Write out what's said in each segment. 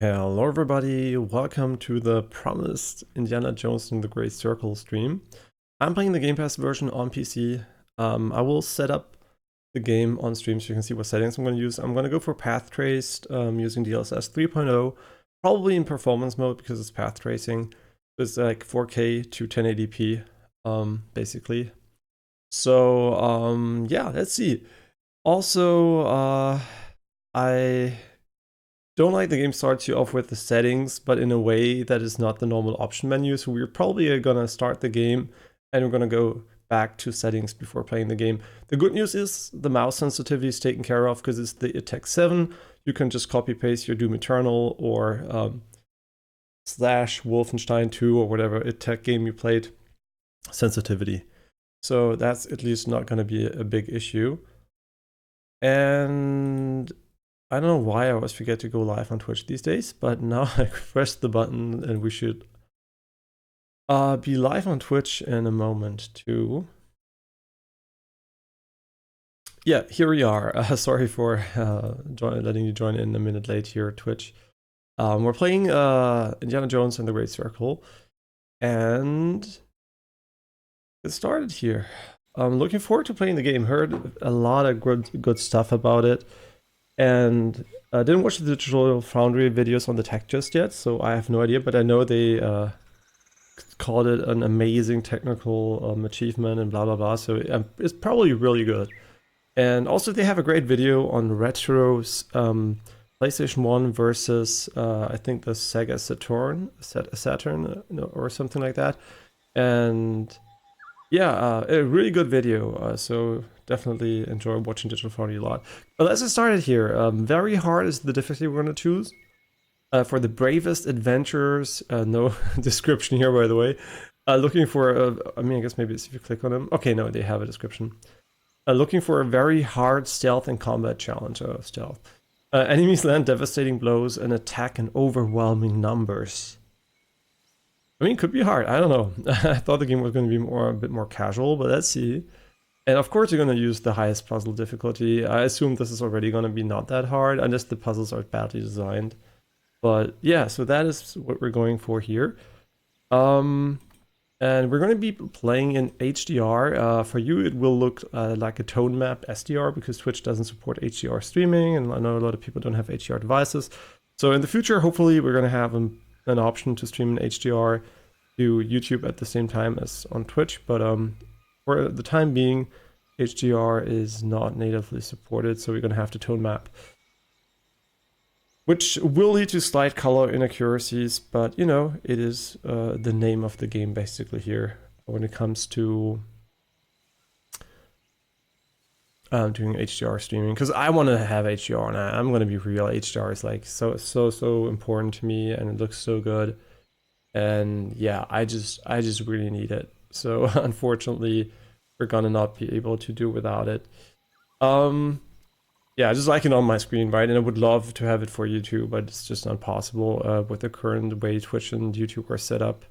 Hello everybody, welcome to the promised Indiana Jones and the Great Circle stream. I'm playing the Game Pass version on PC. I will set up the game on stream so you can see what settings I'm going to use. I'm going to go for path traced using DLSS 3.0, probably in performance mode because it's path tracing. It's like 4K to 1080p, basically. So yeah, let's see. Also, I don't like the game starts you off with the settings, but in a way that is not the normal option menu. So we're probably gonna start the game and we're gonna go back to settings before playing the game. The good news is the mouse sensitivity is taken care of because it's the Attack 7. You can just copy paste your Doom Eternal or slash Wolfenstein 2 or whatever Attack game you played sensitivity. So that's at least not gonna be a big issue. And I don't know why I always forget to go live on Twitch these days, but now I pressed the button and we should be live on Twitch in a moment too. Yeah, here we are. Sorry for letting you join in a minute late here, Twitch. We're playing Indiana Jones and the Great Circle, and get started here. I'm looking forward to playing the game. Heard a lot of good stuff about it. And I didn't watch the Digital Foundry videos on the tech just yet, so I have no idea, but I know they called it an amazing technical achievement and blah blah blah, so it's probably really good. And also they have a great video on Retro's PlayStation 1 versus I think the Sega Saturn or something like that. And yeah, a really good video, so definitely enjoy watching Digital Foundry a lot. But let's get started here. Very hard is the difficulty we're going to choose. For the bravest adventurers, no description here, by the way. Looking for, I mean, I guess maybe if you click on them. Okay, no, they have a description. Looking for a very hard stealth and combat challenge. Stealth. Enemies land devastating blows and attack in overwhelming numbers. I mean, it could be hard. I don't know. I thought the game was going to be a bit more casual, but let's see. And of course, you're going to use the highest puzzle difficulty. I assume this is already going to be not that hard, unless the puzzles are badly designed. But yeah, so that is what we're going for here. And we're going to be playing in HDR. For you, it will look like a tone map SDR because Twitch doesn't support HDR streaming, and I know a lot of people don't have HDR devices. So in the future, hopefully, we're going to have an option to stream in HDR to YouTube at the same time as on Twitch. But for the time being, HDR is not natively supported, so we're going to have to tone map, which will lead to slight color inaccuracies, but you know, it is the name of the game basically here when it comes to doing HDR streaming, because I want to have HDR, and I'm going to be real. HDR is like so important to me, and it looks so good, and yeah, I just really need it. So unfortunately, we're gonna not be able to do without it. Yeah, I just like it on my screen, right? And I would love to have it for YouTube, but it's just not possible with the current way Twitch and YouTube are set up.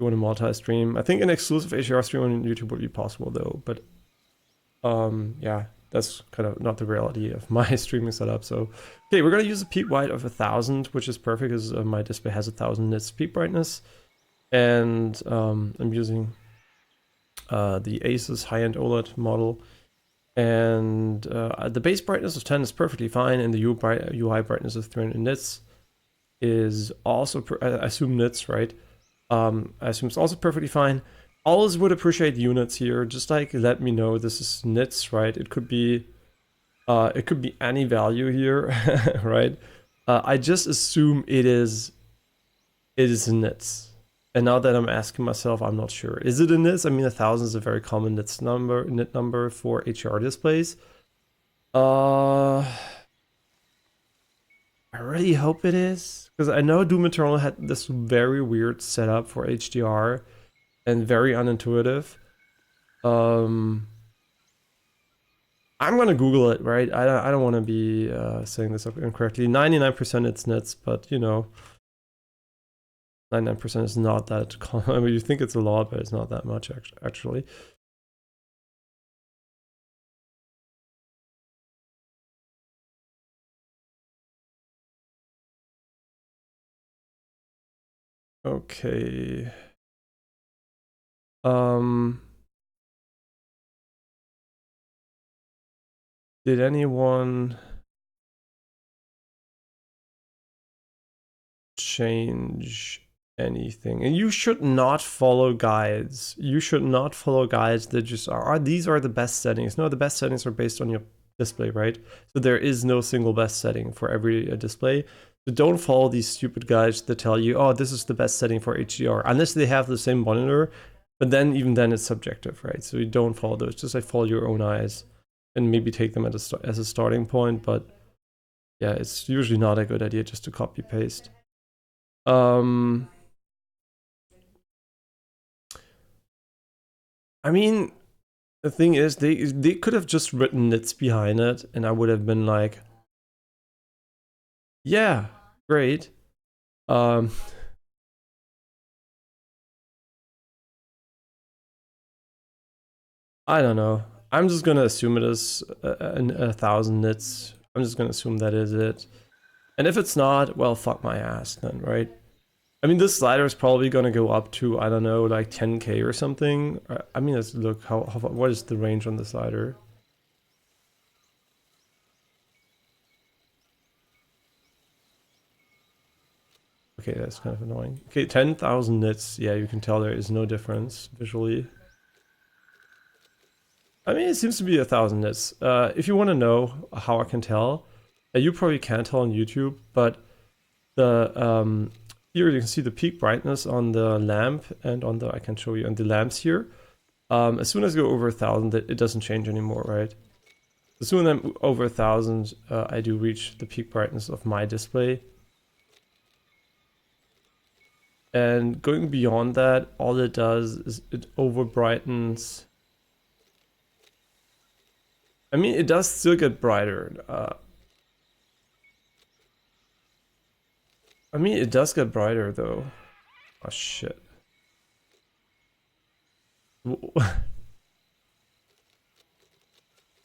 You want a multi-stream. I think an exclusive HDR stream on YouTube would be possible though, but yeah, that's kind of not the reality of my streaming setup. So okay, we're gonna use a peak white of 1000, which is perfect because my display has 1000 nits peak brightness, and I'm using the Asus high-end OLED model. And the base brightness of 10 is perfectly fine, and the UI brightness of 300 nits is also, I assume nits, right? I assume it's also perfectly fine. Always would appreciate units here. Just like let me know this is nits, right? It could be any value here, right? I just assume it is nits. And now that I'm asking myself, I'm not sure. Is it in this? I mean, 1000 is a very common nit number for HDR displays. I really hope it is, because I know Doom Eternal had this very weird setup for HDR and very unintuitive. I'm gonna Google it, right? I don't want to be saying this incorrectly. 99% it's nits, but you know, 99% is not that common. I mean, you think it's a lot, but it's not that much actually. Okay. Did anyone change anything? And you should not follow guides. You should not follow guides that just are these are the best settings. No, the best settings are based on your display, right? So there is no single best setting for every display. So don't follow these stupid guides that tell you, oh, this is the best setting for HDR, unless they have the same monitor. But then even then it's subjective, right? So you don't follow those. Just like follow your own eyes and maybe take them as a starting point. But yeah, it's usually not a good idea just to copy paste. I mean, the thing is, they could have just written nits behind it, and I would have been like, yeah, great. Um, I don't know. I'm just gonna assume it is a thousand nits. I'm just gonna assume that is it. And if it's not, well, fuck my ass then, right? I mean, this slider is probably gonna go up to, I don't know, like 10K or something. I mean, let's look, what is the range on the slider? Okay, that's kind of annoying. Okay, 10,000 nits. Yeah, you can tell there is no difference visually. I mean, it seems to be 1,000 nits. If you want to know how I can tell, you probably can't tell on YouTube, but the here you can see the peak brightness on the lamp and on the, I can show you on the lamps here. As soon as you go over 1,000, it doesn't change anymore, right? As soon as I'm over 1,000, I do reach the peak brightness of my display. And going beyond that, all it does is it over brightens. I mean, it does still get brighter. I mean, it does get brighter though. Oh shit.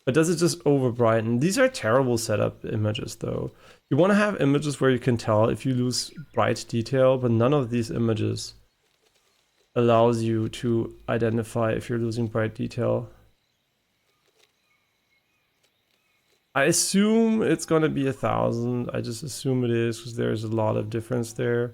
But does it just over brighten? These are terrible setup images though. You want to have images where you can tell if you lose bright detail, but none of these images allows you to identify if you're losing bright detail. I assume it's gonna be 1,000. I just assume it is because there's a lot of difference there.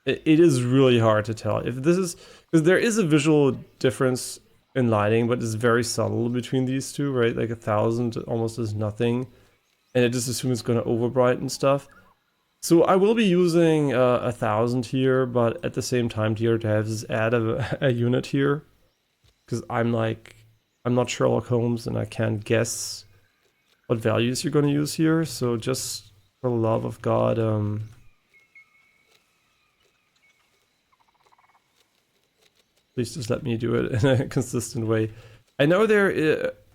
It is really hard to tell if this is, because there is a visual difference in lighting, but it's very subtle between these two, right? Like 1,000 almost is nothing, and it just assumes it's going to overbright and stuff. So I will be using 1,000 here, but at the same time here to have this add a unit here, because I'm not Sherlock Holmes and I can't guess what values you're going to use here. So just for the love of God, please just let me do it in a consistent way. I know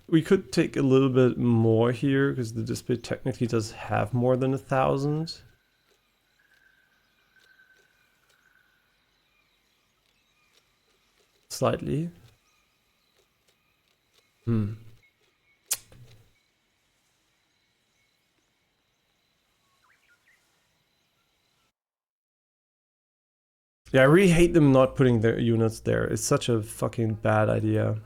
we could take a little bit more here because the display technically does have more than 1,000. Slightly. Hmm. Yeah, I really hate them not putting their units there. It's such a fucking bad idea.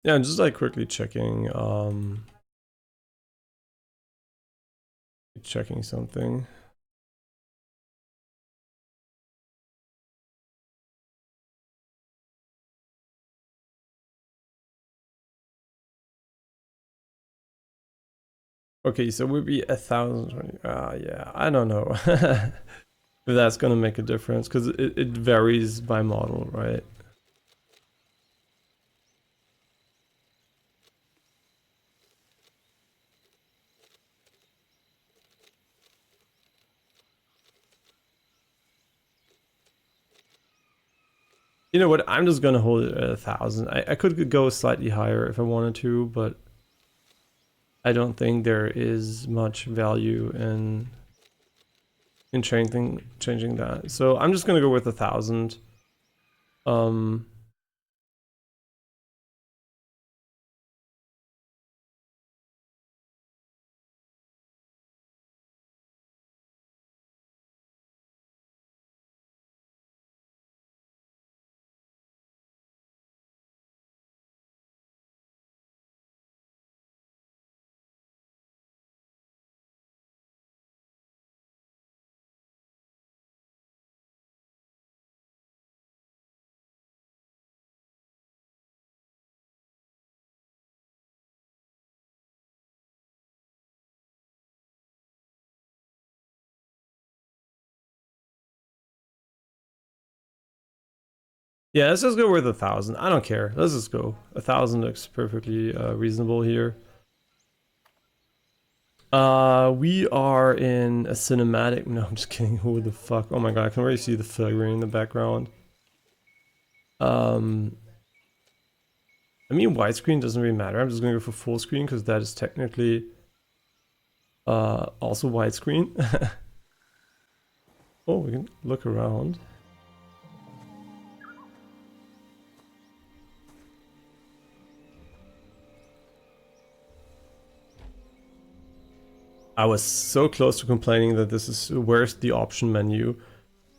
Yeah, just like quickly checking. Checking something. Okay, so it would be 1,020. Yeah, I don't know if that's gonna make a difference because it varies by model, right? You know what? I'm just gonna hold it at 1,000. I could go slightly higher if I wanted to, but I don't think there is much value in changing that. So I'm just gonna go with 1,000. Yeah, let's just go with 1,000. I don't care. Let's just go. 1,000 looks perfectly reasonable here. We are in a cinematic. No, I'm just kidding. Who the fuck? Oh my god, I can already see the filigree in the background. I mean, widescreen doesn't really matter. I'm just gonna go for full screen because that is technically also widescreen. Oh, we can look around. I was so close to complaining that this is where's the option menu,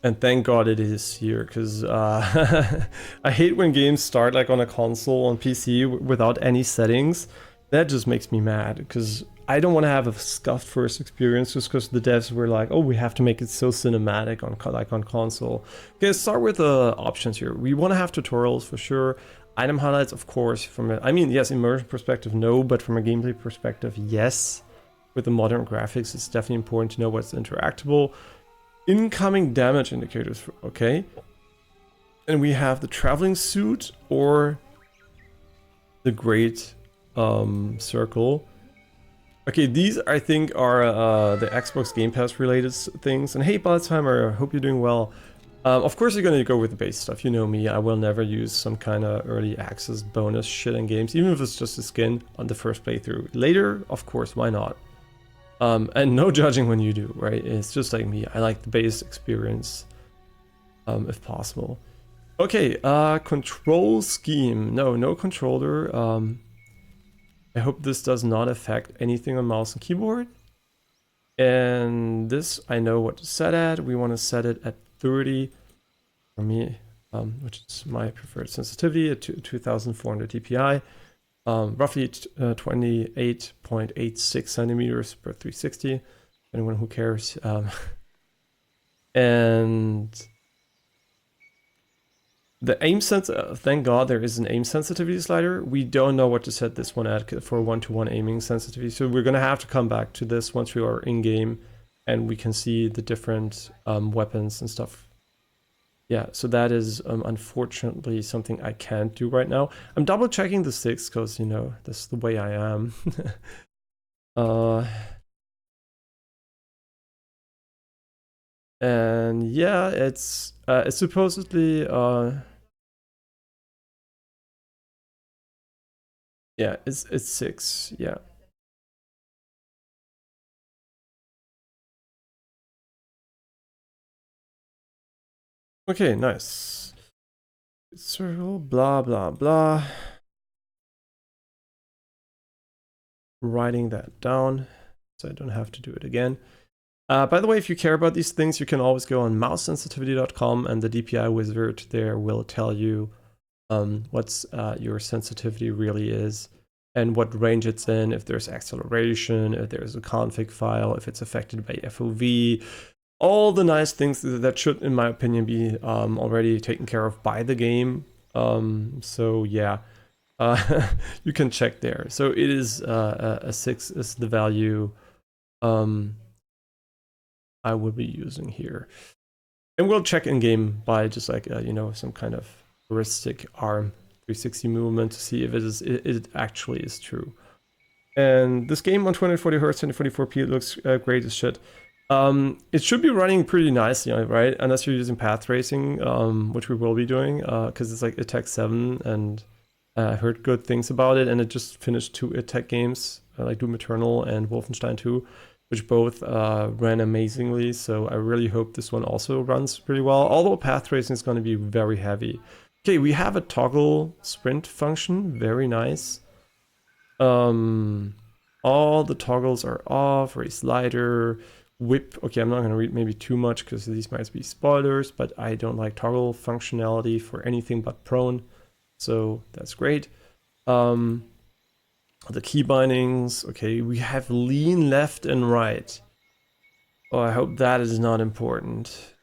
and thank God it is here, because I hate when games start like on a console on PC without any settings. That just makes me mad, because I don't want to have a scuffed first experience just because the devs were like, oh, we have to make it so cinematic on console. Okay, let's start with the options here. We want to have tutorials for sure. Item highlights, of course. I mean, yes, immersion perspective, no, but from a gameplay perspective, yes. With the modern graphics, it's definitely important to know what's interactable. Incoming damage indicators, okay. And we have the traveling suit or the great circle. Okay, these I think are the Xbox Game Pass related things. And hey, Balzheimer, I hope you're doing well. Of course you're gonna go with the base stuff. You know me, I will never use some kind of early access bonus shit in games, even if it's just a skin on the first playthrough. Later, of course, why not? And no judging when you do, right? It's just like me. I like the base experience, if possible. Okay, control scheme. No controller. I hope this does not affect anything on mouse and keyboard. And this, I know what to set at. We want to set it at 30 for me, which is my preferred sensitivity at 2400 dpi. Roughly 28.86 centimeters per 360. Anyone who cares. And the aim thank God there is an aim sensitivity slider. We don't know what to set this one at for one-to-one aiming sensitivity. So we're gonna have to come back to this once we are in game and we can see the different weapons and stuff. Yeah, so that is unfortunately something I can't do right now. I'm double checking the sticks because, you know, that's the way I am. And yeah, it's supposedly yeah, it's 6, yeah. Okay, nice. Circle, blah blah blah. Writing that down so I don't have to do it again. By the way, if you care about these things, you can always go on mousesensitivity.com and the DPI wizard there will tell you what's your sensitivity really is. and what range it's in, if there's acceleration, if there's a config file, if it's affected by FOV, all the nice things that should, in my opinion, be already taken care of by the game. So yeah, you can check there. So it is a 6 is the value I will be using here. And we'll check in game by just like, you know, some kind of heuristic arm 360 movement to see if it actually is true. And this game on 240 Hz and 24p looks great as shit. It should be running pretty nicely, right? Unless you're using path tracing, which we will be doing, because it's like Attack 7, and I heard good things about it, and it just finished 2 Attack games, like Doom Eternal and Wolfenstein 2, which both ran amazingly, so I really hope this one also runs pretty well, although path tracing is going to be very heavy. Okay, we have a toggle sprint function, very nice. All the toggles are off, raise lighter, whip. Okay, I'm not going to read maybe too much because these might be spoilers, but I don't like toggle functionality for anything but prone, so that's great. The key bindings, okay, we have lean left and right. Oh, I hope that is not important.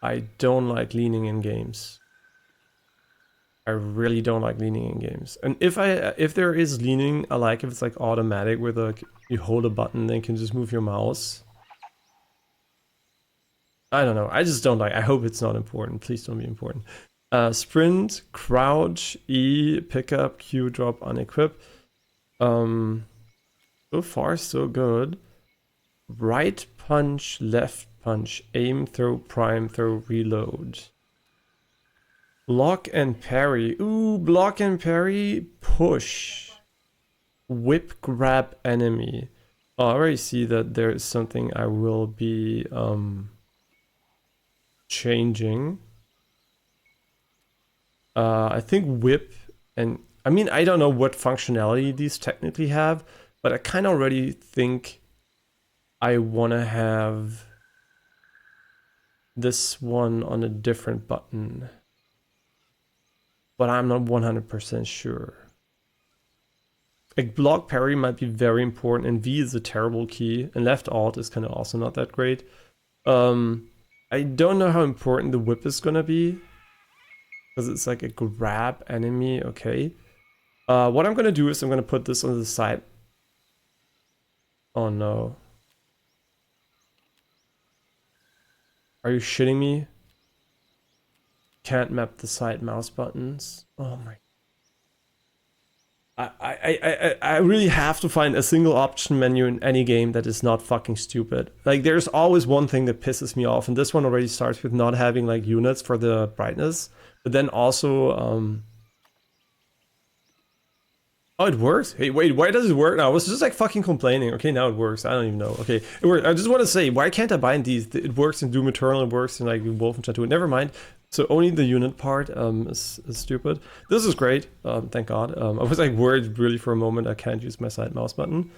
I don't like leaning in games. I really don't like leaning in games. And if there is leaning, I like if it's like automatic, where like you hold a button, then you can just move your mouse. I don't know. I just don't like. I hope it's not important. Please don't be important. Sprint, crouch, E, pickup, Q, drop, unequip. So far so good. Right punch, left punch, aim, throw, prime, throw, reload. Block and parry. Ooh, block and parry, push. Whip, grab, enemy. Oh, I already see that there is something I will be changing. I think whip and... I mean, I don't know what functionality these technically have, but I kind of already think I want to have this one on a different button. But I'm not 100% sure. Like block parry might be very important, and V is a terrible key, and left alt is kind of also not that great. I don't know how important the whip is gonna be, because it's like a grab enemy. Okay. What I'm gonna do is I'm gonna put this on the side. Oh no. Are you shitting me? Can't map the side mouse buttons. Oh my. I really have to find a single option menu in any game that is not fucking stupid. Like there's always one thing that pisses me off, and this one already starts with not having like units for the brightness, but then also oh, it works? Hey, wait, why does it work now? I was just like fucking complaining. Okay, now it works. I don't even know. Okay, it works. I just want to say, why can't I bind these? It works in Doom Eternal, it works in like Wolfenstein 2. Never mind. So only the unit part is stupid. This is great. Thank God. I was like worried really for a moment I can't use my side mouse button.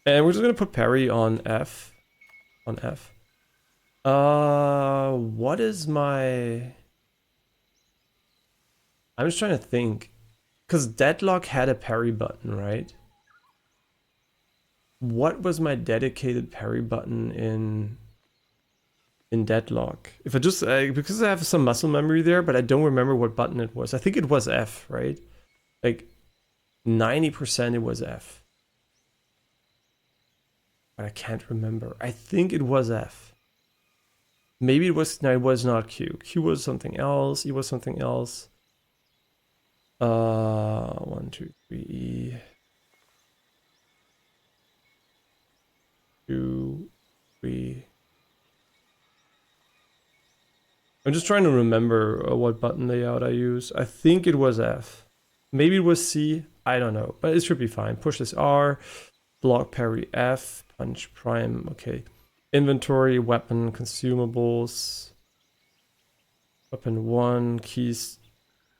And we're just gonna put parry on F. On F. What is my... I'm just trying to think. Because Deadlock had a parry button, right? What was my dedicated parry button in Deadlock? If I just... because I have some muscle memory there, but I don't remember what button it was. I think it was F, right? Like 90% it was F. But I can't remember. I think it was F. Maybe it was... No, it was not Q. Q was something else. E was something else. 1, 2, 3, 2, 3. I'm just trying to remember what button layout I use. I think it was F. Maybe it was C. I don't know, but it should be fine. Push this R, block parry F, punch prime. Okay. Inventory, weapon, consumables. Weapon 1, keys.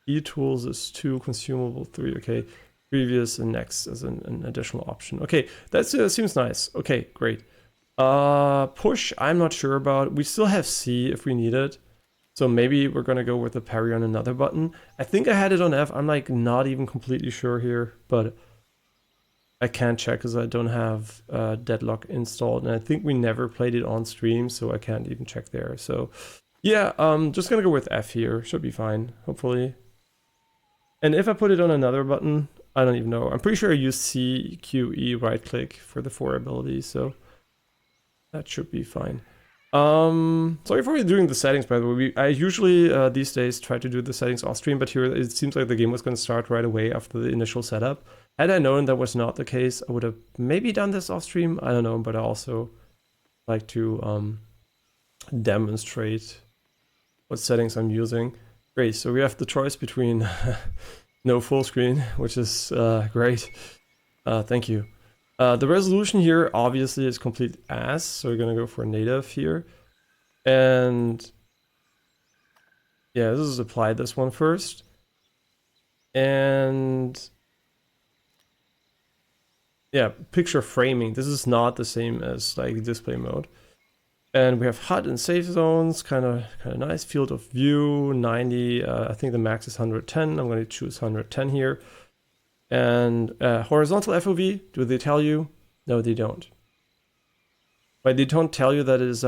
E-tools is 2, consumable 3, okay. Previous and next as an additional option. Okay, that seems nice. Okay, great. Push, I'm not sure about. We still have C if we need it. So maybe we're gonna go with the parry on another button. I think I had it on F. I'm like not even completely sure here, but I can't check because I don't have Deadlock installed, and I think we never played it on stream, so I can't even check there. So yeah, just gonna go with F here. Should be fine, hopefully. And if I put it on another button, I don't even know. I'm pretty sure I use C, Q, E, right click for the 4 abilities, so that should be fine. Sorry for doing the settings, by the way. I usually these days try to do the settings off stream, but here it seems like the game was going to start right away after the initial setup. Had I known that was not the case, I would have maybe done this off stream. I don't know, but I also like to demonstrate what settings I'm using. Great, so we have the choice between no full screen, which is great. Thank you. The resolution here obviously is complete ass, so we're gonna go for native here. And yeah, this is apply this one first. And yeah, picture framing. This is not the same as like display mode. And we have HUD and safe zones, kind of nice. Field of view, 90. I think the max is 110. I'm going to choose 110 here. And horizontal FOV, do they tell you? No, they don't. But they don't tell you that it is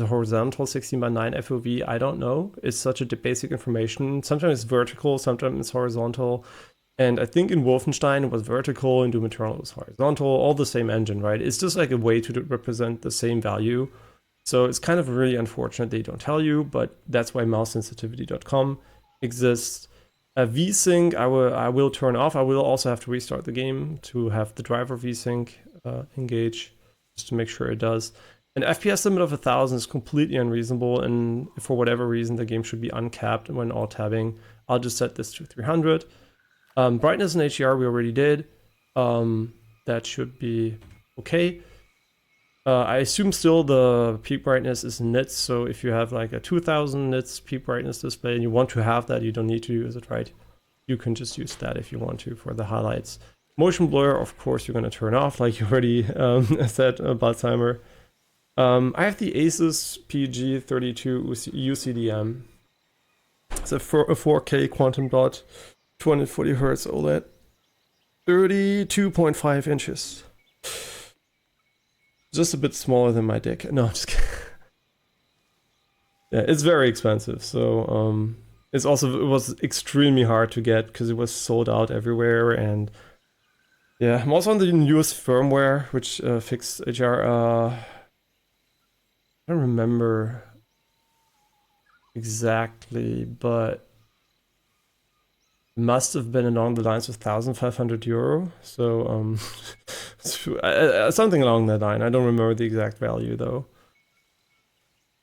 a horizontal 16:9 FOV. I don't know. It's such a basic information. Sometimes it's vertical, sometimes it's horizontal. And I think in Wolfenstein it was vertical, in Doom Eternal it was horizontal, all the same engine, right? It's just like a way to represent the same value. So it's kind of really unfortunate they don't tell you, but that's why mousesensitivity.com exists. VSync I will turn off. I will also have to restart the game to have the driver VSync engage, just to make sure it does. An FPS limit of 1000 is completely unreasonable, and for whatever reason the game should be uncapped when alt tabbing. I'll just set this to 300. Brightness and HDR we already did. That should be okay. I assume still the peak brightness is nits, so if you have like a 2000 nits peak brightness display and you want to have that, you don't need to use it, right? You can just use that if you want to for the highlights. Motion blur, of course, you're going to turn off, like you already said, Balzheimer. I have the Asus PG32 UCDM. It's a 4K quantum dot, 240 Hz OLED, 32.5 inches. Just a bit smaller than my dick. No, I'm just kidding. Yeah, it's very expensive. So it was extremely hard to get because it was sold out everywhere. And yeah, I'm also on the newest firmware, which fixed HR. I don't remember exactly, but must have been along the lines of €1,500. So something along that line. I don't remember the exact value though.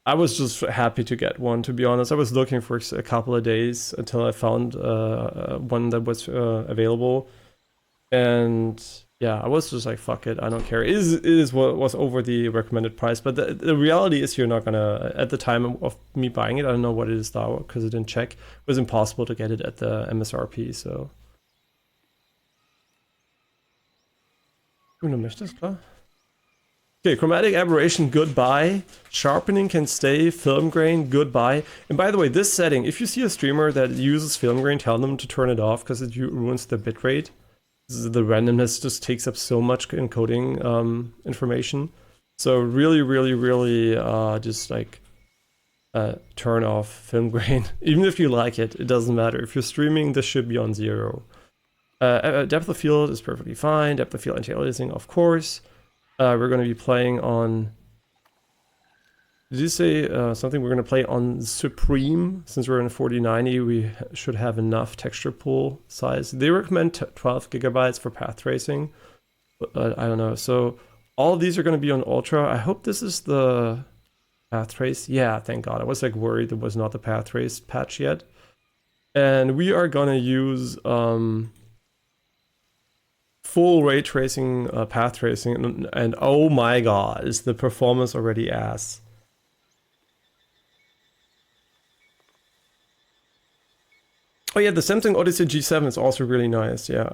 I was just happy to get one, to be honest. I was looking for a couple of days until I found one that was available. And yeah, I was just like, fuck it, I don't care. It is what was over the recommended price, but the reality is you're not gonna, at the time of me buying it, I don't know what it is now because I didn't check. It was impossible to get it at the MSRP, so. Du möchtest, klar. Okay, chromatic aberration, goodbye. Sharpening can stay, film grain, goodbye. And by the way, this setting, if you see a streamer that uses film grain, tell them to turn it off because it ruins the bitrate. The randomness just takes up so much encoding information. So really, really, really just like turn off film grain. Even if you like it, it doesn't matter. If you're streaming, this should be on 0. Depth of field is perfectly fine. Depth of field anti-aliasing, of course. We're going to be playing on... Did you say something? We're going to play on Supreme. Since we're in 4090, we should have enough texture pool size. They recommend 12 gigabytes for path tracing, but I don't know. So all of these are going to be on Ultra. I hope this is the path trace. Yeah, thank God. I was like worried it was not the path trace patch yet. And we are going to use full ray tracing, path tracing, and oh my God, is the performance already ass. Oh yeah, the Samsung Odyssey G7 is also really nice. Yeah,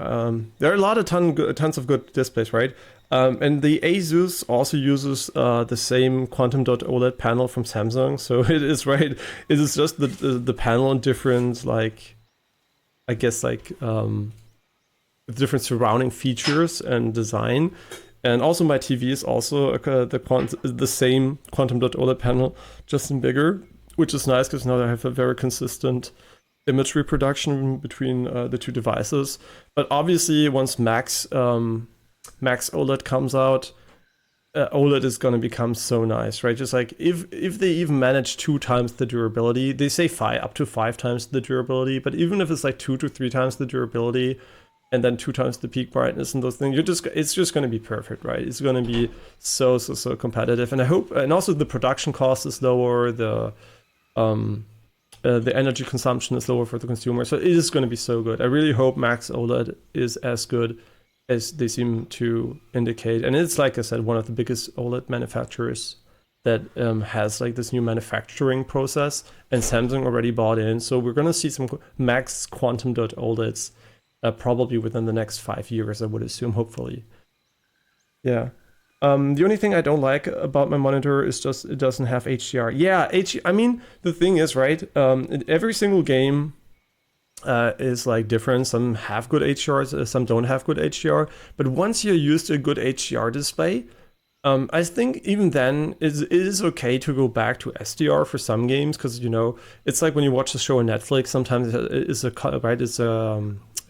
there are a lot of tons of good displays, right? And the Asus also uses the same quantum dot OLED panel from Samsung, so it is right. It is just the panel in different, like, I guess, like different surrounding features and design. And also my TV is also the same Quantum Dot OLED panel, just in bigger, which is nice because now I have a very consistent image reproduction between the two devices. But obviously, once Max OLED comes out, OLED is going to become so nice, right? Just like if they even manage 2 times the durability, they say up to 5 times the durability, but even if it's like 2 to 3 times the durability, and then 2 times the peak brightness and those things, it's just going to be perfect, right? It's going to be so competitive, and I hope, and also the production cost is lower, the energy consumption is lower for the consumer, so it is going to be so good. I really hope Max OLED is as good as they seem to indicate, and it's, like I said, one of the biggest OLED manufacturers that has like this new manufacturing process, and Samsung already bought in, so we're going to see some Max Quantum Dot OLEDs. Probably within the next 5 years, I would assume, hopefully. Yeah. The only thing I don't like about my monitor is just it doesn't have HDR. Yeah, I mean, the thing is, right, every single game is like different. Some have good HDR, some don't have good HDR. But once you're used to a good HDR display, I think even then it is okay to go back to SDR for some games, because, you know, it's like when you watch a show on Netflix, sometimes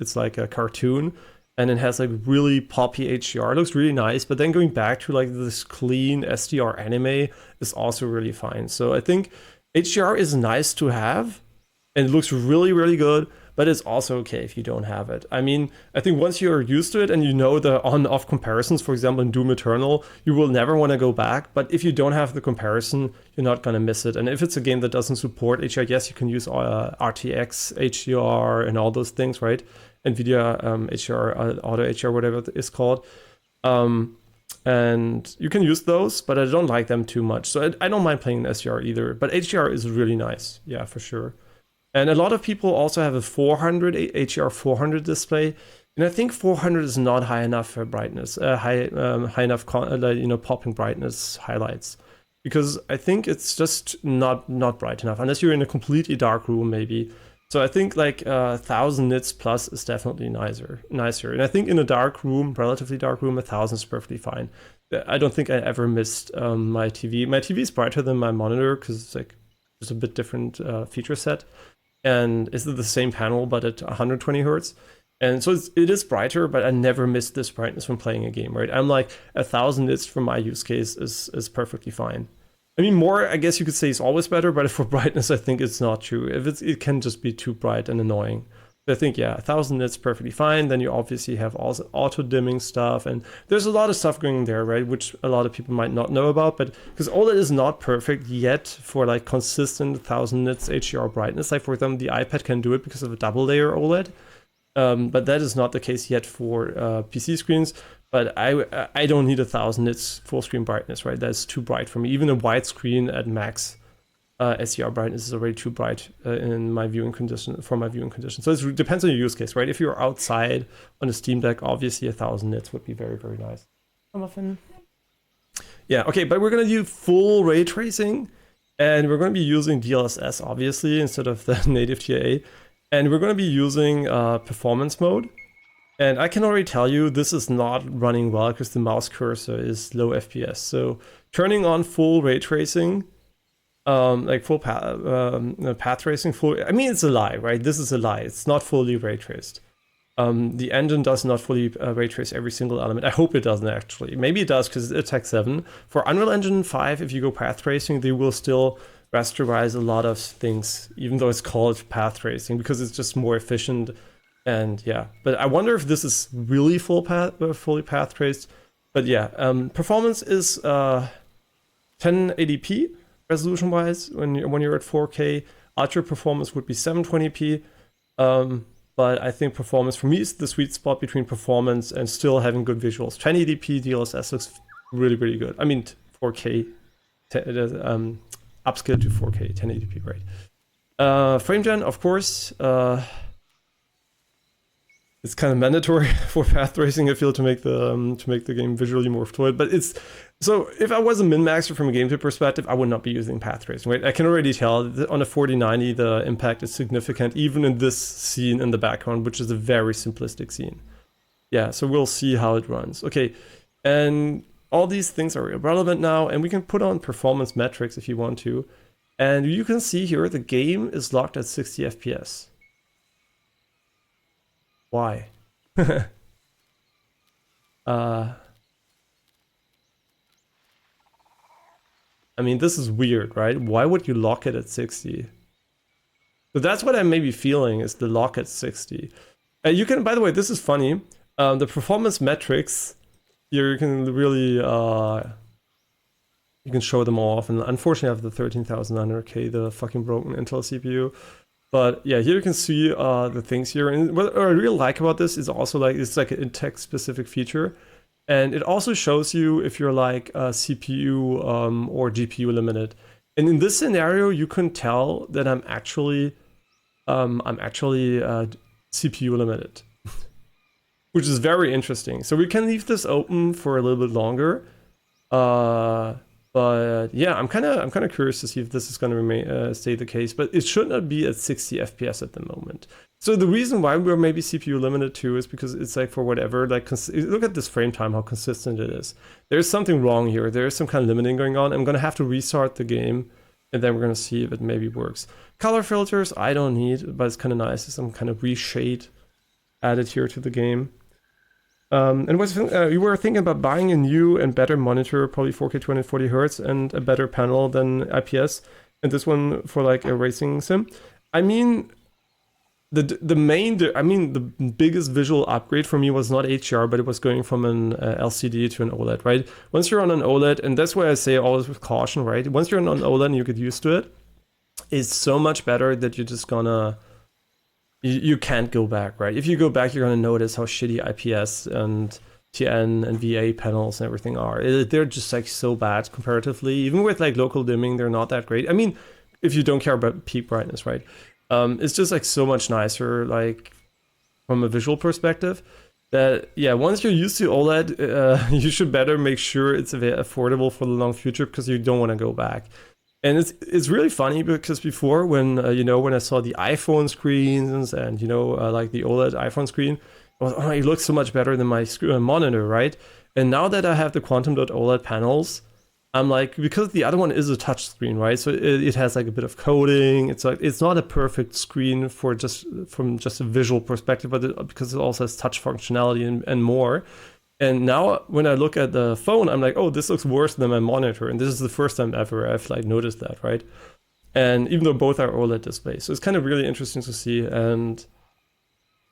it's like a cartoon, and it has like really poppy HDR. It looks really nice, but then going back to like this clean SDR anime is also really fine. So I think HDR is nice to have, and it looks really, really good, but it's also okay if you don't have it. I mean, I think once you're used to it and you know the on-off comparisons, for example, in Doom Eternal, you will never want to go back. But if you don't have the comparison, you're not going to miss it. And if it's a game that doesn't support HDR, yes, you can use RTX HDR and all those things, right? NVIDIA HDR, Auto HDR, whatever it is called. And you can use those, but I don't like them too much. So I don't mind playing in SDR either. But HDR is really nice, yeah, for sure. And a lot of people also have a 400 HDR 400 display, and I think 400 is not high enough for brightness, high enough, popping brightness highlights, because I think it's just not bright enough unless you're in a completely dark room, maybe. So I think like 1000 nits plus is definitely nicer, and I think in a dark room, relatively dark room, 1000 is perfectly fine. I don't think I ever missed my TV. My TV is brighter than my monitor because it's like just a bit different feature set. And it's the same panel, but at 120 hertz. And so it is brighter, but I never missed this brightness when playing a game, right? I'm like 1000 nits for my use case is perfectly fine. I mean, more, I guess you could say, is always better, but for brightness, I think it's not true. It can just be too bright and annoying. But I think, yeah, 1000 nits perfectly fine. Then you obviously have also auto dimming stuff, and there's a lot of stuff going there, right? Which a lot of people might not know about, but because OLED is not perfect yet for like consistent 1000 nits HDR brightness. Like for example, the iPad can do it because of a double layer OLED, but that is not the case yet for PC screens. But I don't need 1000 nits full screen brightness, right? That's too bright for me. Even a widescreen at max SDR brightness is already too bright in my viewing condition, for my viewing condition. So it depends on your use case, right? If you're outside on a Steam Deck, obviously 1000 nits would be very, very nice. Muffin. Yeah, okay, but we're gonna do full ray tracing, and we're gonna be using DLSS obviously instead of the native TIA, and we're gonna be using performance mode. And I can already tell you this is not running well because the mouse cursor is low FPS. So turning on full ray tracing, like full path tracing, I mean, it's a lie, right? This is a lie. It's not fully ray traced. The engine does not fully ray trace every single element. I hope it doesn't actually. Maybe it does because it's Tech 7. For Unreal Engine 5, if you go path tracing, they will still rasterize a lot of things, even though it's called path tracing, because it's just more efficient. And yeah, but I wonder if this is really fully path traced. But yeah, performance is 1080p resolution wise when you're at 4K. Ultra performance would be 720p. But I think performance for me is the sweet spot between performance and still having good visuals. 1080p DLSS looks really, really good. I mean 4K, upscale to 4K, 1080p, right? Frame gen, of course. It's kind of mandatory for path tracing, I feel, to make the game visually more fluid. But it's so if I was a min-maxer from a gameplay perspective, I would not be using path tracing. Right? I can already tell that on a 4090 the impact is significant, even in this scene in the background, which is a very simplistic scene. Yeah, so we'll see how it runs. Okay, and all these things are irrelevant now, and we can put on performance metrics if you want to. And you can see here the game is locked at 60 FPS. Why? I mean, this is weird, right? Why would you lock it at 60? So that's what I may be feeling, is the lock at 60. You can, by the way, this is funny. The performance metrics, you can really, you can show them off. And unfortunately I have the 13900K, the fucking broken Intel CPU. But yeah, here you can see the things here. And what I really like about this is also like, it's like a text specific feature. And it also shows you if you're like CPU or GPU limited. And in this scenario, you can tell that I'm actually CPU limited, which is very interesting. So we can leave this open for a little bit longer. But yeah, I'm kind of curious to see if this is going to remain stay the case. But it should not be at 60 FPS at the moment. So the reason why we're maybe CPU limited too is because it's like for whatever, like look at this frame time, how consistent it is. There's something wrong here. There's some kind of limiting going on. I'm gonna have to restart the game, and then we're gonna see if it maybe works. Color filters I don't need, but it's kind of nice. There's some kind of reshade added here to the game. And you were thinking about buying a new and better monitor, probably 4K 240 Hertz, and a better panel than IPS, and this one for like a racing sim. I mean, the biggest visual upgrade for me was not HDR, but it was going from an LCD to an OLED, right? Once you're on an OLED, and that's why I say always with caution, right? Once you're on an OLED and you get used to it, it's so much better that you're just gonna, you can't go back, right? If you go back, you're gonna notice how shitty IPS and TN and VA panels and everything are. They're just like so bad comparatively. Even with like local dimming, they're not that great. I mean, if you don't care about peak brightness, right? It's just like so much nicer, like from a visual perspective, that yeah, once you're used to OLED, you should better make sure it's affordable for the long future, because you don't want to go back. And it's really funny because before, when when I saw the iPhone screens and like the OLED iPhone screen, I was, oh, it looks so much better than my monitor, right? And now that I have the Quantum Dot OLED panels, I'm like, because the other one is a touch screen, right? So it has like a bit of coding. It's like, it's not a perfect screen from just a visual perspective, but because it also has touch functionality and more. And now when I look at the phone, I'm like, oh, this looks worse than my monitor. And this is the first time ever I've like noticed that, right? And even though both are OLED displays, so it's kind of really interesting to see. And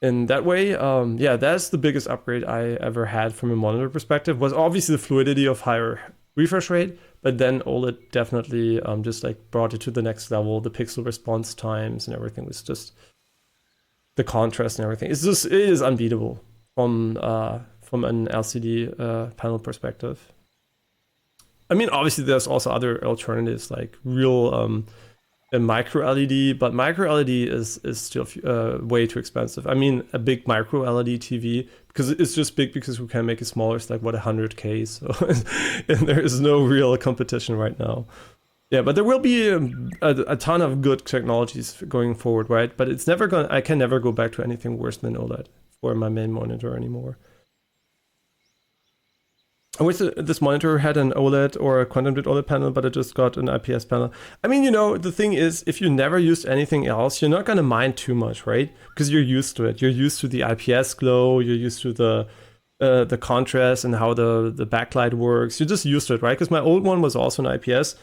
in that way, yeah, that's the biggest upgrade I ever had from a monitor perspective, was obviously the fluidity of higher refresh rate, but then OLED definitely just like brought it to the next level. The pixel response times and everything was just, the contrast and everything. It is unbeatable from an LCD panel perspective. I mean, obviously there's also other alternatives like real a micro LED, but micro LED is still way too expensive. I mean, a big micro LED TV, because it's just big because we can make it smaller. It's like what, 100K, so and there is no real competition right now. Yeah, but there will be a ton of good technologies going forward, right? But it's never gonna. I can never go back to anything worse than OLED for my main monitor anymore. I wish this monitor had an OLED or a Quantum Dot OLED panel, but it just got an IPS panel. I mean, the thing is, if you never used anything else, you're not gonna mind too much, right? Because you're used to it. You're used to the IPS glow. You're used to the contrast and how the backlight works. You're just used to it, right? Because my old one was also an IPS.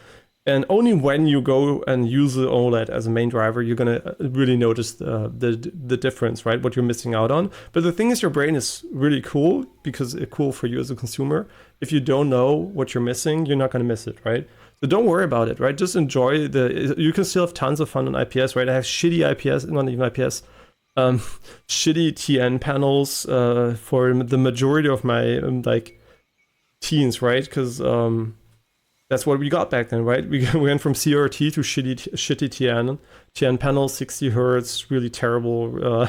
And only when you go and use the OLED as a main driver, you're gonna really notice the difference, right? What you're missing out on. But the thing is, your brain is really cool, because it's cool for you as a consumer. If you don't know what you're missing, you're not gonna miss it, right? So don't worry about it, right? Just enjoy you can still have tons of fun on IPS, right? I have shitty IPS, not even IPS, shitty TN panels for the majority of my like teens, right? Because that's what we got back then, right? We went from CRT to shitty TN panels, 60 hertz, really terrible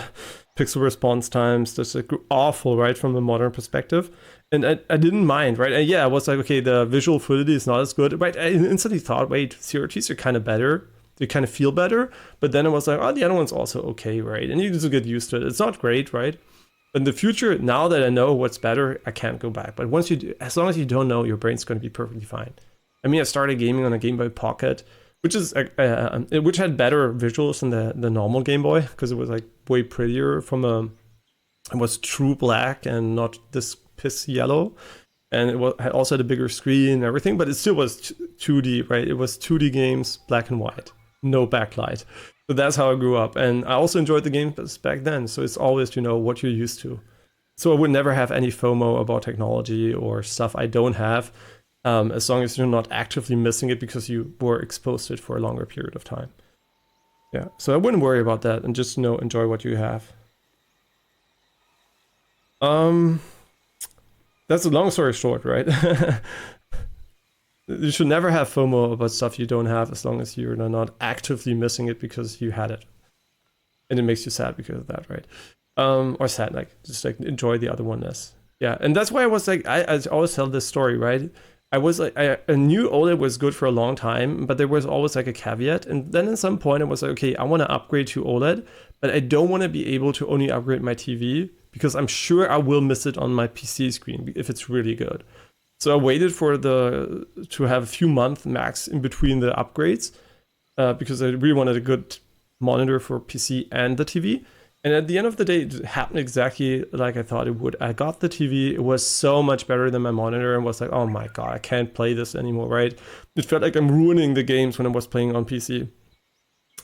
pixel response times, just like awful, right, from a modern perspective. And I didn't mind, right? And yeah, I was like, okay, the visual fluidity is not as good, right? I instantly thought, wait, CRTs are kind of better. They kind of feel better. But then I was like, oh, the other one's also okay, right? And you just get used to it. It's not great, right? in the future, now that I know what's better, I can't go back. But once you do, as long as you don't know, your brain's going to be perfectly fine. I mean, I started gaming on a Game Boy Pocket, which which had better visuals than the normal Game Boy, because it was like way prettier it was true black and not this piss yellow. And it also had a bigger screen and everything, but it still was 2D, right? It was 2D games, black and white, no backlight. So that's how I grew up. And I also enjoyed the games back then. So it's always, what you're used to. So I would never have any FOMO about technology or stuff I don't have, as long as you're not actively missing it because you were exposed to it for a longer period of time. Yeah, so I wouldn't worry about that and just, enjoy what you have. That's a long story short, right? You should never have FOMO about stuff you don't have as long as you're not actively missing it because you had it. And it makes you sad because of that, right? Or sad, just enjoy the other one less. Yeah, and that's why I was like, I always tell this story, right? I was like, I knew OLED was good for a long time, but there was always like a caveat. And then at some point I was like, okay, I want to upgrade to OLED, but I don't want to be able to only upgrade my TV because I'm sure I will miss it on my PC screen if it's really good. So I waited to have a few months max in between the upgrades because I really wanted a good monitor for PC and the TV. And at the end of the day, it happened exactly like I thought it would. I got the TV, it was so much better than my monitor, and was like, oh my god, I can't play this anymore, right? It felt like I'm ruining the games when I was playing on PC.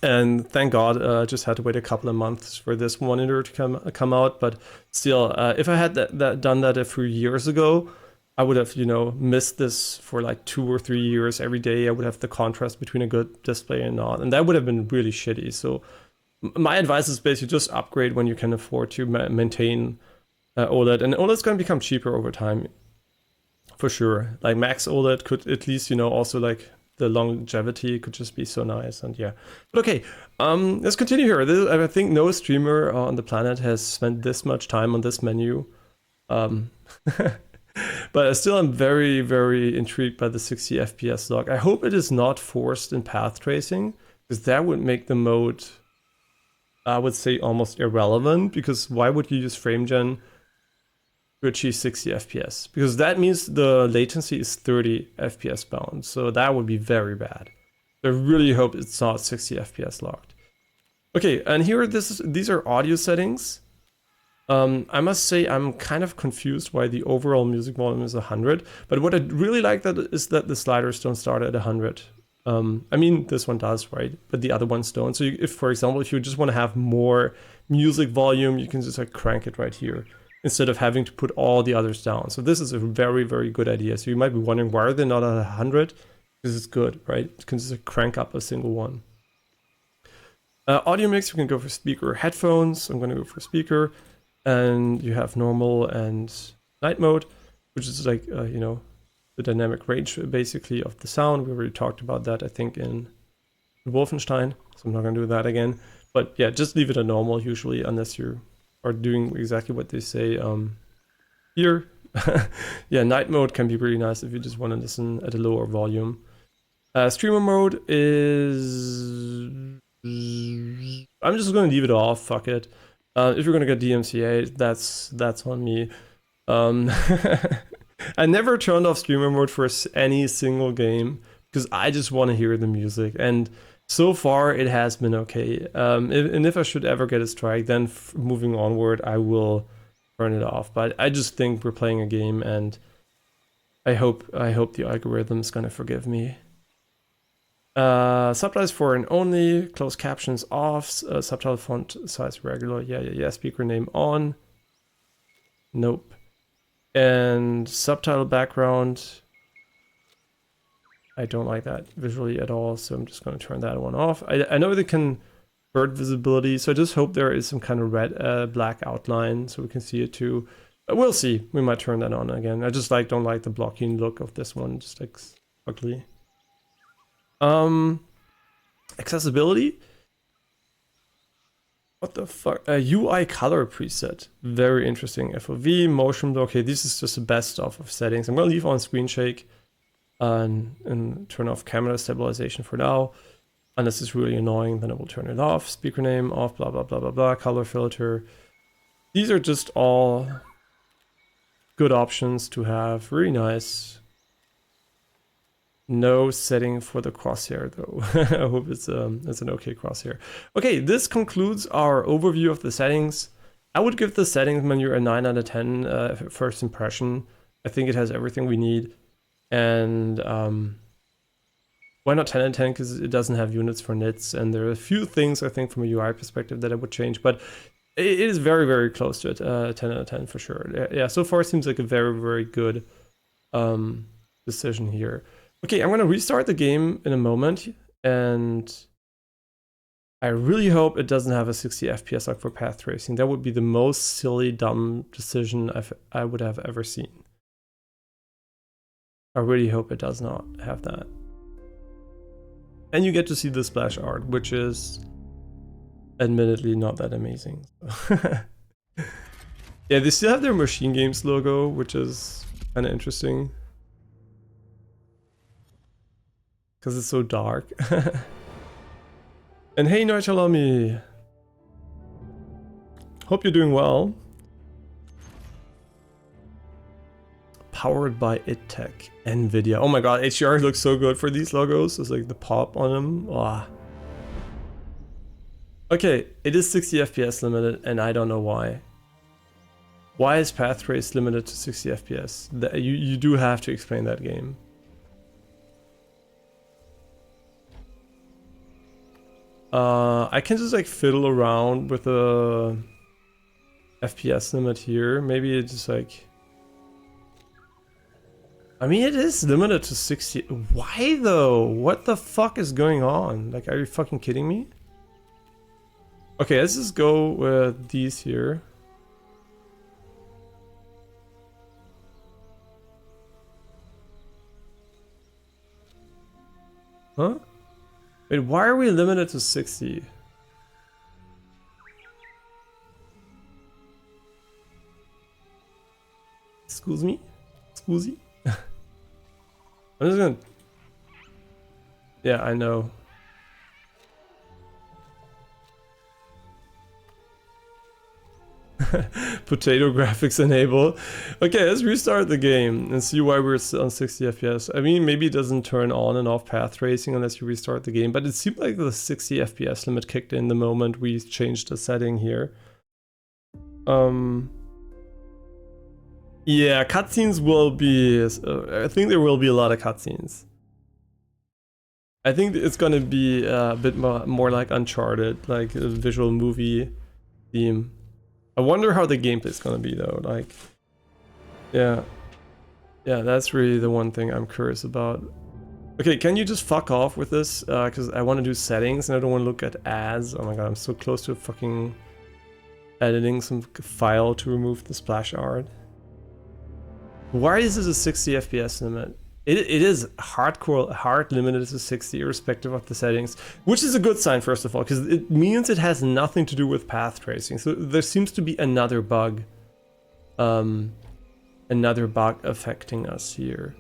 And thank God, I just had to wait a couple of months for this monitor to come out. But still, if I had done that a few years ago, I would have, missed this for like 2 or 3 years every day. I would have the contrast between a good display and not, and that would have been really shitty. So my advice is basically just upgrade when you can afford to maintain OLED, and OLED's going to become cheaper over time, for sure. Like Max OLED could at least, also like the longevity could just be so nice, and yeah. But okay, let's continue here. I think no streamer on the planet has spent this much time on this menu. But still, I'm very, very intrigued by the 60 FPS lock. I hope it is not forced in path tracing, because that would make the mode, I would say, almost irrelevant, because why would you use FrameGen to achieve 60 FPS? Because that means the latency is 30 FPS bound, so that would be very bad. I really hope it's not 60 FPS locked. Okay, and here these are audio settings. I must say I'm kind of confused why the overall music volume is 100, but what I really like is that the sliders don't start at 100. I mean, this one does, right? But the other ones don't. So if, for example, if you just want to have more music volume, you can just like crank it right here instead of having to put all the others down. So this is a very, very good idea. So you might be wondering, why are they not at 100? Because it's good, right? You can just crank up a single one. Audio mix, we can go for speaker or headphones. I'm going to go for speaker. And you have normal and night mode, which is like, the dynamic range basically of the sound. We already talked about that, I think, in Wolfenstein, so I'm not going to do that again. But yeah, just leave it at normal usually, unless you are doing exactly what they say here. Yeah, night mode can be really nice if you just want to listen at a lower volume. Streamer mode is... I'm just going to leave it off, fuck it. If you're going to get DMCA, that's on me. I never turned off streamer mode for any single game because I just want to hear the music, and so far it has been okay. And if I should ever get a strike, then moving onward I will turn it off. But I just think we're playing a game, and I hope the algorithm is gonna forgive me. Subtitles foreign only, closed captions off, subtitle font size regular, yeah, speaker name on, nope. And subtitle background, I don't like that visually at all, so I'm just going to turn that one off. I know they can bird visibility, so I just hope there is some kind of red black outline so we can see it too. But we'll see, we might turn that on again. I just don't like the blocking look of this one, just like ugly. Accessibility. What the fuck? UI color preset. Very interesting. FOV, motion blur. Okay, this is just the best of settings. I'm gonna leave on screen shake and turn off camera stabilization for now. Unless it's really annoying, then I will turn it off. Speaker name off, blah, blah, blah, blah, blah. Color filter. These are just all good options to have. Really nice. No setting for the crosshair though. I hope it's an okay crosshair. Okay, this concludes our overview of the settings. I would give the settings menu a 9 out of 10 first impression. I think it has everything we need. And why not 10 out of 10? Because it doesn't have units for nits, and there are a few things I think from a UI perspective that I would change, but it is very, very close to it. 10 out of 10 for sure. Yeah, so far it seems like a very, very good decision here. Okay, I'm gonna restart the game in a moment, and I really hope it doesn't have a 60 FPS like for path tracing. That would be the most silly, dumb decision I would have ever seen. I really hope it does not have that. And you get to see the splash art, which is admittedly not that amazing. Yeah, they still have their Machine Games logo, which is kind of interesting. Because it's so dark. And hey, Noichalami! Hope you're doing well. Powered by ITTech, NVIDIA. Oh my god, HDR looks so good for these logos. It's like the pop on them. Ah. Okay, it is 60 FPS limited, and I don't know why. Why is path trace limited to 60 FPS? You do have to explain that game. I can just like fiddle around with the FPS limit here. Maybe it's just like... I mean, it is limited to 60. Why though? What the fuck is going on? Like, are you fucking kidding me? Okay, let's just go with these here. Huh? Wait, why are we limited to 60? Excuse me? Excuse me? I'm just gonna... Yeah, I know. Potato graphics enable. Okay, let's restart the game and see why we're on 60 FPS. I mean, maybe it doesn't turn on and off path tracing unless you restart the game, but it seemed like the 60 FPS limit kicked in the moment we changed the setting here. Yeah, cutscenes will be... I think there will be a lot of cutscenes. I think it's gonna be a bit more like Uncharted, like a visual movie theme. I wonder how the gameplay is gonna be though, like... Yeah. Yeah, that's really the one thing I'm curious about. Okay, can you just fuck off with this? Because I want to do settings and I don't want to look at ads. Oh my god, I'm so close to fucking editing some file to remove the splash art. Why is this a 60 FPS limit? It is hardcore, hard limited to 60 irrespective of the settings, which is a good sign first of all, because it means it has nothing to do with path tracing. So there seems to be another bug. Another bug affecting us here.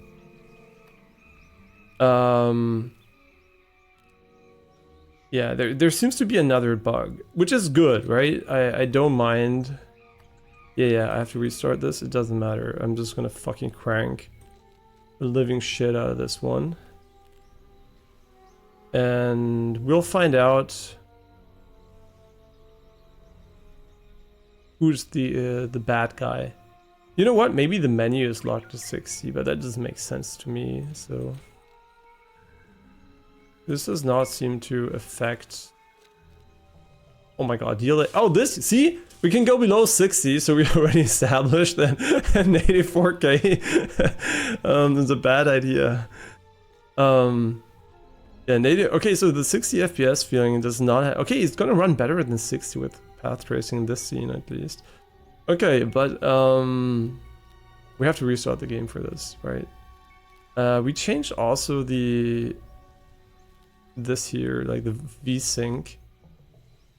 Yeah, there seems to be another bug, which is good, right? I don't mind. Yeah, I have to restart this. It doesn't matter. I'm just gonna fucking crank the living shit out of this one. And we'll find out who's the bad guy. You know what? Maybe the menu is locked to 60, but that doesn't make sense to me, so... This does not seem to affect... Oh my god, deal it. Oh, this, see? We can go below 60, so we already established that an 84K is a bad idea. Yeah, native. Okay, so the 60 FPS feeling does not have... Okay, it's gonna run better than 60 with path tracing in this scene at least. Okay, but we have to restart the game for this, right? We changed also this here, like the VSync.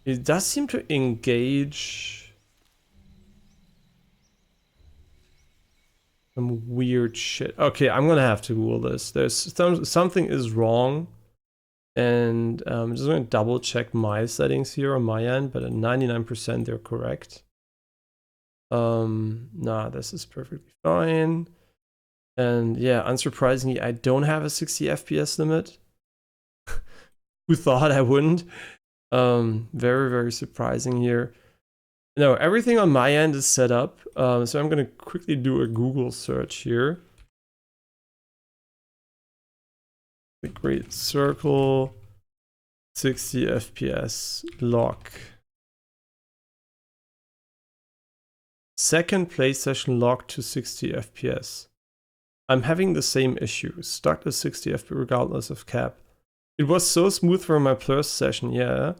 It does seem to engage some weird shit. Okay, I'm gonna have to Google this. There's something is wrong, and I'm just gonna double check my settings here on my end, but at 99% they're correct. Nah, this is perfectly fine. And yeah, unsurprisingly, I don't have a 60 FPS limit. Who thought I wouldn't? Very, very surprising here. No, everything on my end is set up. So I'm gonna quickly do a Google search here. The Great Circle 60 FPS lock. Second play session locked to 60 FPS. I'm having the same issue. Stuck to 60 FPS regardless of cap. It was so smooth for my first session, yeah.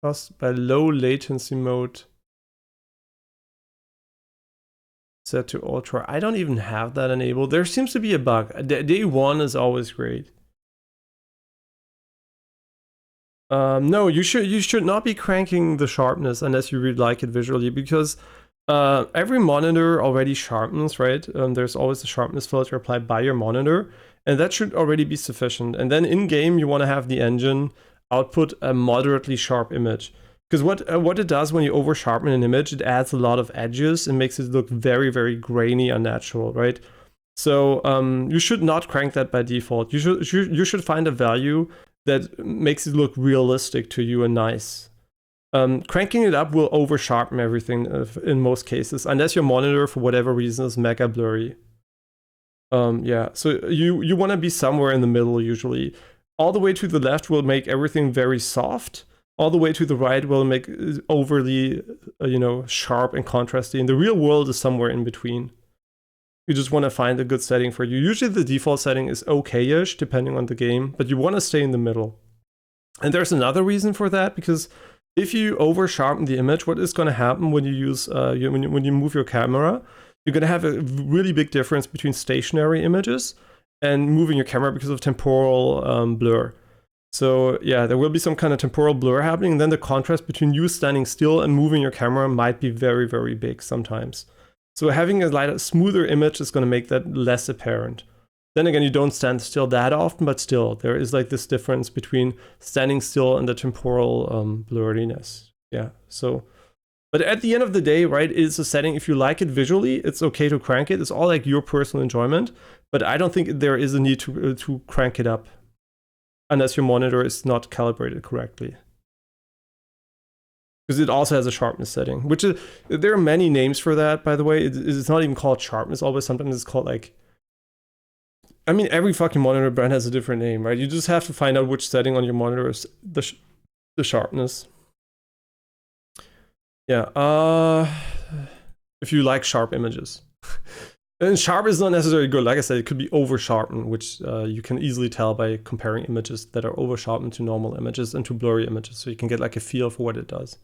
Caused by low latency mode. Set to ultra. I don't even have that enabled. There seems to be a bug. Day one is always great. No, you should not be cranking the sharpness unless you really like it visually, because every monitor already sharpens, right? There's always a sharpness filter applied by your monitor, and that should already be sufficient. And then in game, you want to have the engine output a moderately sharp image. Because what it does when you over sharpen an image, it adds a lot of edges and makes it look very, very grainy, unnatural, right? So you should not crank that by default. You should find a value that makes it look realistic to you and nice. Cranking it up will over sharpen everything in most cases, unless your monitor for whatever reason is mega blurry. Yeah, so you want to be somewhere in the middle usually. All the way to the left will make everything very soft. All the way to the right will make overly, sharp and contrasty. And the real world is somewhere in between. You just want to find a good setting for you. Usually the default setting is okay-ish, depending on the game, but you want to stay in the middle. And there's another reason for that, because if you over sharpen the image, what is going to happen when you use when you move your camera, you're going to have a really big difference between stationary images and moving your camera because of temporal blur. So yeah, there will be some kind of temporal blur happening, and then the contrast between you standing still and moving your camera might be very, very big sometimes. So having a lighter, smoother image is going to make that less apparent. Then again, you don't stand still that often, but still, there is like this difference between standing still and the temporal blurriness. Yeah, so... But at the end of the day, right, it's a setting. If you like it visually, it's okay to crank it. It's all like your personal enjoyment. But I don't think there is a need to crank it up unless your monitor is not calibrated correctly. Because it also has a sharpness setting, which is, there are many names for that, by the way. It's not even called sharpness always. Sometimes it's called like, I mean, every fucking monitor brand has a different name, right? You just have to find out which setting on your monitor is the sharpness. Yeah, if you like sharp images. And sharp is not necessarily good. Like I said, it could be over sharpened, which you can easily tell by comparing images that are over sharpened to normal images and to blurry images. So you can get like a feel for what it does.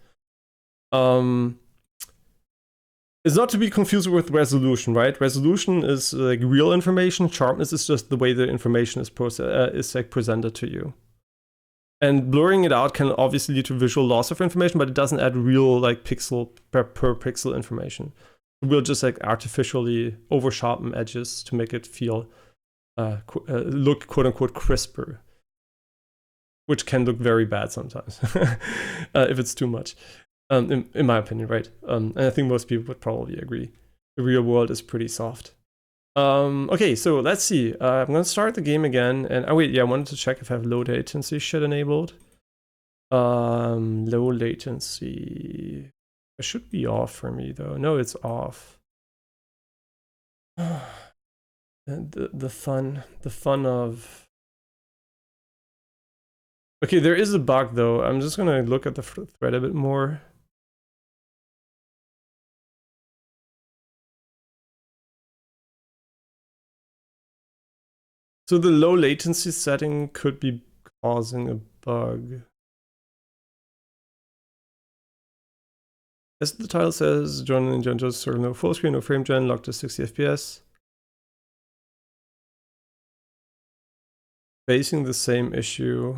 It's not to be confused with resolution, right? Resolution is like real information. Sharpness is just the way the information is like presented to you. And blurring it out can obviously lead to visual loss of information, but it doesn't add real like pixel per pixel information. We'll just like artificially over sharpen edges to make it feel look quote unquote crisper, which can look very bad sometimes if it's too much. In my opinion, right? And I think most people would probably agree. The real world is pretty soft. Okay, so let's see. I'm gonna start the game again, and oh wait, yeah, I wanted to check if I have low latency shit enabled. Low latency. It should be off for me though. No, it's off. The fun of. Okay, there is a bug though. I'm just gonna look at the thread a bit more. So the low latency setting could be causing a bug. As the title says, John and John just sort of no full screen, no frame gen, locked to 60 FPS. Facing the same issue.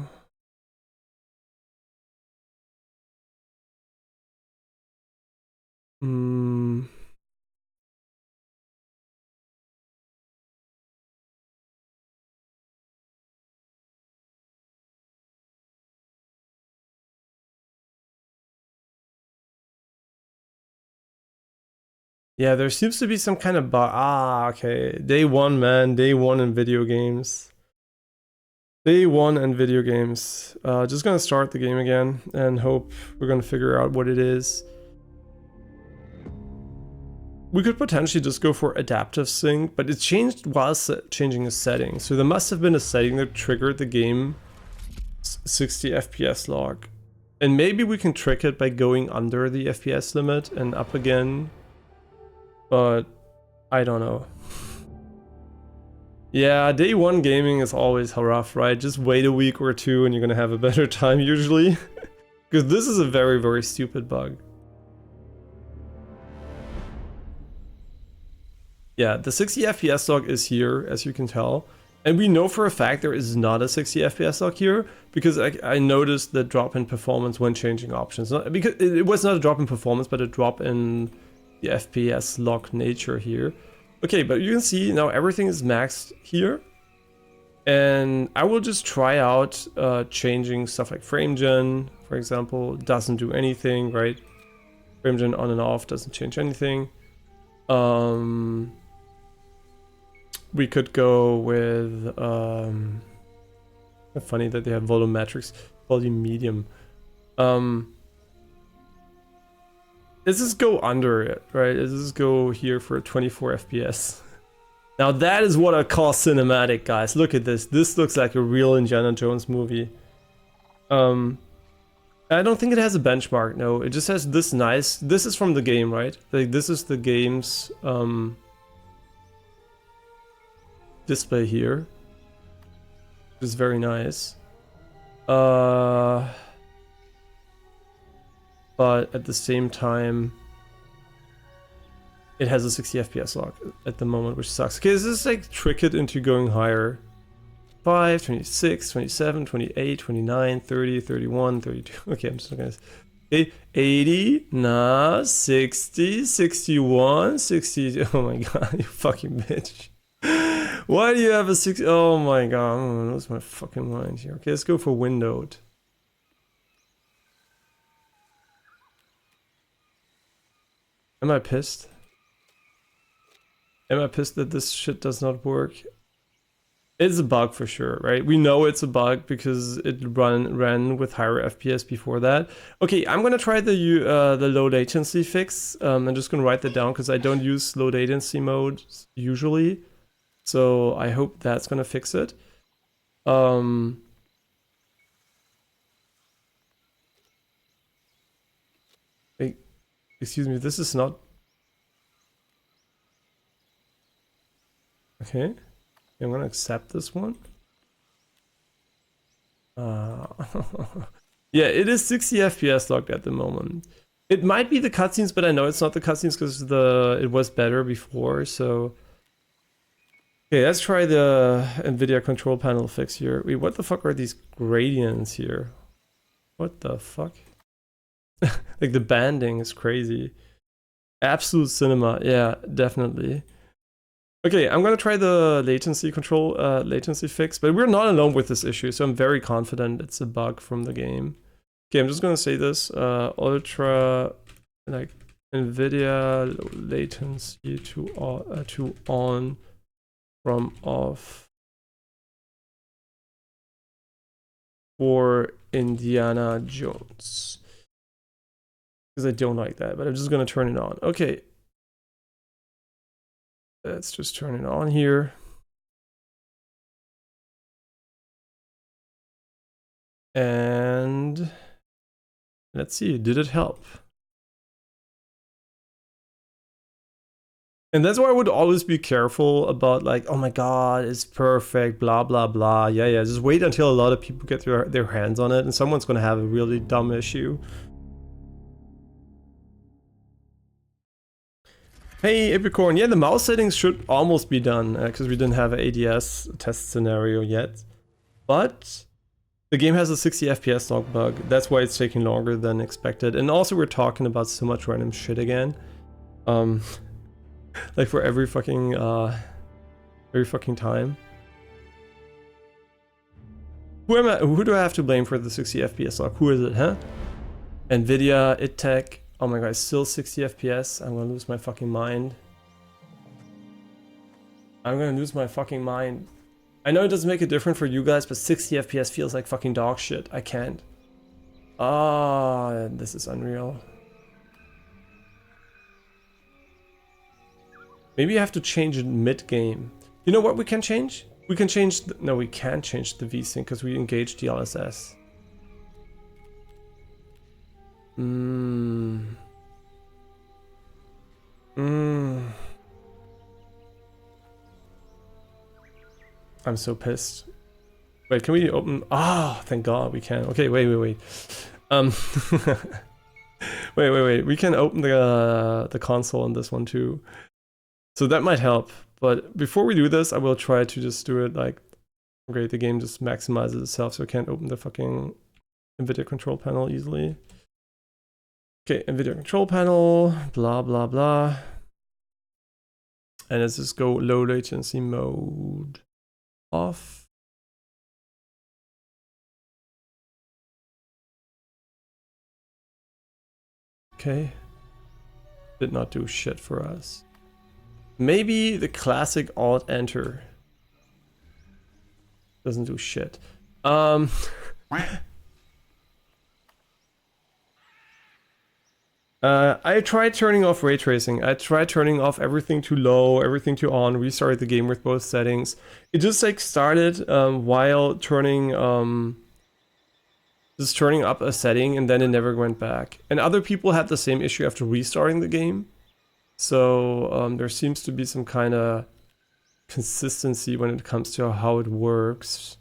Yeah, there seems to be some kind of bug. Ah, okay. Day one, man. Day one in video games. Day one in video games. Just gonna start the game again and hope we're gonna figure out what it is. We could potentially just go for adaptive sync, but it changed while changing a setting. So there must have been a setting that triggered the game 60 FPS log. And maybe we can trick it by going under the FPS limit and up again. But I don't know. Yeah, day one gaming is always rough, right? Just wait a week or two and you're gonna have a better time usually. Because this is a very, very stupid bug. Yeah, the 60 FPS log is here, as you can tell. And we know for a fact there is not a 60 FPS log here, because I noticed the drop in performance when changing options. Because it was not a drop in performance, but a drop in the FPS log nature here. Okay, but you can see now everything is maxed here. And I will just try out changing stuff like frame gen, for example. Doesn't do anything, right? Frame gen on and off doesn't change anything. We could go with funny that they have volumetrics, volume medium. Let's just go under it, right? Let's just go here for 24 FPS. Now that is what I call cinematic, guys. Look at this. This looks like a real Indiana Jones movie. I don't think it has a benchmark, no. It just has this nice... This is from the game, right? Like, this is the game's display here. Which is very nice. But at the same time, it has a 60 FPS lock at the moment, which sucks. Okay, this is like trick it into going higher. 5, 26, 27, 28, 29, 30, 31, 32. Okay, I'm just looking at this. Okay, 80, nah, 60, 61, 60. Oh my god, you fucking bitch. Why do you have a 60? Oh my god, I'm gonna lose my fucking mind here. Okay, let's go for windowed. Am I pissed? Am I pissed that this shit does not work? It's a bug for sure, right? We know it's a bug because it ran with higher FPS before that. Okay, I'm gonna try the low latency fix. I'm just gonna write that down because I don't use low latency mode usually. So I hope that's gonna fix it. Excuse me, this is not... Okay. I'm gonna accept this one. Yeah, it is 60 FPS locked at the moment. It might be the cutscenes, but I know it's not the cutscenes because it was better before, so... Okay, let's try the NVIDIA control panel fix here. Wait, what the fuck are these gradients here? What the fuck? Like the banding is crazy. Absolute cinema, yeah, definitely. Okay, I'm gonna try the latency control, latency fix, but we're not alone with this issue, so I'm very confident it's a bug from the game. Okay, I'm just gonna say this, ultra, like, NVIDIA latency to on from off for Indiana Jones. Because I don't like that, but I'm just gonna turn it on. Okay. Let's just turn it on here. And let's see, did it help? And that's why I would always be careful about like, oh my god, it's perfect, blah, blah, blah. Yeah, just wait until a lot of people get their hands on it and someone's gonna have a really dumb issue. Hey, Apricorn, yeah, the mouse settings should almost be done because we didn't have an ADS test scenario yet. But the game has a 60 FPS log bug. That's why it's taking longer than expected. And also we're talking about so much random shit again. Like for every fucking time. Who do I have to blame for the 60 FPS log? Who is it, huh? NVIDIA, ITTech, Oh my god, still 60 FPS. I'm gonna lose my fucking mind. I'm gonna lose my fucking mind. I know it doesn't make a difference for you guys, but 60 FPS feels like fucking dog shit. I can't. Ah, this is unreal. Maybe I have to change it mid-game. You know what we can change? We can change... no, we can't change the VSync because we engaged the DLSS. I'm so pissed. Wait, can we open... ah, thank god we can. Okay, wait. Wait. We can open the console on this one too. So that might help. But before we do this, I will try to just do it like... okay, the game just maximizes itself so I can't open the fucking NVIDIA control panel easily. Okay, NVIDIA control panel, blah, blah, blah. And let's just go low latency mode off. Okay. Did not do shit for us. Maybe the classic alt enter doesn't do shit. I tried turning off ray tracing. I tried turning off everything to low, everything to on, restarted the game with both settings. It just like started while turning just turning up a setting, and then it never went back. And other people had the same issue after restarting the game. So there seems to be some kind of consistency when it comes to how it works.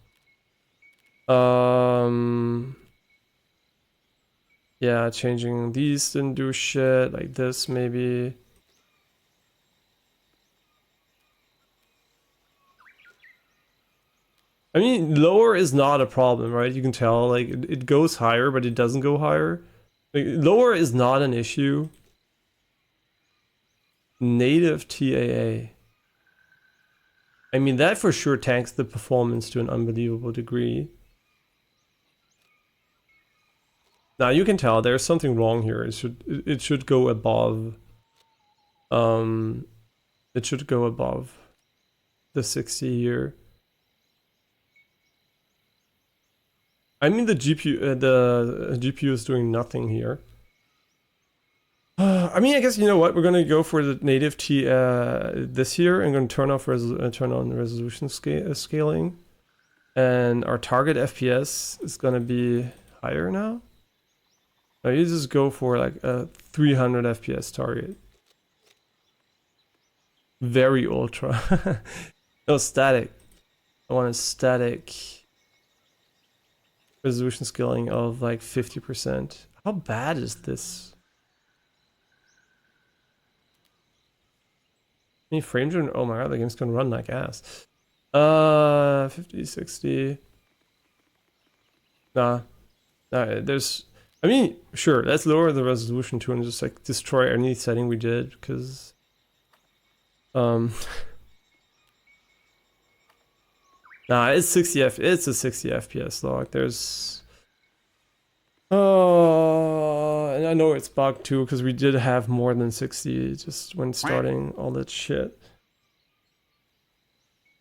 Yeah, changing these didn't do shit, like this maybe. I mean, lower is not a problem, right? You can tell, like, it goes higher, but it doesn't go higher. Like, lower is not an issue. Native TAA. I mean, that for sure tanks the performance to an unbelievable degree. Now you can tell there's something wrong here. It should go above. It should go above the 60 here. I mean, the GPU is doing nothing here. I mean, I guess you know what, we're gonna go for the native T this here. I'm gonna turn on resolution scaling, and our target FPS is gonna be higher now. Now you just go for like a 300 FPS target. Very ultra. No, static. I want a static resolution scaling of like 50%. How bad is this? Any frames are... oh my god, the game's gonna run like ass. 50, 60. Nah, there's... I mean, sure, let's lower the resolution too and just like destroy any setting we did, because nah, it's 60 it's a 60 FPS log. There's and I know it's bugged too, because we did have more than 60 just when starting all that shit.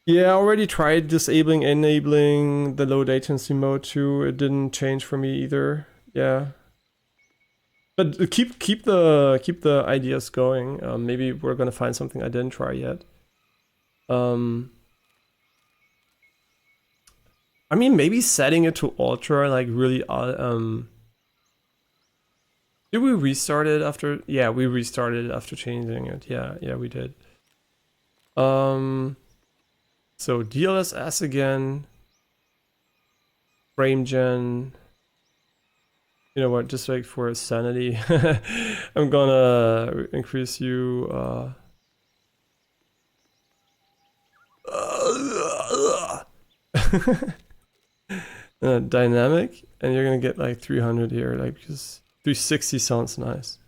Yeah, I already tried disabling, enabling the low latency mode too. It didn't change for me either. Yeah, but keep the ideas going. Maybe we're gonna find something I didn't try yet. I mean, maybe setting it to ultra, like really. Did we restart it after? Yeah, we restarted it after changing it. Yeah, we did. So DLSS again. Frame gen. You know what, just like for sanity, I'm gonna increase you dynamic, and you're gonna get like 300 here, like, because 360 sounds nice.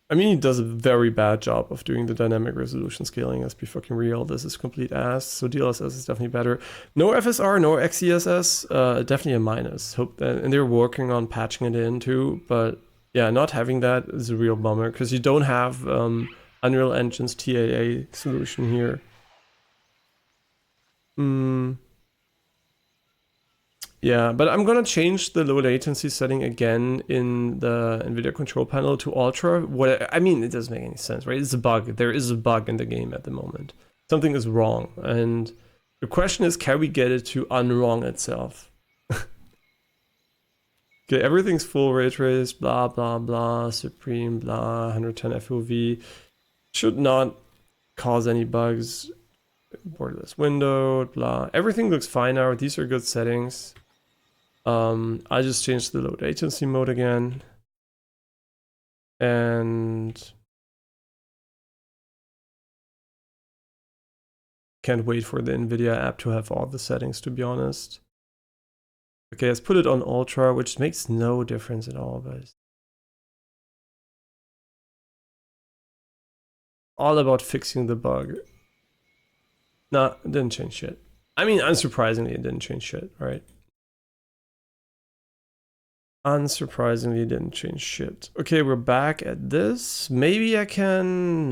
I mean, he does a very bad job of doing the dynamic resolution scaling. Let's be fucking real. This is complete ass. So DLSS is definitely better. No FSR, no XeSS. Definitely a minus. Hope that, and they're working on patching it in too. But yeah, not having that is a real bummer because you don't have Unreal Engine's TAA solution here. Yeah, but I'm gonna change the low latency setting again in the NVIDIA control panel to ultra. What I mean, it doesn't make any sense, right? It's a bug. There is a bug in the game at the moment. Something is wrong, and the question is, can we get it to unwrong itself? Okay, everything's full ray trace, blah blah blah, supreme, blah, 110 FOV. Should not cause any bugs. Borderless window, blah. Everything looks fine now. These are good settings. I just changed the low latency mode again. And can't wait for the NVIDIA app to have all the settings, to be honest. Okay, let's put it on ultra, which makes no difference at all, guys. All about fixing the bug. Nah, it didn't change shit. I mean, unsurprisingly, it didn't change shit, right? Unsurprisingly, it didn't change shit. Okay, we're back at this. Maybe I can...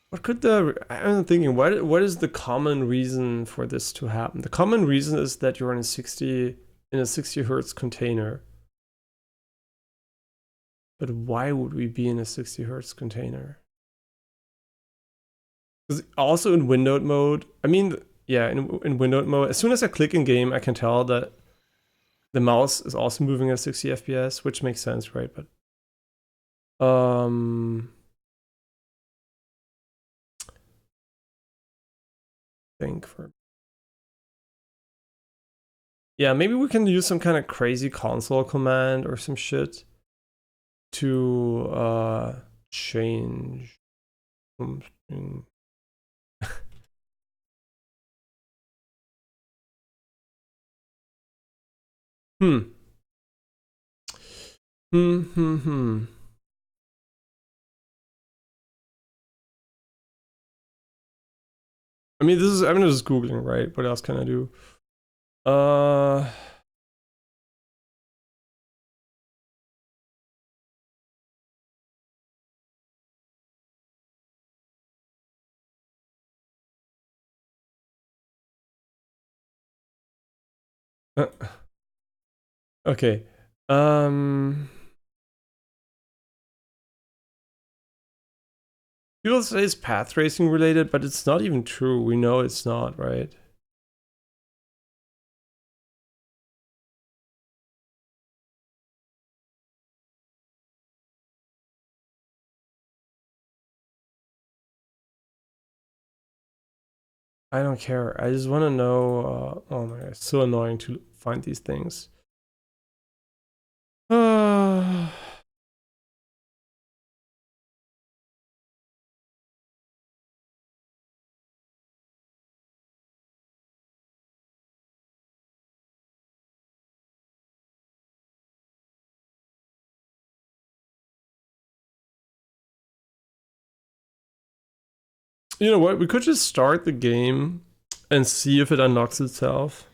what could the... I'm thinking, what is the common reason for this to happen? The common reason is that you're in a 60 hertz container. But why would we be in a 60 hertz container? Because also in windowed mode, I mean, yeah, in windowed mode, as soon as I click in game, I can tell that the mouse is also moving at 60 FPS, which makes sense, right? But think for yeah, maybe we can use some kind of crazy console command or some shit to change something. Hmm. I mean, I'm just Googling, right? What else can I do? Okay. People say it's path tracing related, but it's not even true. We know it's not, right? I don't care. I just want to know. Oh my god, it's so annoying to find these things. You know what? We could just start the game and see if it unlocks itself.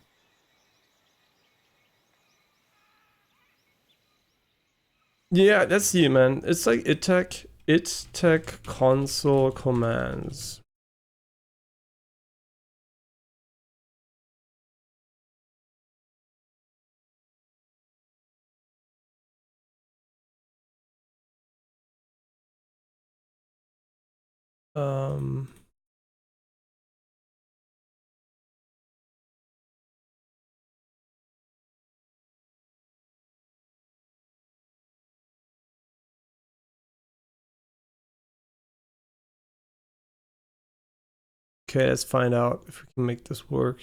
Yeah, let's see, man. It's like ittech console commands. Okay, let's find out if we can make this work.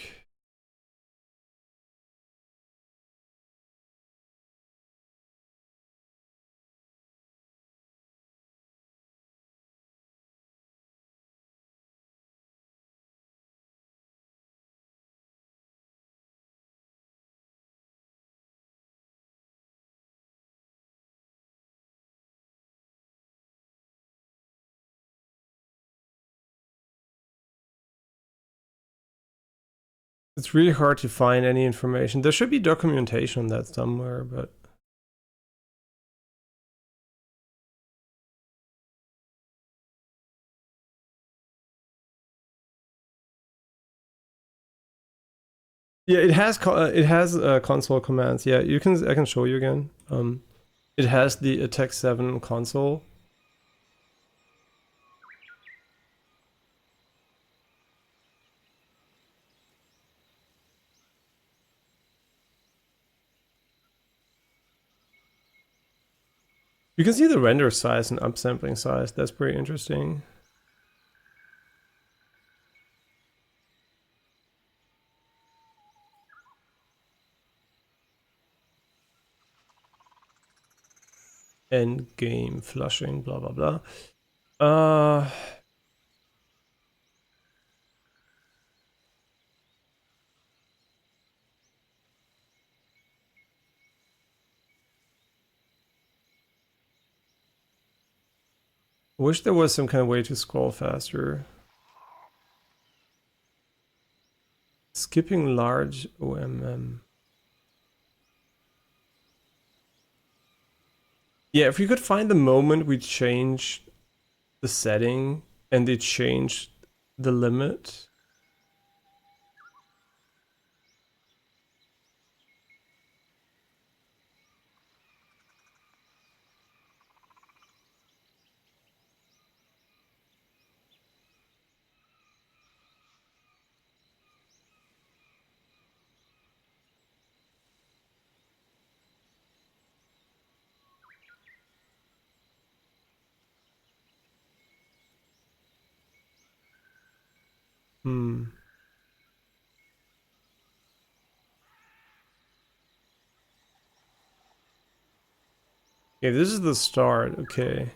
It's really hard to find any information. There should be documentation on that somewhere, but yeah, it has console commands. Yeah, I can show you again. It has the Attack 7 console. You can see the render size and upsampling size. That's pretty interesting. End game flushing, blah blah blah. I wish there was some kind of way to scroll faster. Skipping large OMM. Yeah, if we could find the moment we changed the setting and it changed the limit. Okay, this is the start. Okay.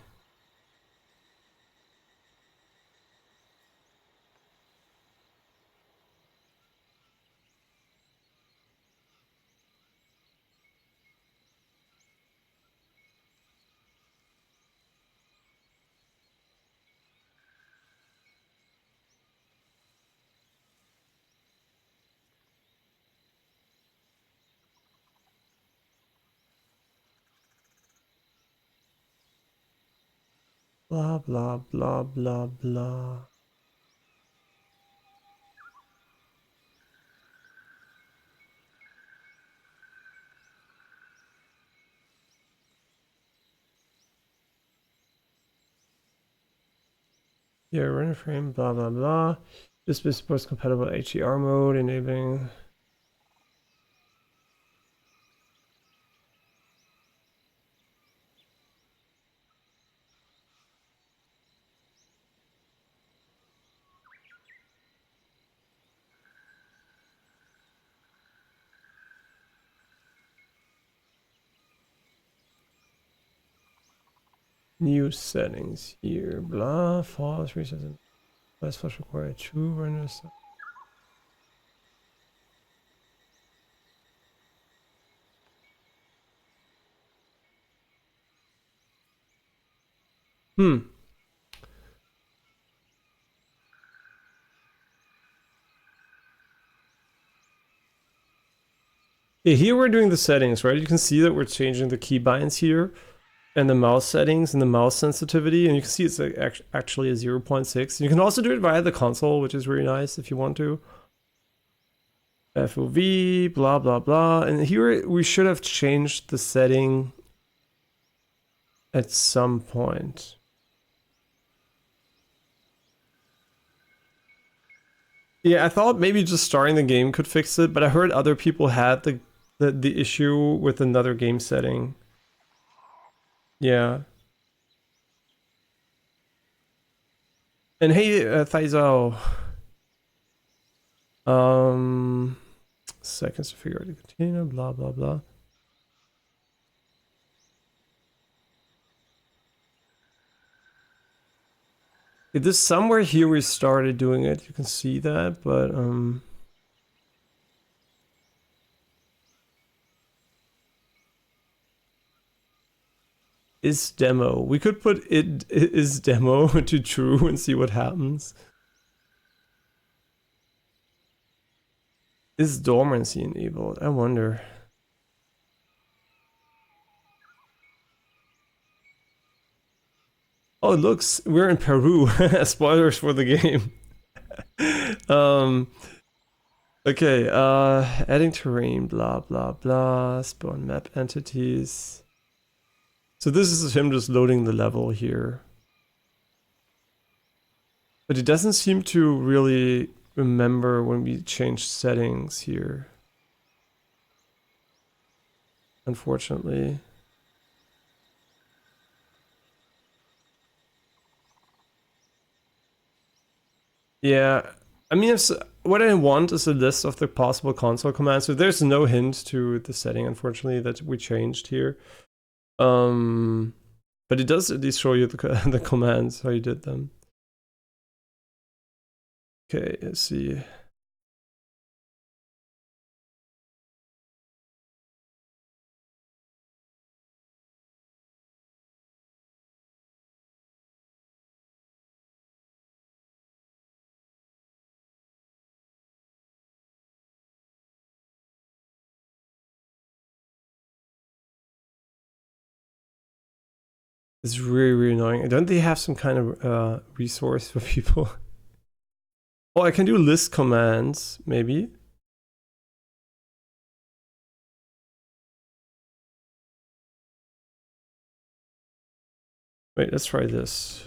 Blah blah blah blah blah. Yeah, render frame, blah blah blah. This supports compatible HDR mode, enabling. New settings here. Blah. False reset. Last flash required 2 renders. Yeah, here we're doing the settings, right? You can see that we're changing the keybinds here and the mouse settings and the mouse sensitivity, and you can see it's like actually a 0.6. You can also do it via the console, which is really nice if you want to. FOV, blah blah blah, and here we should have changed the setting at some point. Yeah, I thought maybe just starting the game could fix it, but I heard other people had the issue with another game setting. Yeah. And hey, Thaizao. Seconds to figure out the container, blah blah blah. It is somewhere here we started doing it. You can see that, but is demo. We could put it is demo to true and see what happens. Is dormancy enabled? I wonder. Oh, it looks we're in Peru. Spoilers for the game. Okay, adding terrain, blah blah blah, spawn map entities. So this is him just loading the level here. But he doesn't seem to really remember when we changed settings here. Unfortunately. Yeah, I mean, what I want is a list of the possible console commands. So there's no hint to the setting, unfortunately, that we changed here. But it does at least show you the, the commands, how you did them. Okay, let's see. It's really, really annoying. Don't they have some kind of resource for people? Oh, I can do list commands, maybe. Wait, let's try this.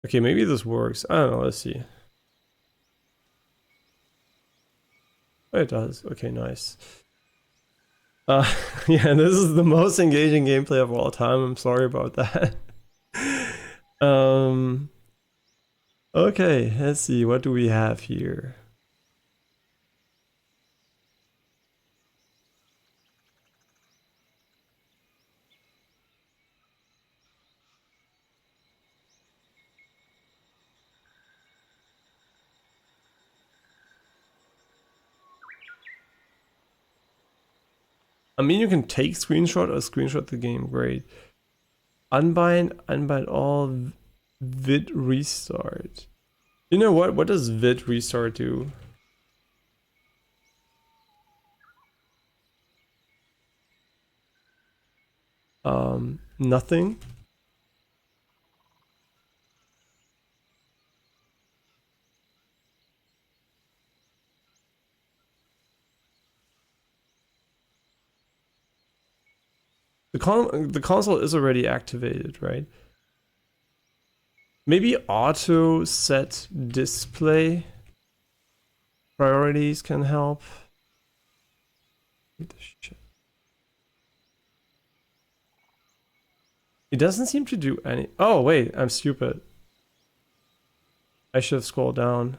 Okay, maybe this works. I don't know, let's see. Oh, it does. Okay, nice. Yeah, this is the most engaging gameplay of all time. I'm sorry about that. Okay, let's see. What do we have here? I mean, you can take screenshot or screenshot the game. Great. Unbind all, vid restart. You know what? What does vid restart do? Nothing. The console is already activated, right? Maybe auto set display priorities can help. It doesn't seem to do any. Oh, wait, I'm stupid. I should have scrolled down.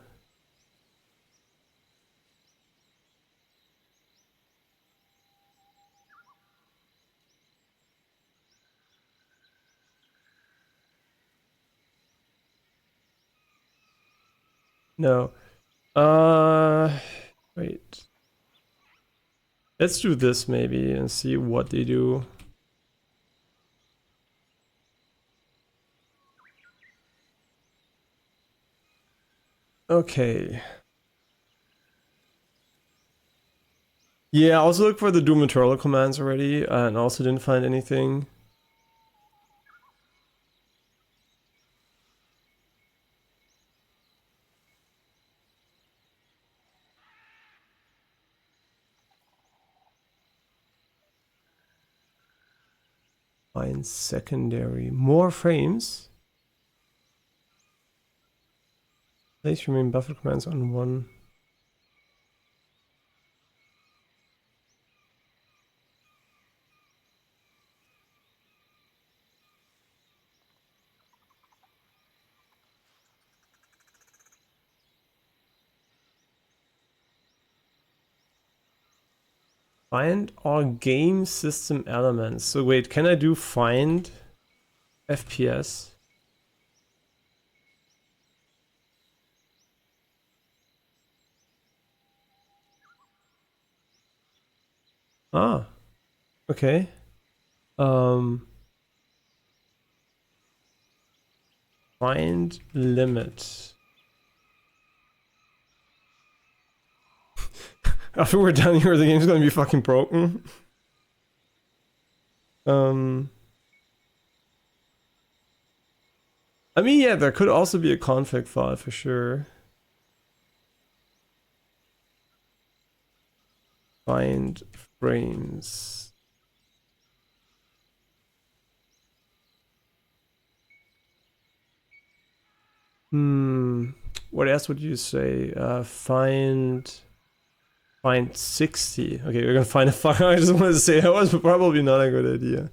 No. Wait. Let's do this maybe and see what they do. Okay. Yeah, I also looked for the Doom Eternal commands already and also didn't find anything. Find secondary. More frames. Place remain buffer commands on one. Find all game system elements. So wait, can I do find FPS? Ah, okay. Find limit. After we're done here, the game's gonna be fucking broken. I mean, yeah, there could also be a config file for sure. Find frames. What else would you say? Find 60. Okay, we're gonna find a file. I just wanted to say that was probably not a good idea.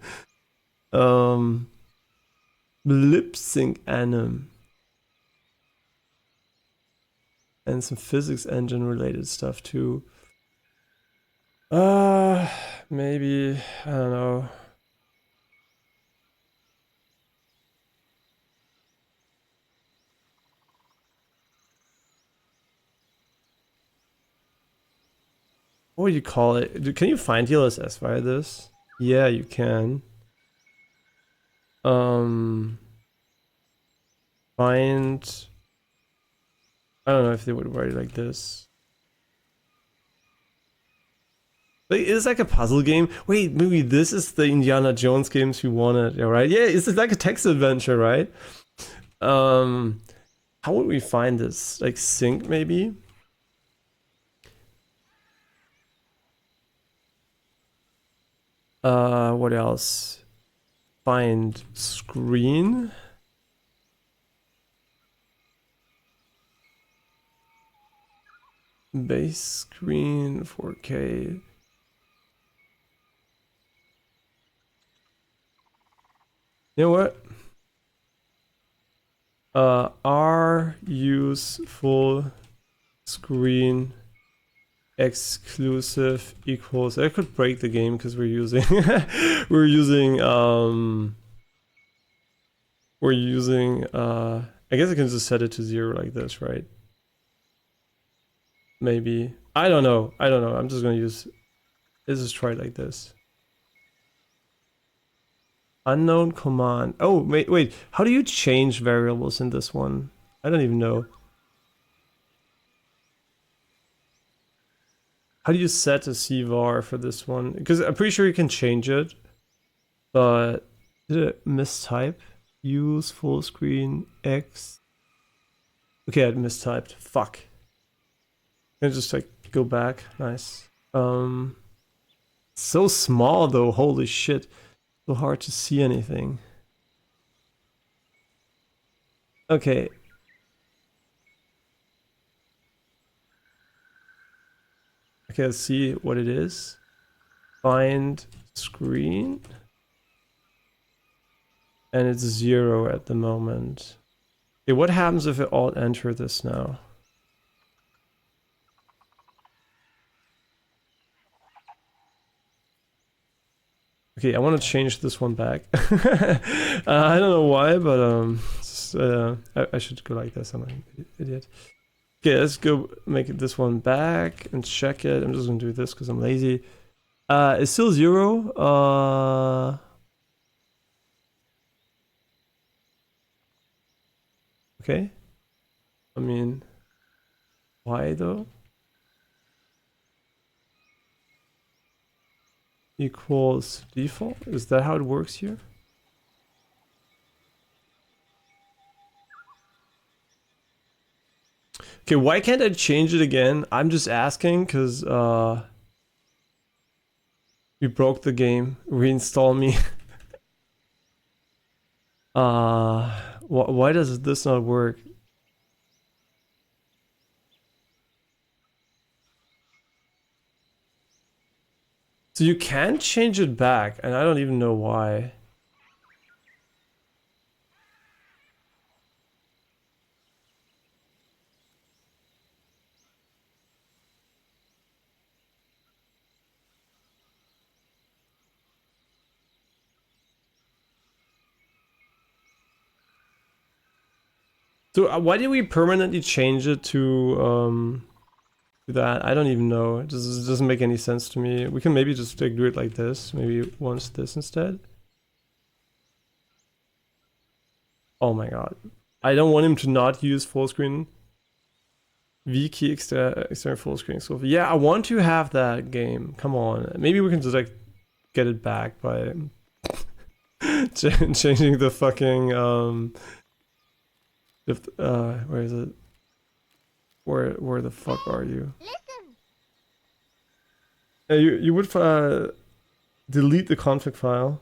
Lip sync anim. And some physics engine related stuff too. Maybe, I don't know. What would you call it? Can you find DLSS via this? Yeah, you can. Find. I don't know if they would write it like this. Like, it's like a puzzle game. Wait, maybe this is the Indiana Jones games we wanted, right? Yeah, it's like a text adventure, right? How would we find this? Like sync, maybe? What else? Find screen. Base screen 4K. You know what? R use full screen exclusive equals. I could break the game because we're using we're using I guess I can just set it to 0 like this, right? Maybe. I don't know. I'm just gonna use. Let's just try it like this. Unknown command. Oh, wait. How do you change variables in this one? I don't even know. How do you set a CVAR for this one? Because I'm pretty sure you can change it. But did it mistype? Use full screen X. Okay, I mistyped. Fuck. Can I just like go back? Nice. So small though, holy shit. So hard to see anything. Okay. Okay, let's see what it is. Find screen. And it's 0 at the moment. Okay, what happens if I alt enter this now? Okay, I want to change this one back. I don't know why, but I should go like this. I'm an idiot. Okay, let's go make this one back and check it. I'm just gonna do this because I'm lazy. It's still 0. Okay. I mean, why though? Equals default? Is that how it works here? Okay, why can't I change it again? I'm just asking because we broke the game. Reinstall me. Why does this not work? So you can change it back, and I don't even know why. So why did we permanently change it to do that? I don't even know. It doesn't make any sense to me. We can maybe just like do it like this. Maybe once this instead. Oh my god. I don't want him to not use full screen. V key external full screen. So yeah, I want to have that game. Come on. Maybe we can just like get it back by changing the fucking where is it? Where the fuck are you? You would delete the config file.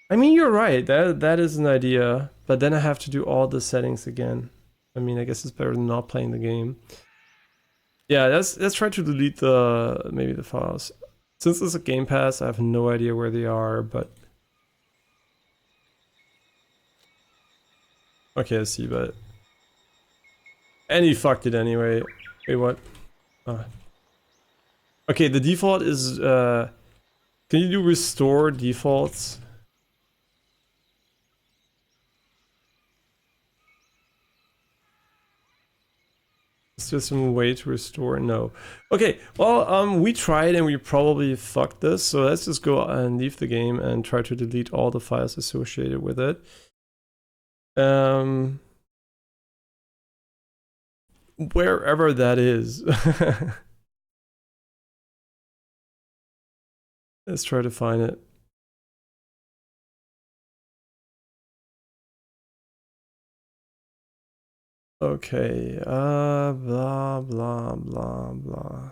I mean, you're right. That is an idea, but then I have to do all the settings again. I mean, I guess it's better than not playing the game. Yeah, let's try to delete maybe the files. Since it's a Game Pass, I have no idea where they are, but okay, I see. But and he fucked it anyway. Wait, what? Okay, the default is can you do restore defaults? Is there some way to restore? No. Okay, well, we tried and we probably fucked this, so let's just go and leave the game and try to delete all the files associated with it. Wherever that is. Let's try to find it. Okay, blah, blah, blah, blah.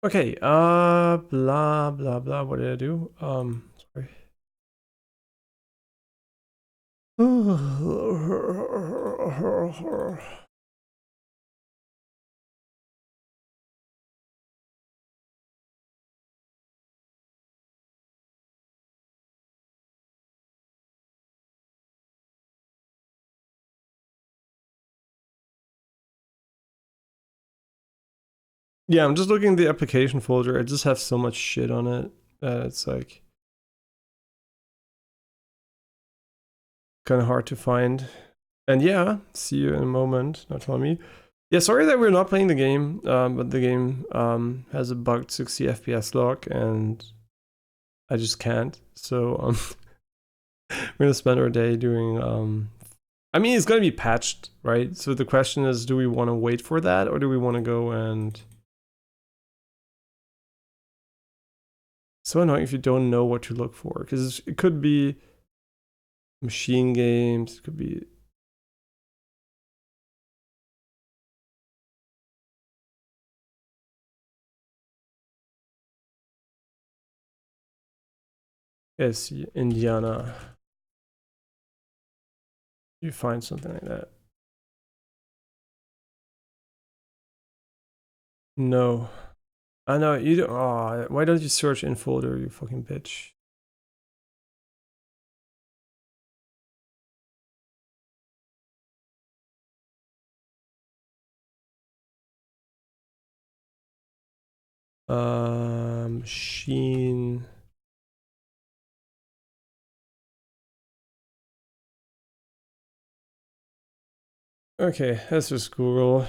Okay, blah, blah, blah. What did I do? Sorry. Yeah, I'm just looking at the application folder. I just have so much shit on it that it's like kind of hard to find. And yeah, see you in a moment, not me. Yeah, sorry that we're not playing the game, but the game has a bugged 60 FPS lock and I just can't. So we're gonna spend our day doing I mean, it's gonna be patched, right? So the question is, do we want to wait for that or do we want to go and... So annoying if you don't know what to look for, because it could be machine games, it could be... Yes, Indiana. You find something like that. No. I know, you don't... Oh, why don't you search in folder, you fucking bitch? Machine... Okay, let's just Google.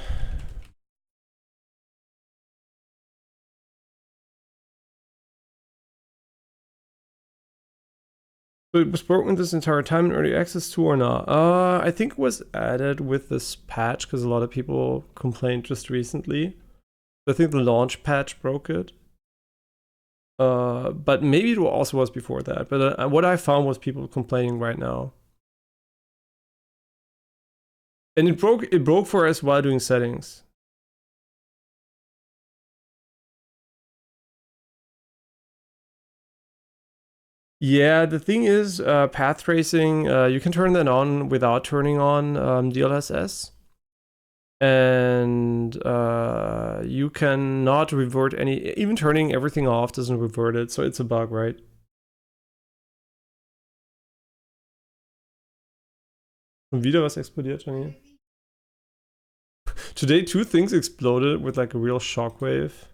So it was broken this entire time in early access 2 or not? I think it was added with this patch because a lot of people complained just recently. I think the launch patch broke it. But maybe it also was before that. But what I found was people complaining right now. And it broke for us while doing settings. Yeah, the thing is, path tracing, you can turn that on without turning on DLSS. And you cannot revert any, even turning everything off doesn't revert it, so it's a bug, right? Und wieder was explodiert, Janine? Today, 2 things exploded with like a real shockwave.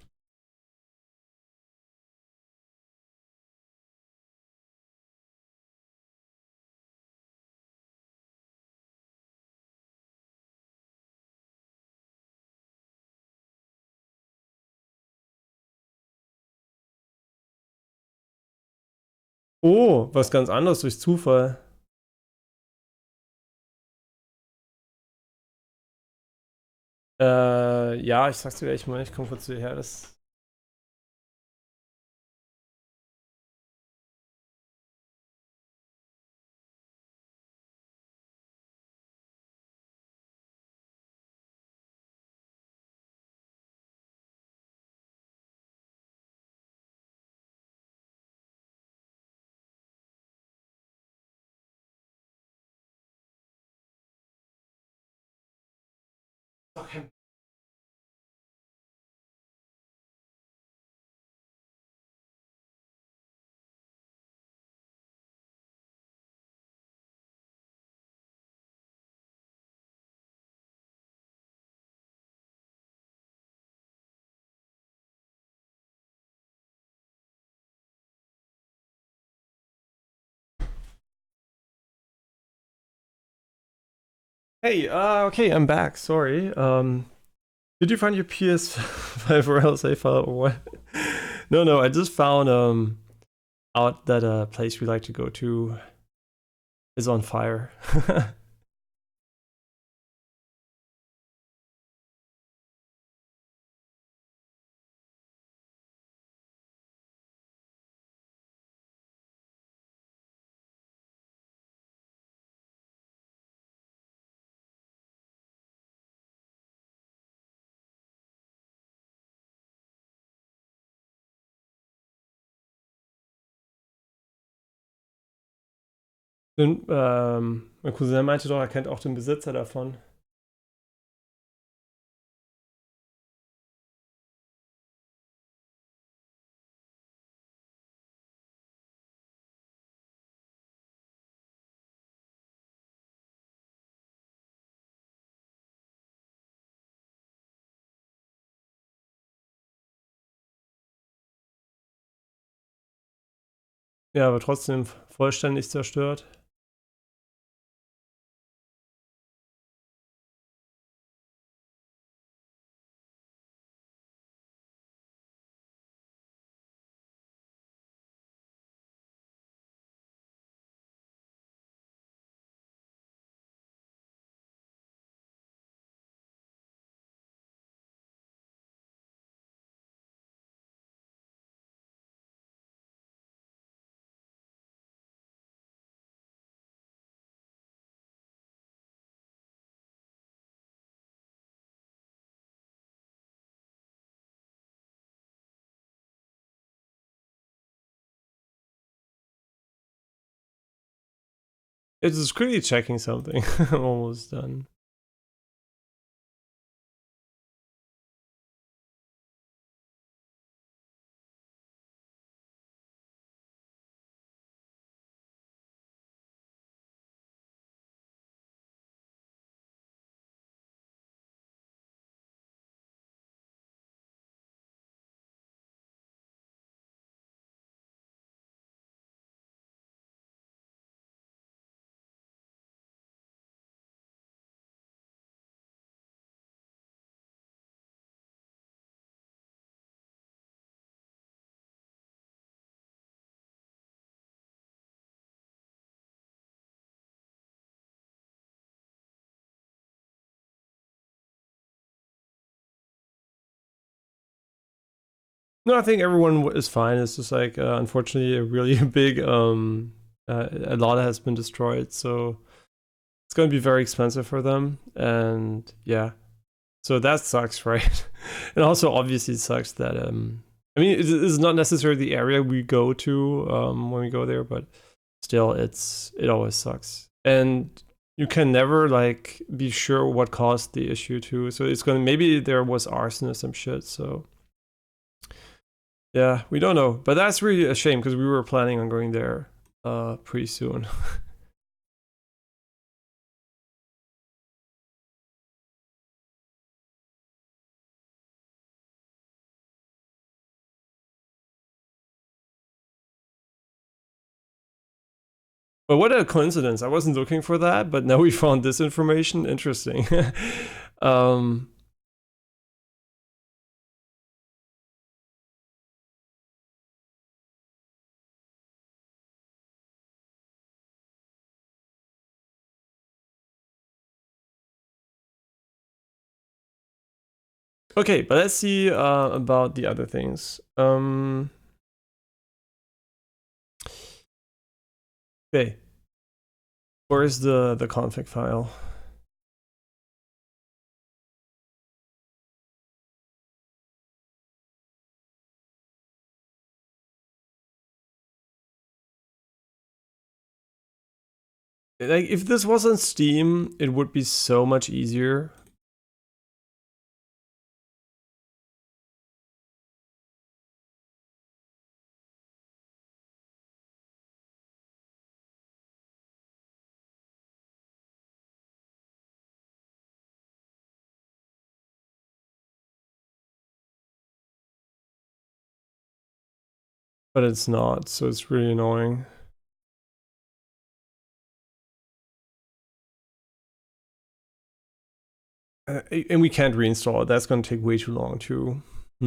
Oh, was ganz anderes durch Zufall. Ja, ich sag's dir gleich mal, ich komm kurz hierher. Das. Okay. Hey, okay, I'm back. Sorry. Did you find your PS5 or LSA file or what? No, I just found out that a place we like to go to is on fire. Mein Cousin meinte doch, er kennt auch den Besitzer davon. Ja, aber trotzdem vollständig zerstört. It's just quickly checking something. Almost done. No, I think everyone is fine. It's just like unfortunately a really big a lot has been destroyed, so it's going to be very expensive for them. And yeah, so that sucks, right? And also obviously it sucks that I mean it's not necessarily the area we go to when we go there, but still it always sucks. And you can never like be sure what caused the issue too. So it's gonna, maybe there was arson or some shit. So yeah, we don't know. But that's really a shame because we were planning on going there pretty soon. But what a coincidence. I wasn't looking for that, but now we found this information. Interesting. um Okay, but let's see about the other things. Okay, where is the config file? Like if this was on Steam, it would be so much easier. But it's not, so it's really annoying. And we can't reinstall it. That's going to take way too long too. I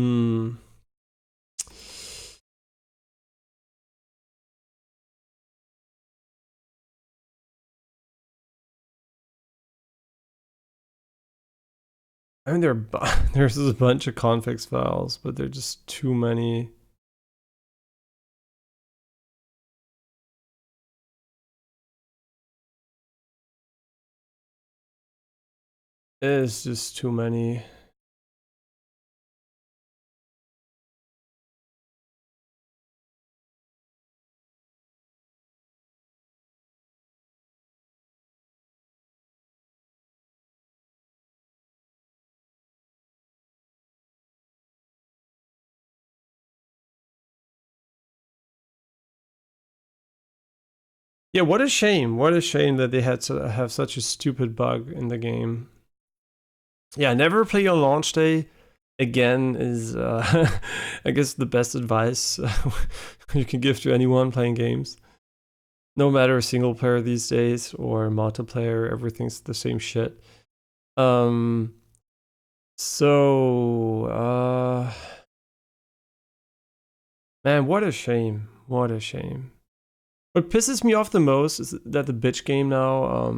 mean, there's a bunch of configs files, but they're just too many. It's just too many. Yeah, what a shame. What a shame that they had to have such a stupid bug in the game. Yeah, never play on launch day again is, I guess, the best advice you can give to anyone playing games. No matter single player these days or multiplayer, everything's the same shit. So, man, what a shame. What a shame. What pisses me off the most is that the bitch game now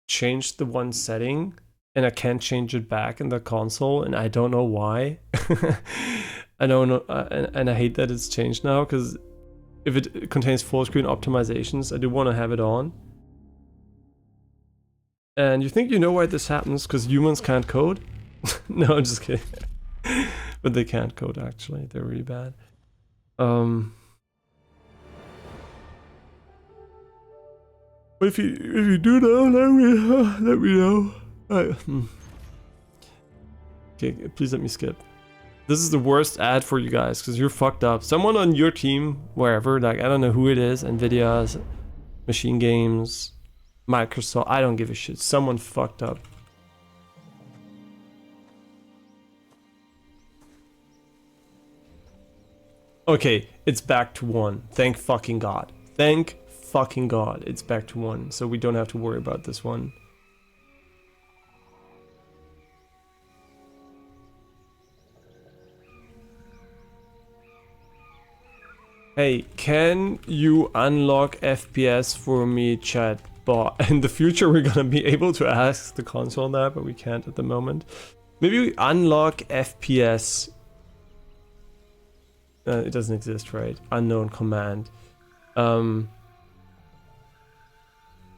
changed the one setting and I can't change it back in the console, and I don't know why. I don't know, and I hate that it's changed now, because if it contains full screen optimizations, I do want to have it on. And you think you know why this happens, because humans can't code? No, I'm just kidding. But they can't code, actually. They're really bad. But if you do know, let me know. Okay, please let me skip. This is the worst ad for you guys, because you're fucked up. Someone on your team, wherever, like, I don't know who it is, Nvidia, Machine Games, Microsoft, I don't give a shit. Someone fucked up. Okay, it's back to 1. Thank fucking God. Thank fucking God. It's back to 1, so we don't have to worry about this one. Hey, can you unlock FPS for me, chat bot? In the future, we're gonna be able to ask the console that, but we can't at the moment. Maybe we unlock FPS It doesn't exist, right? Unknown command.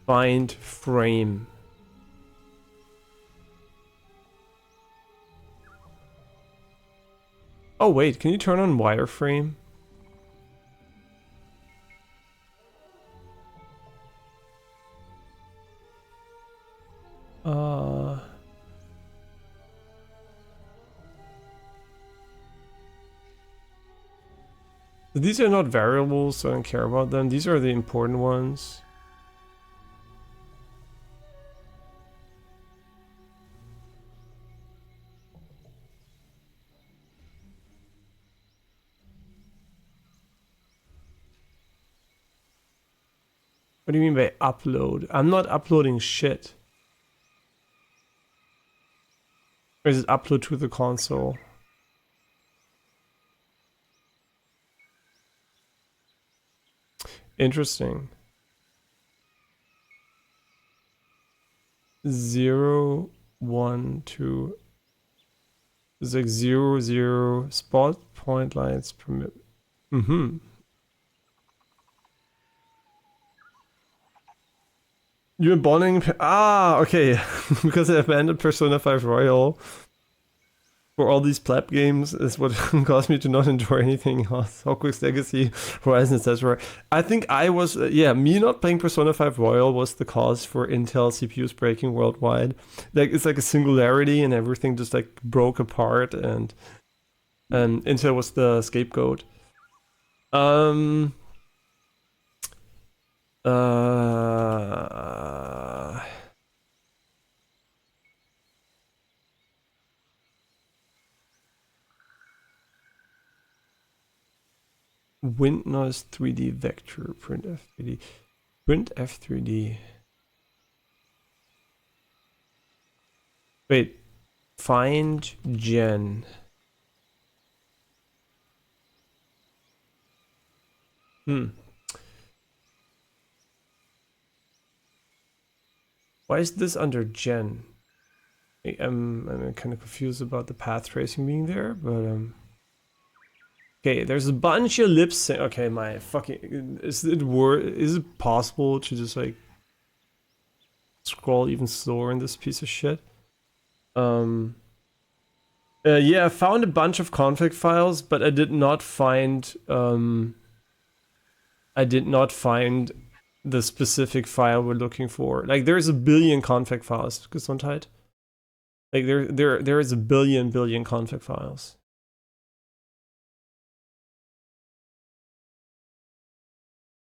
Find frame. Oh wait, can you turn on wireframe? These are not variables, so I don't care about them. These are the important ones. What do you mean by upload? I'm not uploading shit. Or is it upload to the console? Interesting. 0, 1, 2. It's like 0, 0 spot point lights permit. You're bonding. Ah, okay. Because I abandoned Persona 5 Royal for all these pleb games is what caused me to not enjoy anything else. Hogwarts Legacy, Horizon, etc. I think I was, me not playing Persona 5 Royal was the cause for Intel CPUs breaking worldwide. Like, it's like a singularity and everything just like broke apart, and Intel was the scapegoat. Wind noise 3D vector printf 3D printf 3D. Wait, find gen. Why is this under gen? I'm kind of confused about the path tracing being there, but okay, there's a bunch of lip sync. Okay, my fucking is it possible to just like scroll even slower in this piece of shit? Yeah, I found a bunch of config files, but I did not find the specific file we're looking for. Like, there's a billion config files, Gesundheit. Like, there is a billion config files.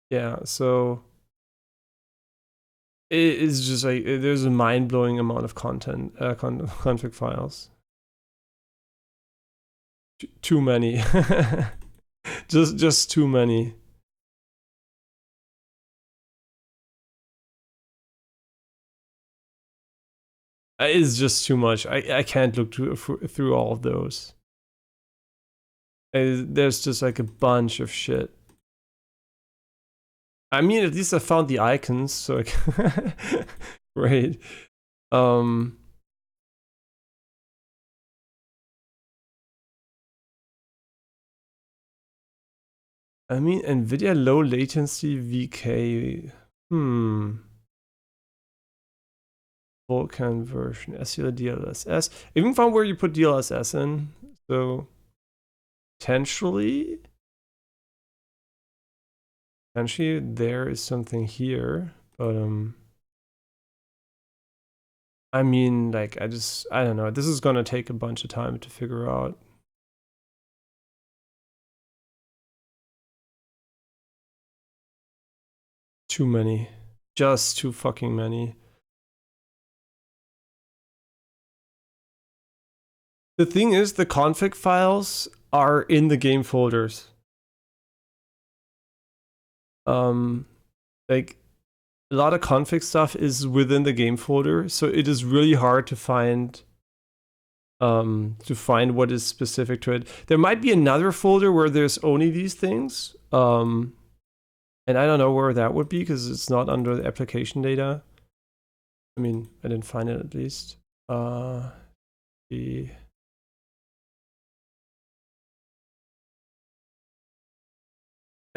Yeah, so it is just like there's a mind-blowing amount of content, config files. Too many. just too many. It's just too much. I can't look through all of those. There's just like a bunch of shit. I mean, at least I found the icons, so great. I mean, NVIDIA low latency VK. Vulkan version, SEL DLSS. I even found where you put DLSS in, so potentially there is something here, but I mean, like, I don't know. This is gonna take a bunch of time to figure out. Too many. Just too fucking many. The thing is, the config files are in the game folders. Like, a lot of config stuff is within the game folder, so it is really hard to find what is specific to it. There might be another folder where there's only these things, and I don't know where that would be because it's not under the application data. I mean, I didn't find it at least. The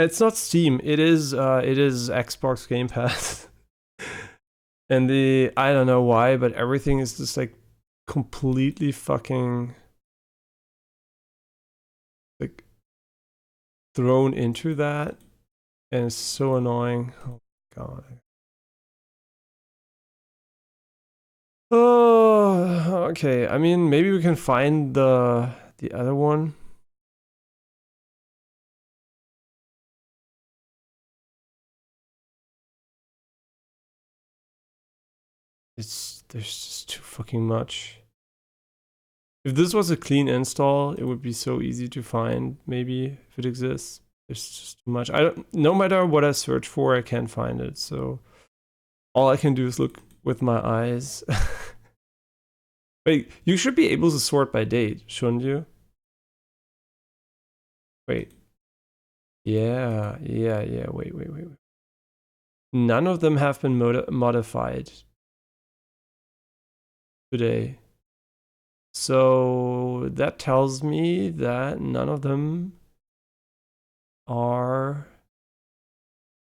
It's not Steam. It is Xbox Game Pass. And I don't know why, but everything is just like completely fucking like thrown into that, and it's so annoying. Oh god. Oh, okay. I mean, maybe we can find the other one. There's just too fucking much. If this was a clean install, it would be so easy to find, maybe, if it exists. There's just too much. No matter what I search for, I can't find it. So all I can do is look with my eyes. Wait, you should be able to sort by date, shouldn't you? Wait. Yeah. Wait. None of them have been modified today. So that tells me that none of them are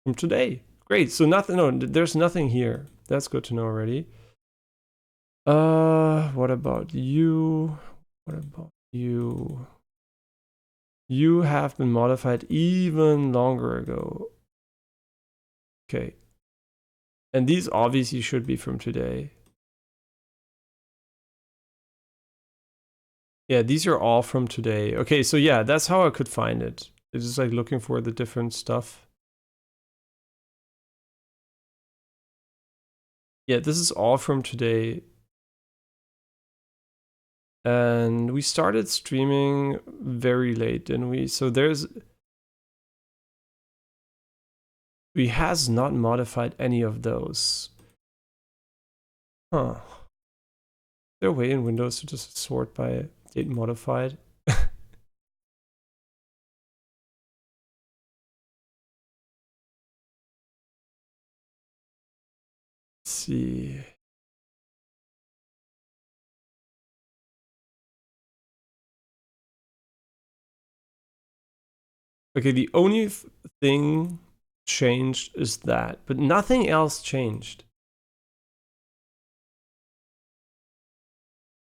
from today. Great. So nothing. No, there's nothing here. That's good to know already. What about you? What about you? You have been modified even longer ago. Okay. And these obviously should be from today. Yeah, these are all from today. Okay, so yeah, that's how I could find it. It's just like looking for the different stuff. Yeah, this is all from today. And we started streaming very late, didn't we? So we has not modified any of those. Huh. Is there a way in Windows to just sort by date modified? Let's see. Okay, the only thing changed is that, but nothing else changed.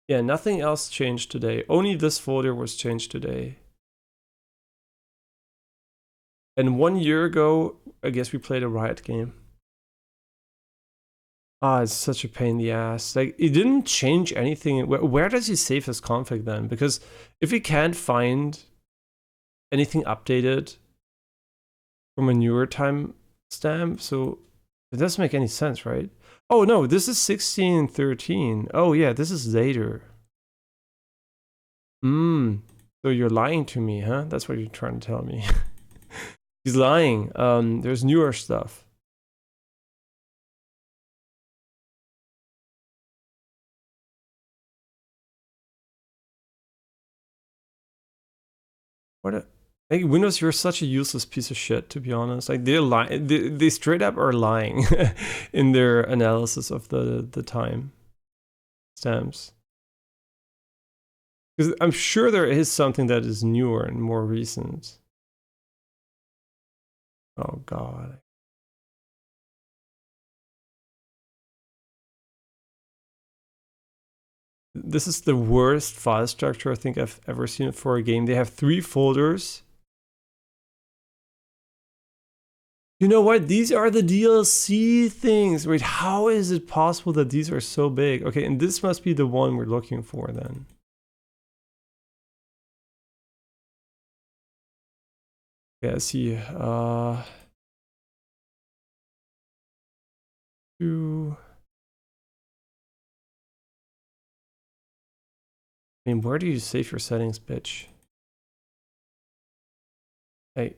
Yeah, nothing else changed today. Only this folder was changed today. And 1 year ago, I guess we played a Riot game. Ah, it's such a pain in the ass. Like, it didn't change anything. Where does he save his config then? Because if he can't find anything updated from a newer timestamp, so it doesn't make any sense, right? Oh no, this is 1613. Oh yeah, this is later. So you're lying to me, huh? That's what you're trying to tell me. He's lying. There's newer stuff. What a... Like, Windows, you're such a useless piece of shit, to be honest. Like, they're lying. They straight up are lying in their analysis of the time stamps. Because I'm sure there is something that is newer and more recent. Oh god. This is the worst file structure I think I've ever seen for a game. They have 3 folders. You know what? These are the DLC things. Wait, how is it possible that these are so big? Okay, and this must be the one we're looking for then. Yeah, see. Two. I mean, where do you save your settings, bitch? Hey,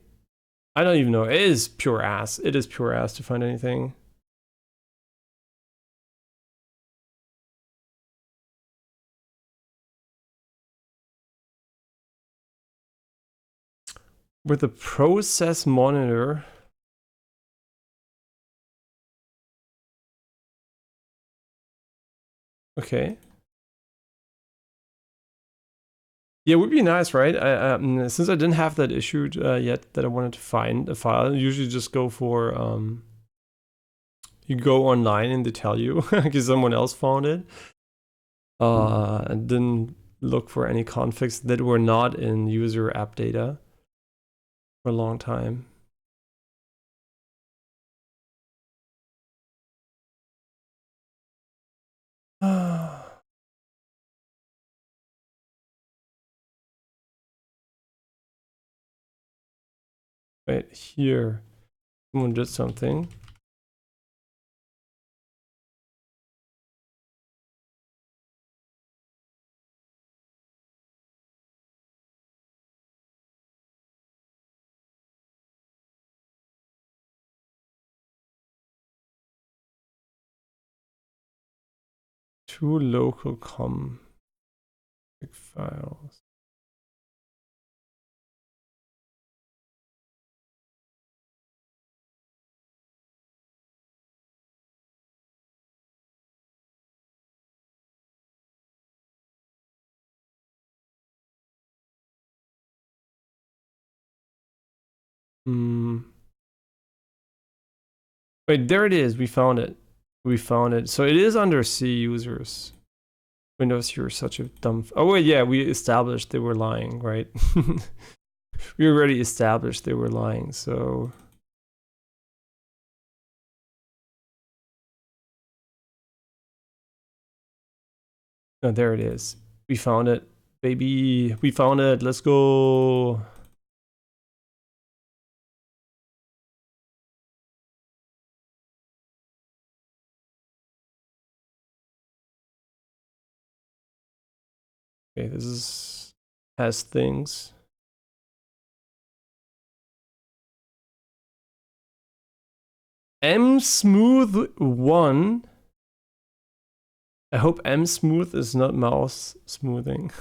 I don't even know. It is pure ass. It is pure ass to find anything. With the process monitor. Okay. Yeah, it would be nice, right? Since I didn't have that issued yet, that I wanted to find a file, I usually just go for you go online and they tell you because someone else found it. And didn't look for any configs that were not in user app data for a long time. Right here, someone did something. Two local config files. Wait, there it is. We found it. We found it. So it is under C users. Windows, you're such a dumb. Oh wait, yeah, we established they were lying, right? We already established they were lying. So oh, there it is. We found it, baby. We found it. Let's go. Okay, this is has things. msmooth1. I hope msmooth is not mouse smoothing.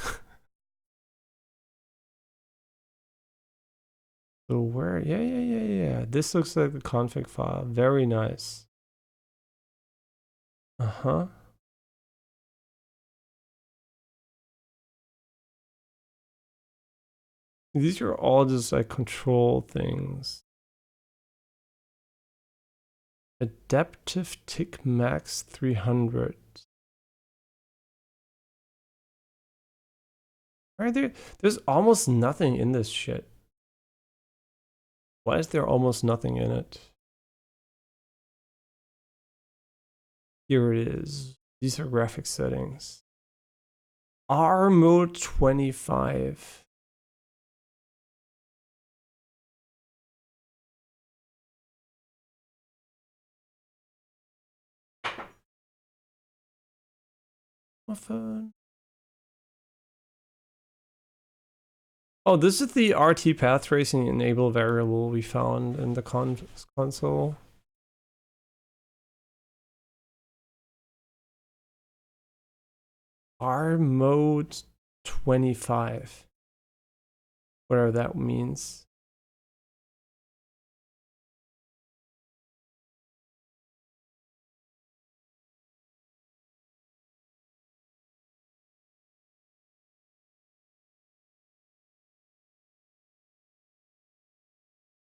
So where? Yeah. This looks like the config file. Very nice. Uh-huh. These are all just like control things. Adaptive tick max 300. Why are there? There's almost nothing in this shit. Why is there almost nothing in it? Here it is. These are graphic settings. R mode 25. Muffin. Oh, this is the RT path tracing enable variable we found in the console. R mode 25. Whatever that means.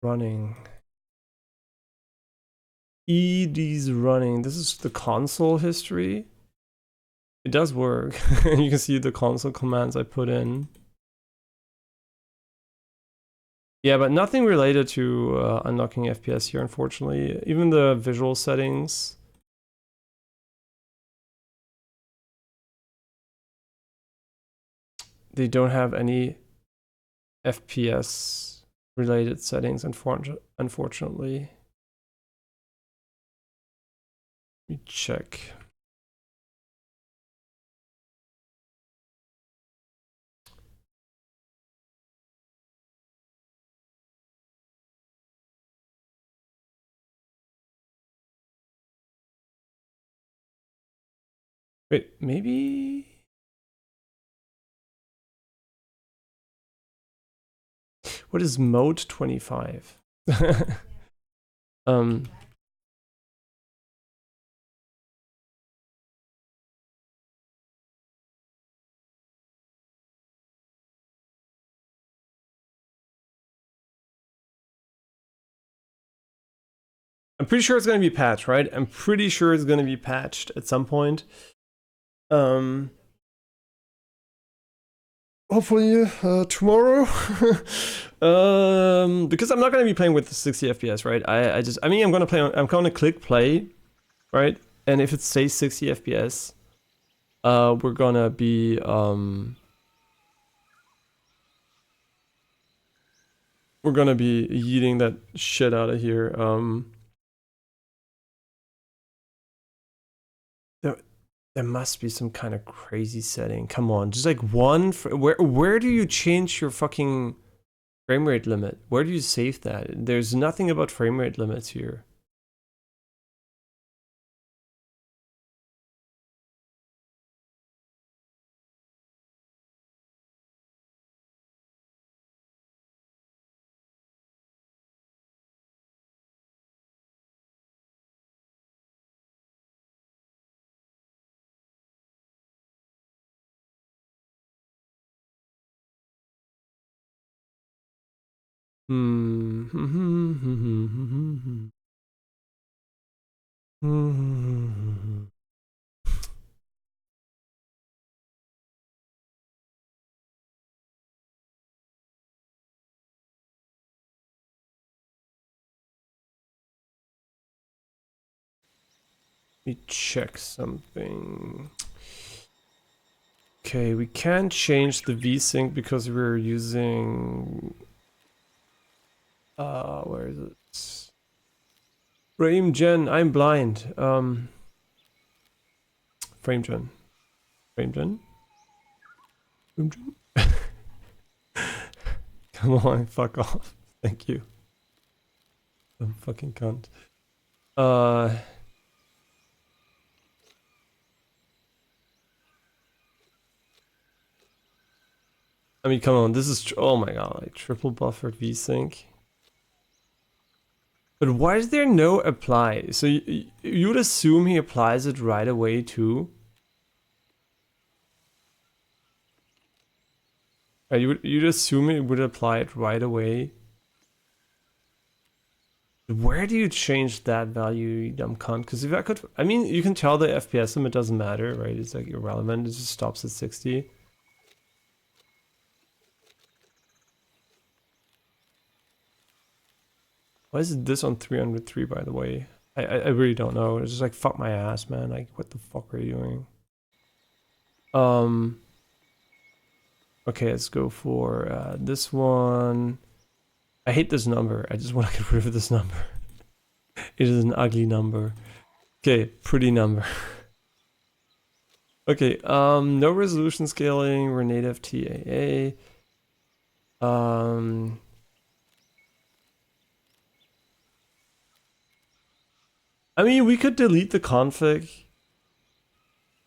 Running. ED's running. This is the console history. It does work. You can see the console commands I put in. Yeah, but nothing related to unlocking FPS here, unfortunately. Even the visual settings. They don't have any FPS related settings, unfortunately. Let me check. Wait, maybe? What is mode 25? um, I'm pretty sure it's going to be patched, right? I'm pretty sure it's going to be patched at some point. Hopefully tomorrow. Because I'm not going to be playing with 60 FPS, right? I mean, I'm going to click play, right? And if it says 60 FPS, we're going to be yeeting that shit out of here. There must be some kind of crazy setting. Come on, just like one. Where do you change your fucking frame rate limit? Where do you save that? There's nothing about frame rate limits here. Let me check something. Okay, we can't change the VSync because we're using where is it? Frame gen, I'm blind. Frame gen. Come on, fuck off. Thank you. I'm fucking cunt. I mean, come on, this is, oh my god, like triple buffered VSync. But why is there no apply? So you would assume he applies it right away too? Right, you'd assume it would apply it right away? Where do you change that value, you dumb cunt? Because if I could, I mean, you can tell the FPS limit doesn't matter, right? It's like irrelevant, it just stops at 60. Why is this on 303, by the way? I really don't know. It's just like, fuck my ass, man. Like, what the fuck are you doing? Okay, let's go for this one. I hate this number. I just want to get rid of this number. It is an ugly number. Okay, pretty number. Okay, no resolution scaling. We're native TAA. I mean, we could delete the config.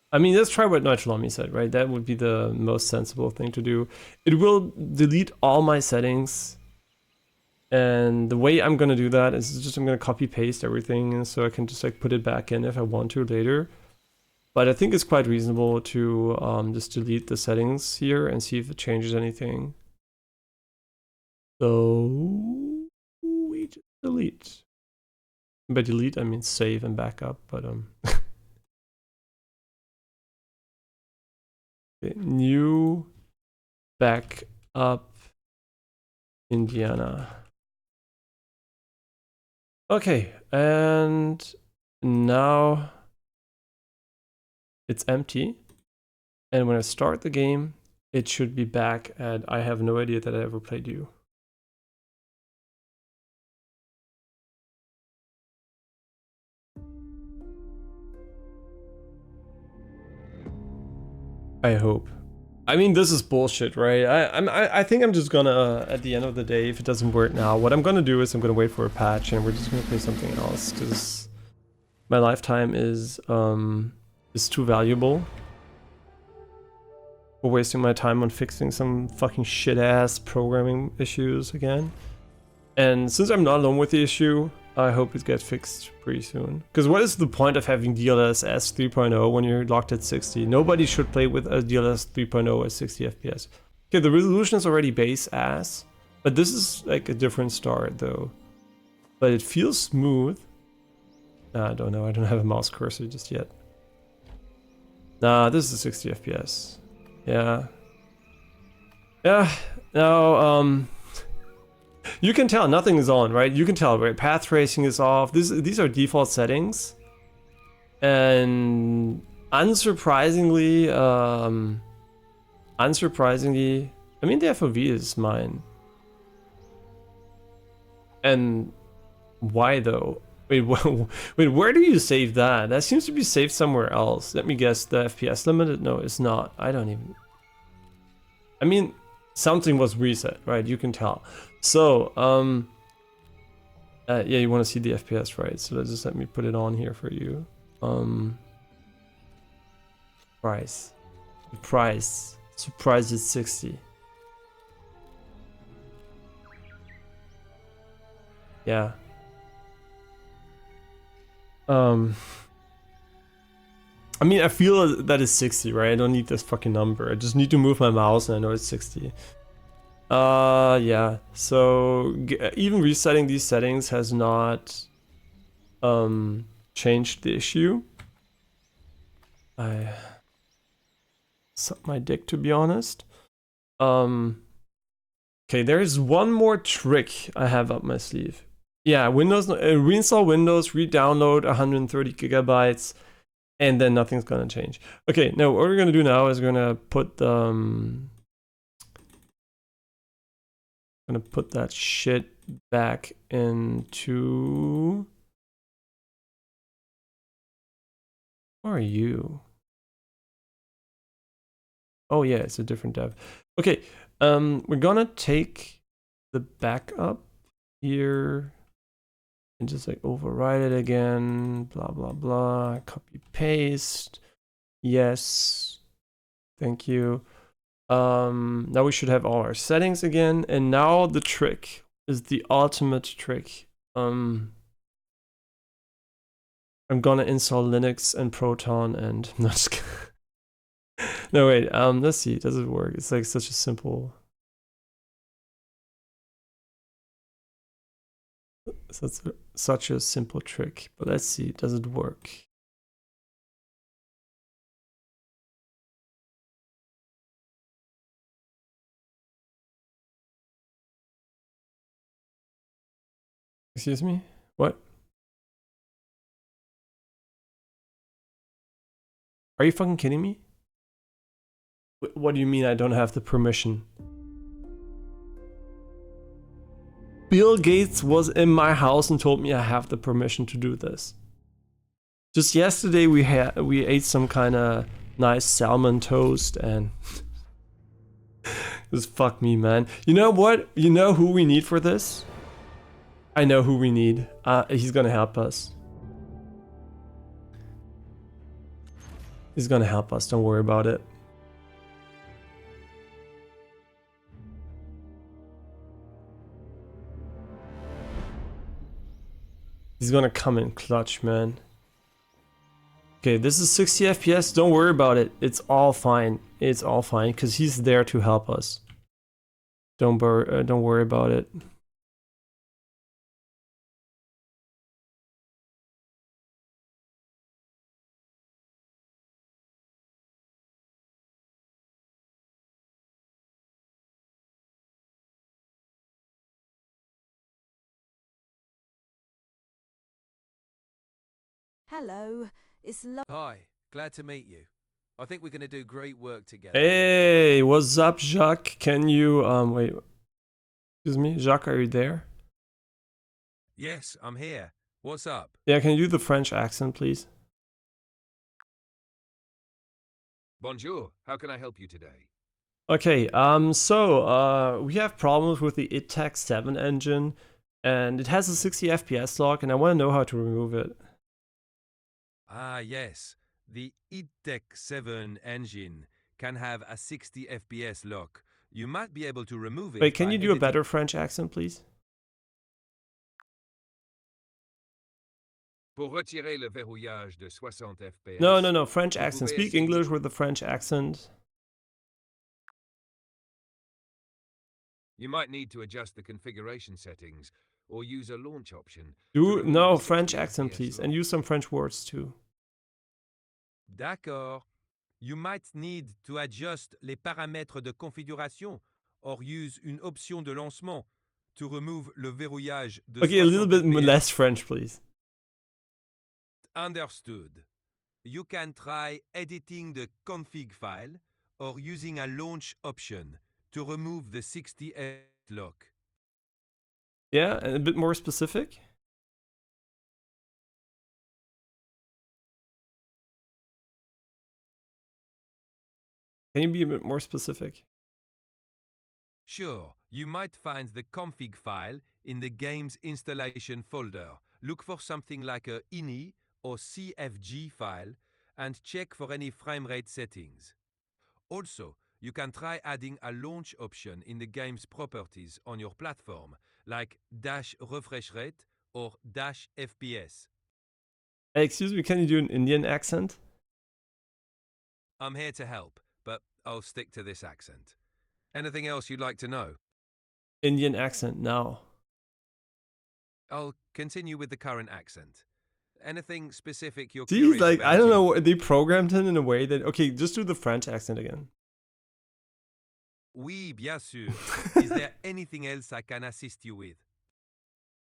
I mean, let's try what Neutralomi said, right? That would be the most sensible thing to do. It will delete all my settings. And the way I'm gonna do that is just I'm gonna copy paste everything so I can just like put it back in if I want to later. But I think it's quite reasonable to just delete the settings here and see if it changes anything. So we just delete. By delete, I mean save and backup, but okay, new backup Indiana. Okay, and now it's empty. And when I start the game, it should be back at I have no idea that I ever played you. I hope. I mean, this is bullshit, right? I think I'm just gonna, at the end of the day, if it doesn't work now, what I'm gonna do is I'm gonna wait for a patch and we're just gonna play something else because my lifetime is too valuable for wasting my time on fixing some fucking shit ass programming issues again. And since I'm not alone with the issue, I hope it gets fixed pretty soon. Because what is the point of having DLSS 3.0 when you're locked at 60? Nobody should play with a DLSS 3.0 at 60 FPS. Okay, the resolution is already base ass, but this is like a different start though. But it feels smooth. I don't know. I don't have a mouse cursor just yet. Nah, this is 60 FPS. Yeah. Yeah. No, you can tell nothing is on, right? You can tell, right? Path tracing is off. These are default settings. And unsurprisingly, I mean, the FOV is mine. And why though? Wait, wait, where do you save that? That seems to be saved somewhere else. Let me guess, the FPS limited? No, it's not. I don't even... I mean, something was reset, right? You can tell. So, yeah, you want to see the FPS, right? So just let me put it on here for you. Price. Surprise is 60. Yeah. I mean, I feel that it's 60, right? I don't need this fucking number. I just need to move my mouse and I know it's 60. Yeah. So even resetting these settings has not changed the issue. I suck my dick, to be honest. Okay, there's one more trick I have up my sleeve. Yeah, Windows, reinstall Windows, re-download 130 gigabytes, and then nothing's gonna change. Okay, now what we're gonna do now is gonna put that shit back into... Where are you? Oh yeah, it's a different dev. Okay, we're gonna take the backup here and just like override it again, blah, blah, blah, copy, paste. Yes, thank you. Now we should have all our settings again. And now the trick is the ultimate trick. I'm gonna install Linux and Proton and not just kidding. No, wait, let's see, does it work? It's like such a simple... Such a simple trick, but let's see, does it work? Excuse me? What? Are you fucking kidding me? What do you mean I don't have the permission? Bill Gates was in my house and told me I have the permission to do this. Just yesterday we ate some kind of nice salmon toast and just fuck me, man. You know what? You know who we need for this? I know who we need. He's gonna help us. He's gonna help us, don't worry about it. He's gonna come in clutch, man. Okay, this is 60 FPS, don't worry about it. It's all fine. It's all fine, because he's there to help us. Don't worry about it. Hello, it's Hi, glad to meet you. I think we're going to do great work together. Hey, what's up, Jacques? Can you, wait. Excuse me, Jacques, are you there? Yes, I'm here. What's up? Yeah, can you do the French accent, please? Bonjour, how can I help you today? Okay, we have problems with the ITTEC 7 engine, and it has a 60 FPS lock, and I want to know how to remove it. Ah, yes. The ITTEC 7 engine can have a 60 FPS lock. You might be able to remove it. Wait, can you do a better French accent, please? Pour retirer le verrouillage de 60 FPS. No, French accent. Speak English with a French accent. You might need to adjust the configuration settings, or use a launch option. Do no French accent, please, and use some French words too. D'accord. You might need to adjust les paramètres de configuration or use une option de lancement to remove le verrouillage de Okay, a little bit FPS. less French, please. Understood. You can try editing the config file or using a launch option to remove the 60 FPS lock. Yeah, and a bit more specific. Can you be a bit more specific? Sure, you might find the config file in the game's installation folder. Look for something like a ini or CFG file and check for any frame rate settings. Also, you can try adding a launch option in the game's properties on your platform, like dash refresh rate or dash FPS. Excuse me, can you do an Indian accent? I'm here to help, but I'll stick to this accent. Anything else you'd like to know? Indian accent now. I'll continue with the current accent. Anything specific you're See, curious like, about? I don't know, they programmed him in a way that, okay, just do the French accent again. Oui, bien sûr. Is there anything else I can assist you with?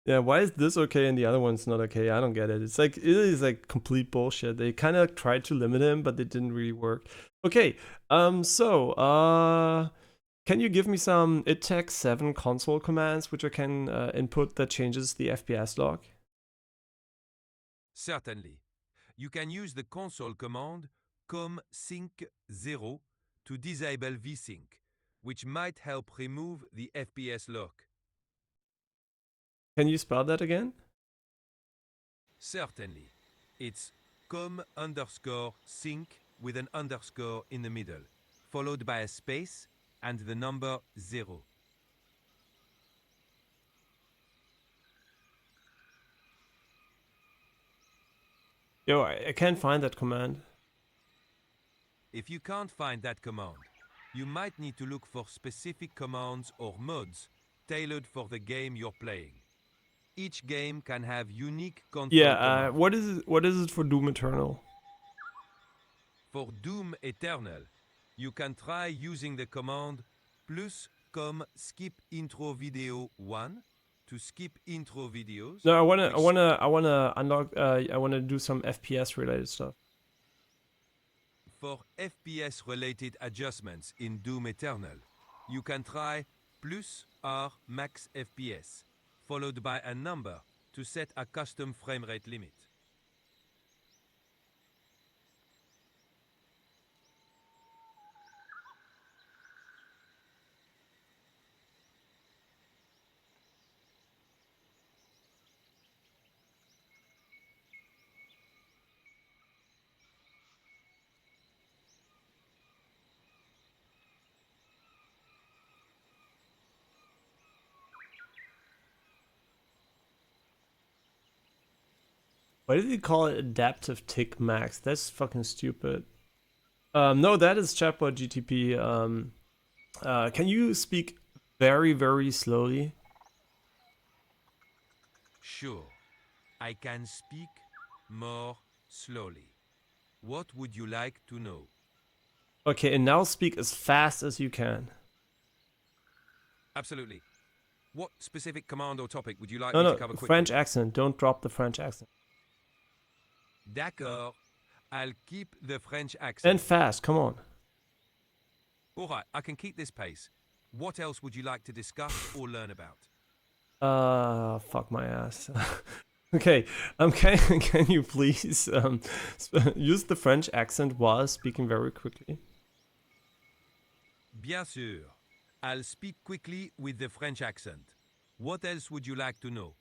Yeah, why is this okay and the other one's not okay? I don't get it. It's like, it is like complete bullshit. They kind of tried to limit him, but it didn't really work. Okay, can you give me some ITTEC7 console commands which I can input that changes the FPS log? Certainly. You can use the console command com-sync0 to disable vsync, which might help remove the FPS lock. Can you spell that again? Certainly. It's com_sync with an underscore in the middle, followed by a space and the number 0. Yo, I can't find that command. If you can't find that command, you might need to look for specific commands or mods tailored for the game you're playing. Each game can have unique console commands. What is it for Doom Eternal? For Doom Eternal, you can try using the command +com skip intro video 1 to skip intro videos. No, I wanna unlock. I wanna do some FPS related stuff. For FPS related adjustments in Doom Eternal, you can try +R max FPS, followed by a number to set a custom frame rate limit. Why did he call it adaptive tick max? That's fucking stupid. No, that is chatbot GTP. Can you speak very, very slowly? Sure, I can speak more slowly. What would you like to know? Okay, and now speak as fast as you can. Absolutely. What specific command or topic would you like No, me no, to cover quickly? French accent. Don't drop the French accent. D'accord. I'll keep the French accent. And fast, come on. All right, I can keep this pace. What else would you like to discuss or learn about? Fuck my ass. Okay, can you please use the French accent while speaking very quickly? Bien sûr. I'll speak quickly with the French accent. What else would you like to know?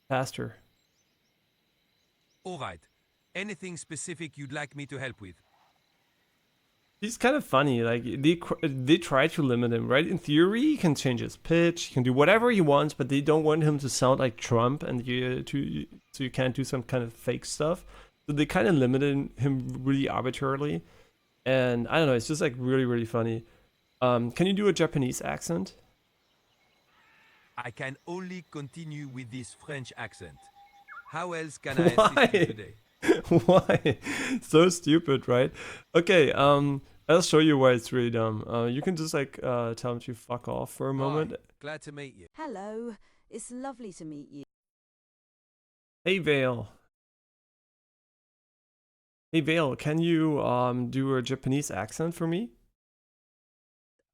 Faster. All right. Anything specific you'd like me to help with? He's kind of funny. Like they try to limit him, right? In theory, he can change his pitch, he can do whatever he wants, but they don't want him to sound like Trump, and so you can't do some kind of fake stuff. So they kind of limited him really arbitrarily, and I don't know. It's just like really, really funny. Can you do a Japanese accent? I can only continue with this French accent. How else can I assist you Why? today? Why? So stupid, right? Okay, I'll show you why it's really dumb. You can just like tell him to fuck off for a moment. Hi, glad to meet you. hello. It's lovely to meet you. Hey Vale. Hey Vale, can you do a Japanese accent for me?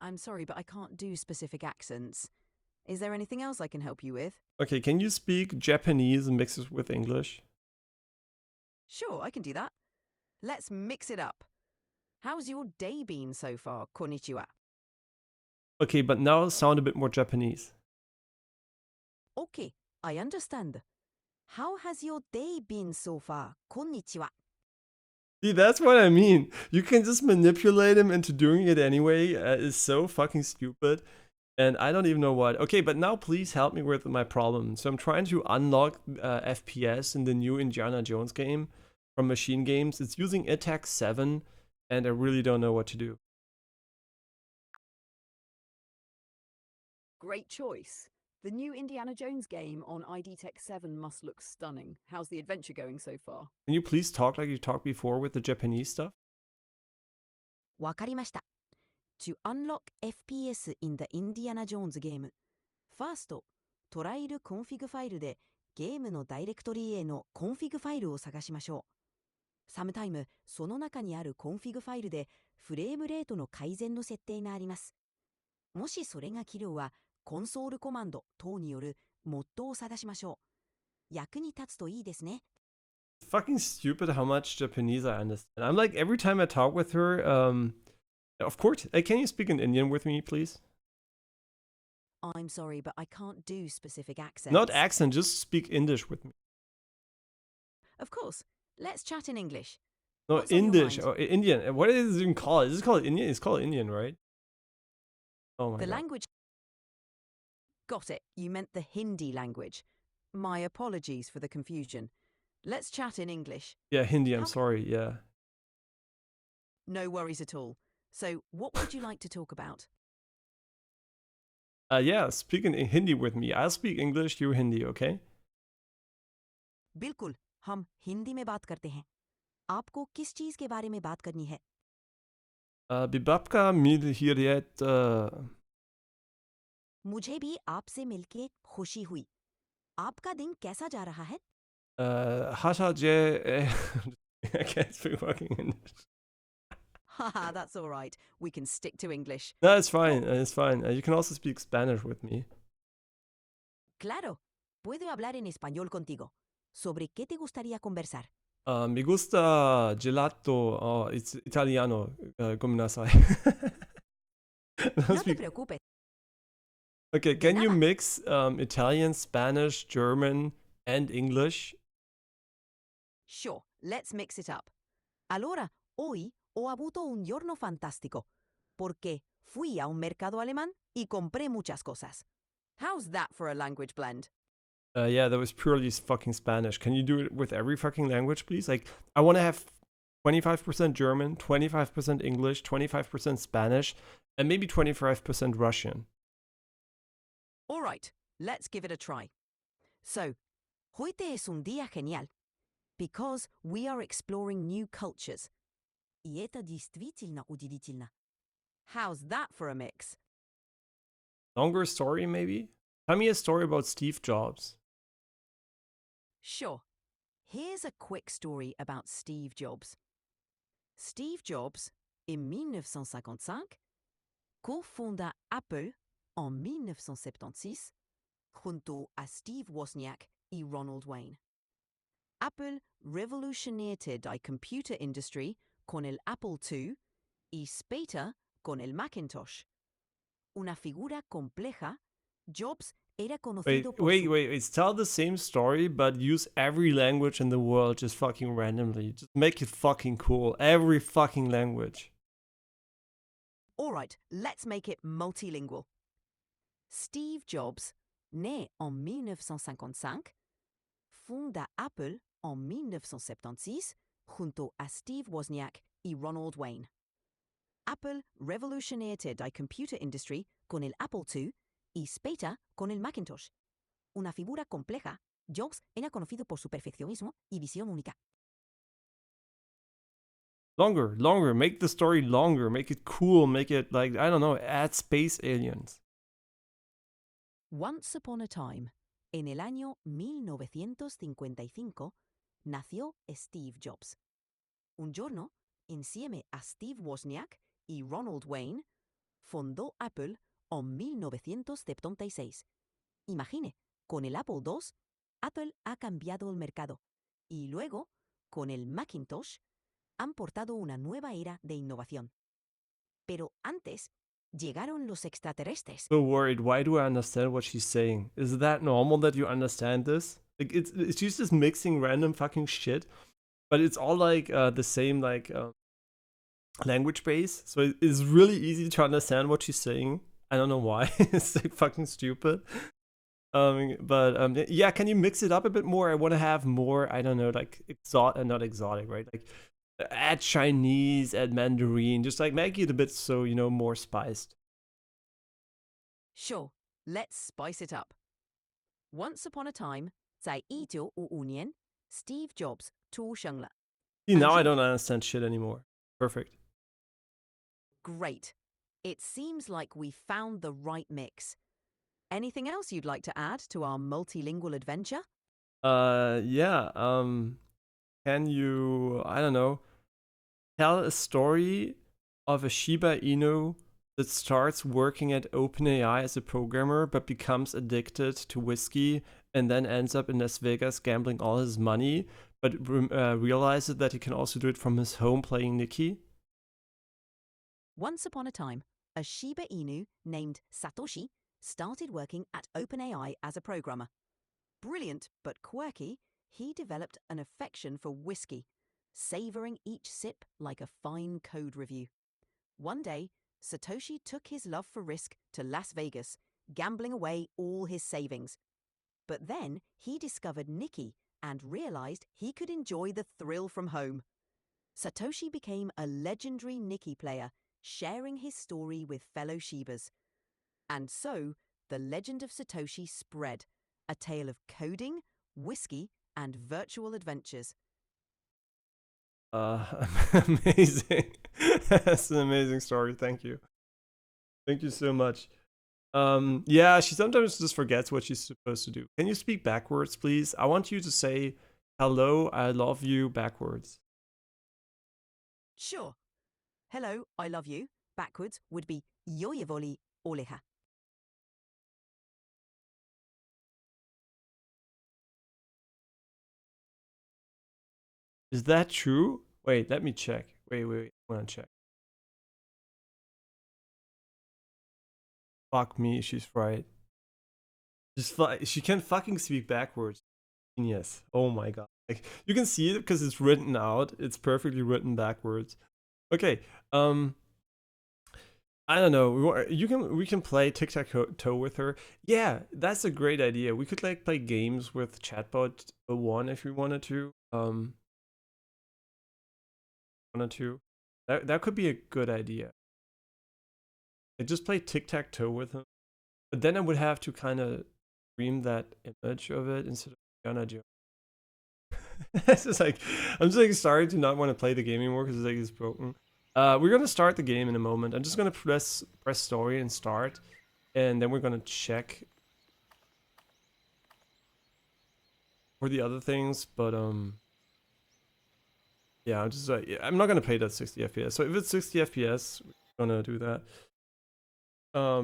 I'm sorry, but I can't do specific accents. Is there anything else I can help you with? Okay, can you speak Japanese mixed with English? Sure, I can do that. Let's mix it up. How's your day been so far, konnichiwa? Okay, but now sound a bit more Japanese. Okay, I understand. How has your day been so far, konnichiwa? See, that's what I mean. You can just manipulate him into doing it anyway. It's so fucking stupid. And I don't even know what. Okay, but now please help me with my problem. So I'm trying to unlock FPS in the new Indiana Jones game from Machine Games. It's using Attack 7, and I really don't know what to do. Great choice. The new Indiana Jones game on ID Tech 7 must look stunning. How's the adventure going so far? Can you please talk like you talked before with the Japanese stuff? わかりました。To unlock FPS in the Indiana Jones game, first, トライルコンフィグファイルでゲームのダイレクトリへのコンフィグファイルを探しましょう。サムタイム、その中にあるコンフィグファイルでフレームレートの改善の設定があります。もしそれが器量は、コンソールコマンド等によるモッドを探しましょう。役に立つといいですね。Fucking stupid how much Japanese I understand. I'm like, every time I talk with her, of course, can you speak in Indian with me, please? I'm sorry, but I can't do specific accents. Not accent, just speak English with me. Of course. Let's chat in English. No, What's on your Indish. mind? Oh, Indian. What is it even called? Is it called Indian? It's called Indian, right? Oh my The god. language... Got it. You meant the Hindi language. My apologies for the confusion. Let's chat in English. Yeah, Hindi, I'm How- sorry, yeah. No worries at all. So, what would you like to talk about? Yeah, speak in Hindi with me. I'll speak English, you Hindi, okay? बिल्कुल, हम हिंदी में बात करते हैं. आपको किस चीज़ के बारे में बात करनी है? Bibapka mil hiryet. मुझे भी आपसे मिलके खुशी हुई. आपका दिन कैसा जा रहा है? Hasha je. I can't speak fucking English. Haha, that's all right. We can stick to English. No, it's fine. It's fine. You can also speak Spanish with me. Claro, puedo hablar en español contigo. ¿Sobre qué te gustaría conversar? Mi gusta gelato. Oh, it's italiano. Gomenasai. No te preocupes. Okay, can you nada. mix Italian, Spanish, German, and English? Sure, let's mix it up. Allora, hoy ho avuto un giorno fantastico, porque fui a un mercado alemán y compré muchas cosas. How's that for a language blend? Yeah, that was purely fucking Spanish. Can you do it with every fucking language, please? Like, I want to have 25% German, 25% English, 25% Spanish, and maybe 25% Russian. All right, let's give it a try. So, heute es un día genial, because we are exploring new cultures. И это действительно удивительно. How's that for a mix? Longer story, maybe? Tell me a story about Steve Jobs. Sure. Here's a quick story about Steve Jobs. Steve Jobs, en 1955, cofonda Apple en 1976 junto a Steve Wozniak y Ronald Wayne. Apple revolutionated the computer industry con el Apple II y Spata con el Macintosh. Una figura compleja, Jobs era conocido por su... Wait. Tell the same story, but use every language in the world just fucking randomly. Just make it fucking cool. Every fucking language. All right, let's make it multilingual. Steve Jobs, né en 1955, fonda Apple en 1976 junto a Steve Wozniak y Ronald Wayne. Apple revolutionated the computer industry con el Apple II y Speta con el Macintosh. Una figura compleja, Jobs era conocido por su perfeccionismo y visión única. Longer. Make the story longer. Make it cool. Make it like, I don't know, add space aliens. Once upon a time, en el año 1955, nació Steve Jobs. Un giorno, insieme a Steve Wozniak y Ronald Wayne, fundó Apple en 1976. Imagine, con el Apple II, Apple ha cambiado el mercado y luego, con el Macintosh, han portado una nueva era de innovación. Pero antes, llegaron los extraterrestres. So worried. Why do I understand what she's saying? Is that normal that you understand this? Like she's just mixing random fucking shit, but it's all like the same like language base. So it's really easy to understand what she's saying. I don't know why. It's like fucking stupid. But yeah, can you mix it up a bit more? I want to have more. I don't know, like not exotic, right? Like add Chinese, add Mandarin, just like make it a bit so more spiced. Sure, let's spice it up. Once upon a time, 在1955年, Steve Jobs 出生了. See, now I don't understand shit anymore. Perfect. Great. It seems like we found the right mix. Anything else you'd like to add to our multilingual adventure? Yeah. Can you, I don't know, tell a story of a Shiba Inu that starts working at OpenAI as a programmer but becomes addicted to whiskey and then ends up in Las Vegas gambling all his money, but realizes that he can also do it from his home playing Nikki? Once upon a time, a Shiba Inu named Satoshi started working at OpenAI as a programmer. Brilliant but quirky, he developed an affection for whiskey, savoring each sip like a fine code review. One day, Satoshi took his love for risk to Las Vegas, gambling away all his savings. But then he discovered Nikki and realized he could enjoy the thrill from home. Satoshi became a legendary Nikki player, sharing his story with fellow Shibas. And so, the legend of Satoshi spread, a tale of coding, whiskey, and virtual adventures. Amazing. That's an amazing story. Thank you. Thank you so much. Yeah, she sometimes just forgets what she's supposed to do. Can you speak backwards, please? I want you to say, hello, I love you, backwards. Sure. Hello, I love you, backwards would be Yoyevoli Oleha. Is that true? Wait, let me check. Wait, I want to check. Fuck me, she's right. She can fucking speak backwards. Genius. Oh my god. Like, you can see it because it's written out. It's perfectly written backwards. Okay. I don't know. We can play tic-tac-toe with her. Yeah, that's a great idea. We could like play games with Chatbot 1 if we wanted to. That could be a good idea. I just play tic-tac-toe with him. But then I would have to kind of stream that image of it instead of Indiana Jones. It's just like, I'm just like starting to not want to play the game anymore because it's broken. We're gonna start the game in a moment. I'm just gonna press story and start, and then we're gonna check for the other things. But yeah, I'm not gonna play that 60 FPS. So if it's 60 FPS, we're gonna do that.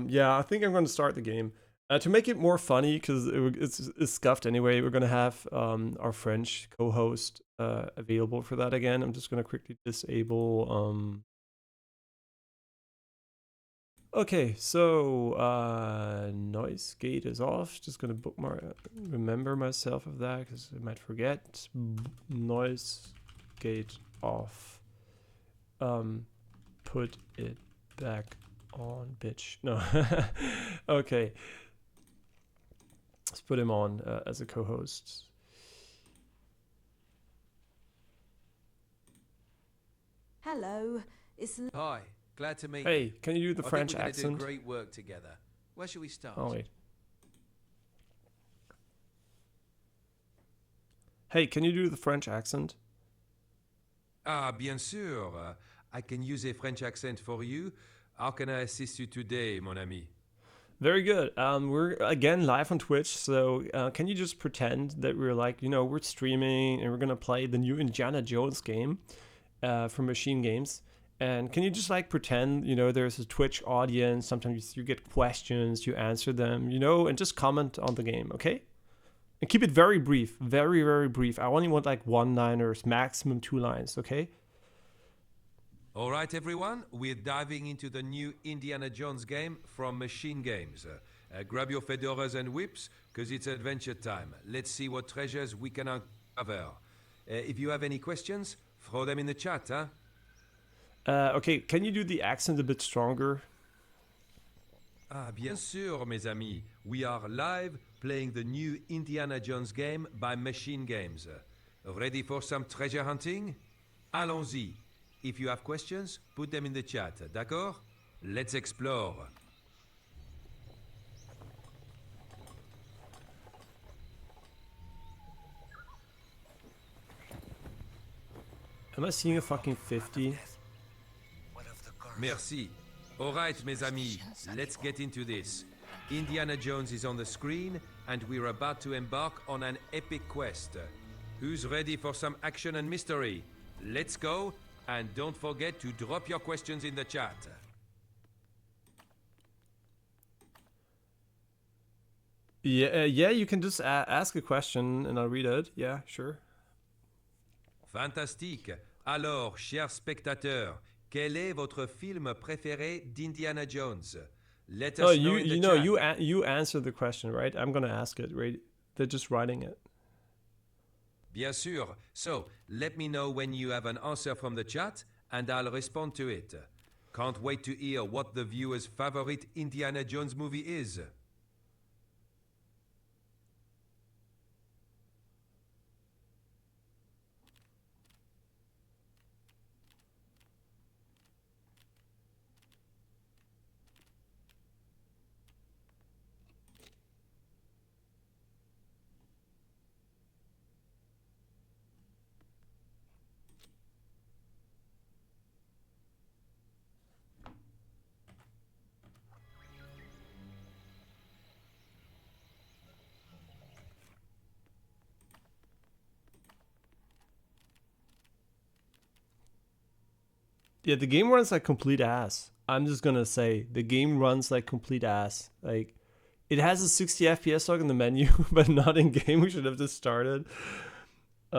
Yeah, I think I'm gonna start the game. To make it more funny, because it's scuffed anyway, we're gonna have our French co-host available for that again. I'm just gonna quickly disable. Okay, so noise gate is off. Just gonna remember myself of that because I might forget. Noise gate off. Put it back on, bitch. No. Okay. Let's put him on as a co-host. Hello, Hi, glad to meet you. Hey, can you do the I French think we're accent? do great work together. Where should we start? Oh, wait. Hey, can you do the French accent? Ah, bien sûr. I can use a French accent for you. How can I assist you today, mon ami? Very good. We're again live on Twitch, so can you just pretend that we're like, we're streaming and we're gonna play the new Indiana Jones game from Machine Games. And can you just like pretend, there's a Twitch audience, sometimes you get questions, you answer them, and just comment on the game, okay? And keep it very brief, very, very brief. I only want like one-liners, maximum 2 lines, okay? All right, everyone, we're diving into the new Indiana Jones game from Machine Games. Grab your fedoras and whips, because it's adventure time. Let's see what treasures we can uncover. If you have any questions, throw them in the chat, huh? Okay, can you do the accent a bit stronger? Ah, bien sûr, mes amis. We are live playing the new Indiana Jones game by Machine Games. Ready for some treasure hunting? Allons-y. If you have questions, put them in the chat, d'accord? Let's explore. Am I seeing a fucking 50? Merci. All right, mes amis, let's get into this. Indiana Jones is on the screen, and we're about to embark on an epic quest. Who's ready for some action and mystery? Let's go, and don't forget to drop your questions in the chat. Yeah, you can just ask a question and I'll read it. Yeah, sure. Fantastique. Alors, chers spectateurs, quel est votre film préféré d'Indiana Jones? Let us Oh, know in the chat. you answer the question, right? I'm gonna ask it, right? They're just writing it. Bien sûr. So, let me know when you have an answer from the chat, and I'll respond to it. Can't wait to hear what the viewer's favorite Indiana Jones movie is. Yeah, the game runs like complete ass. I'm just gonna say the game runs like complete ass. Like, it has a 60 FPS log in the menu, but not in game. We should have just started. I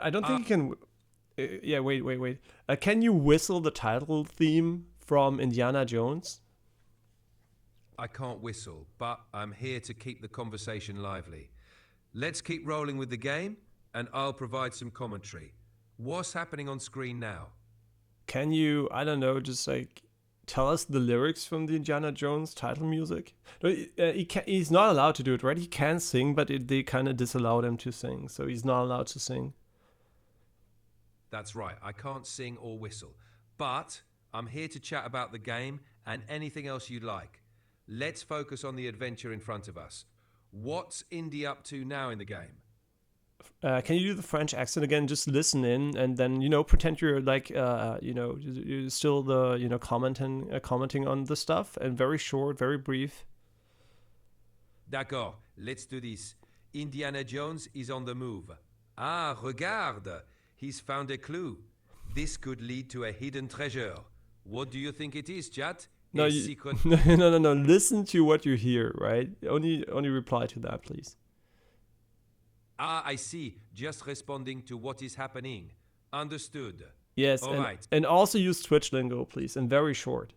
don't think you can. Yeah, wait. Can you whistle the title theme from Indiana Jones? I can't whistle, but I'm here to keep the conversation lively. Let's keep rolling with the game, and I'll provide some commentary. What's happening on screen now? Can you, I don't know, just like tell us the lyrics from the Indiana Jones title music? No, he's not allowed to do it, right? He can sing, but they kind of disallowed him to sing, so he's not allowed to sing. That's right, I can't sing or whistle, but I'm here to chat about the game and anything else you'd like. Let's focus on the adventure in front of us. What's Indy up to now in the game? Can you do the French accent again? Just listen in, and then pretend you're like you're still the commenting on the stuff, and very short, very brief. D'accord, let's do this. Indiana Jones is on the move. Ah, regarde, he's found a clue. This could lead to a hidden treasure. What do you think it is, chat? No, secret. No. Listen to what you hear, right? Only reply to that, please. Ah, I see. Just responding to what is happening. Understood. Yes, All right. And also use Twitch lingo, please, and very short.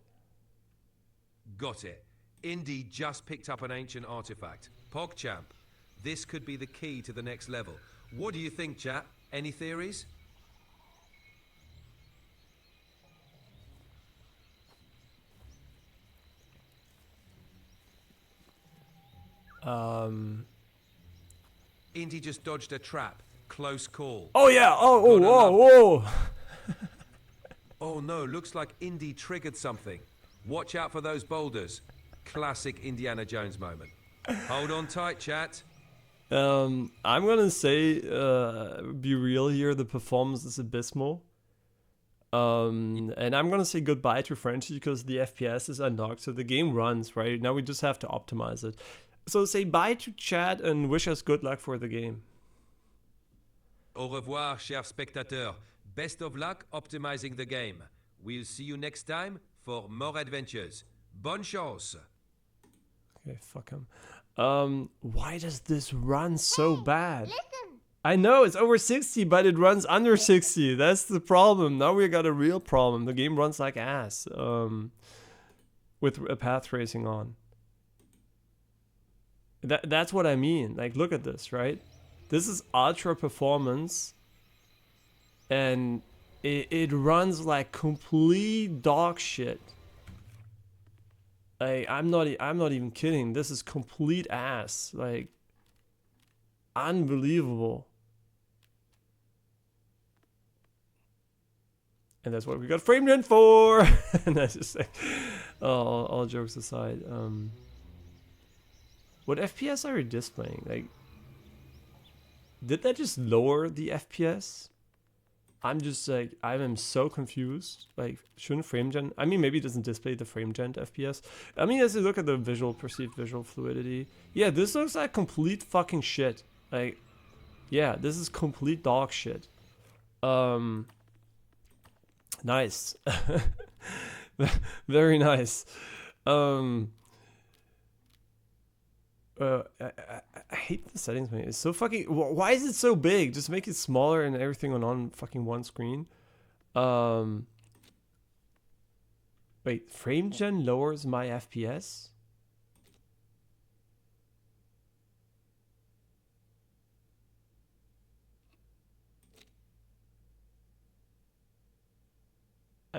Got it. Indy just picked up an ancient artifact. PogChamp. This could be the key to the next level. What do you think, chat? Any theories? Indy just dodged a trap. Close call. Oh yeah. Whoa. Oh no, looks like Indy triggered something. Watch out for those boulders. Classic Indiana Jones moment. Hold on tight, chat. I'm gonna say, be real here, the performance is abysmal. And I'm gonna say goodbye to Frenchie because the FPS is unlocked, so the game runs, right? Now we just have to optimize it. So say bye to chat and wish us good luck for the game. Au revoir, chers spectateurs. Best of luck optimizing the game. We'll see you next time for more adventures. Bonne chance! Okay, fuck him. Why does this run so bad? I know it's over 60, but it runs under 60. That's the problem. Now we got a real problem. The game runs like ass. With a path racing on. That's what I mean. Like, look at this, right? This is ultra performance, and it runs like complete dog shit. Like, I'm not even kidding. This is complete ass. Like, unbelievable. And that's what we got FrameGen for. And that's just like, all jokes aside. What FPS are you displaying? Like, did that just lower the FPS? I'm just like, I am so confused. Like, shouldn't FrameGen? I mean, maybe it doesn't display the FrameGen FPS. I mean, as you look at the perceived visual fluidity, yeah, this looks like complete fucking shit. Like, yeah, this is complete dog shit. Nice. Very nice. I hate the settings menu. It's so fucking. Why is it so big? Just make it smaller and everything on fucking one screen. Wait, FrameGen lowers my FPS?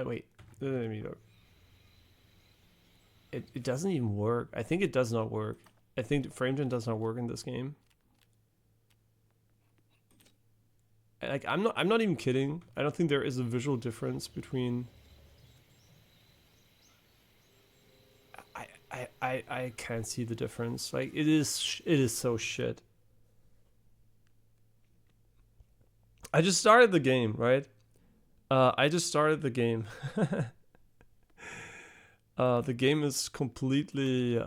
Wait. Let me look. It doesn't even work. I think it does not work. I think FrameGen does not work in this game. Like, I'm not even kidding. I don't think there is a visual difference between. I can't see the difference. Like, it is so shit. I just started the game, right? I just started the game. The game is completely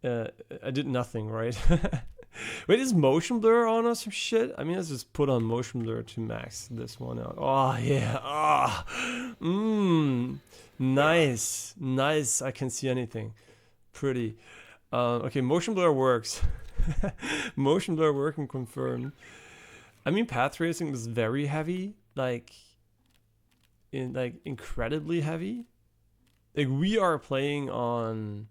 I did nothing, right? Wait, is motion blur on or some shit? I mean, let's just put on motion blur to max this one out. Oh, yeah. Nice. Nice. I can see anything. Pretty. Okay, motion blur works. Motion blur working confirmed. I mean, path racing is very heavy. Like, incredibly heavy. Like, we are playing on.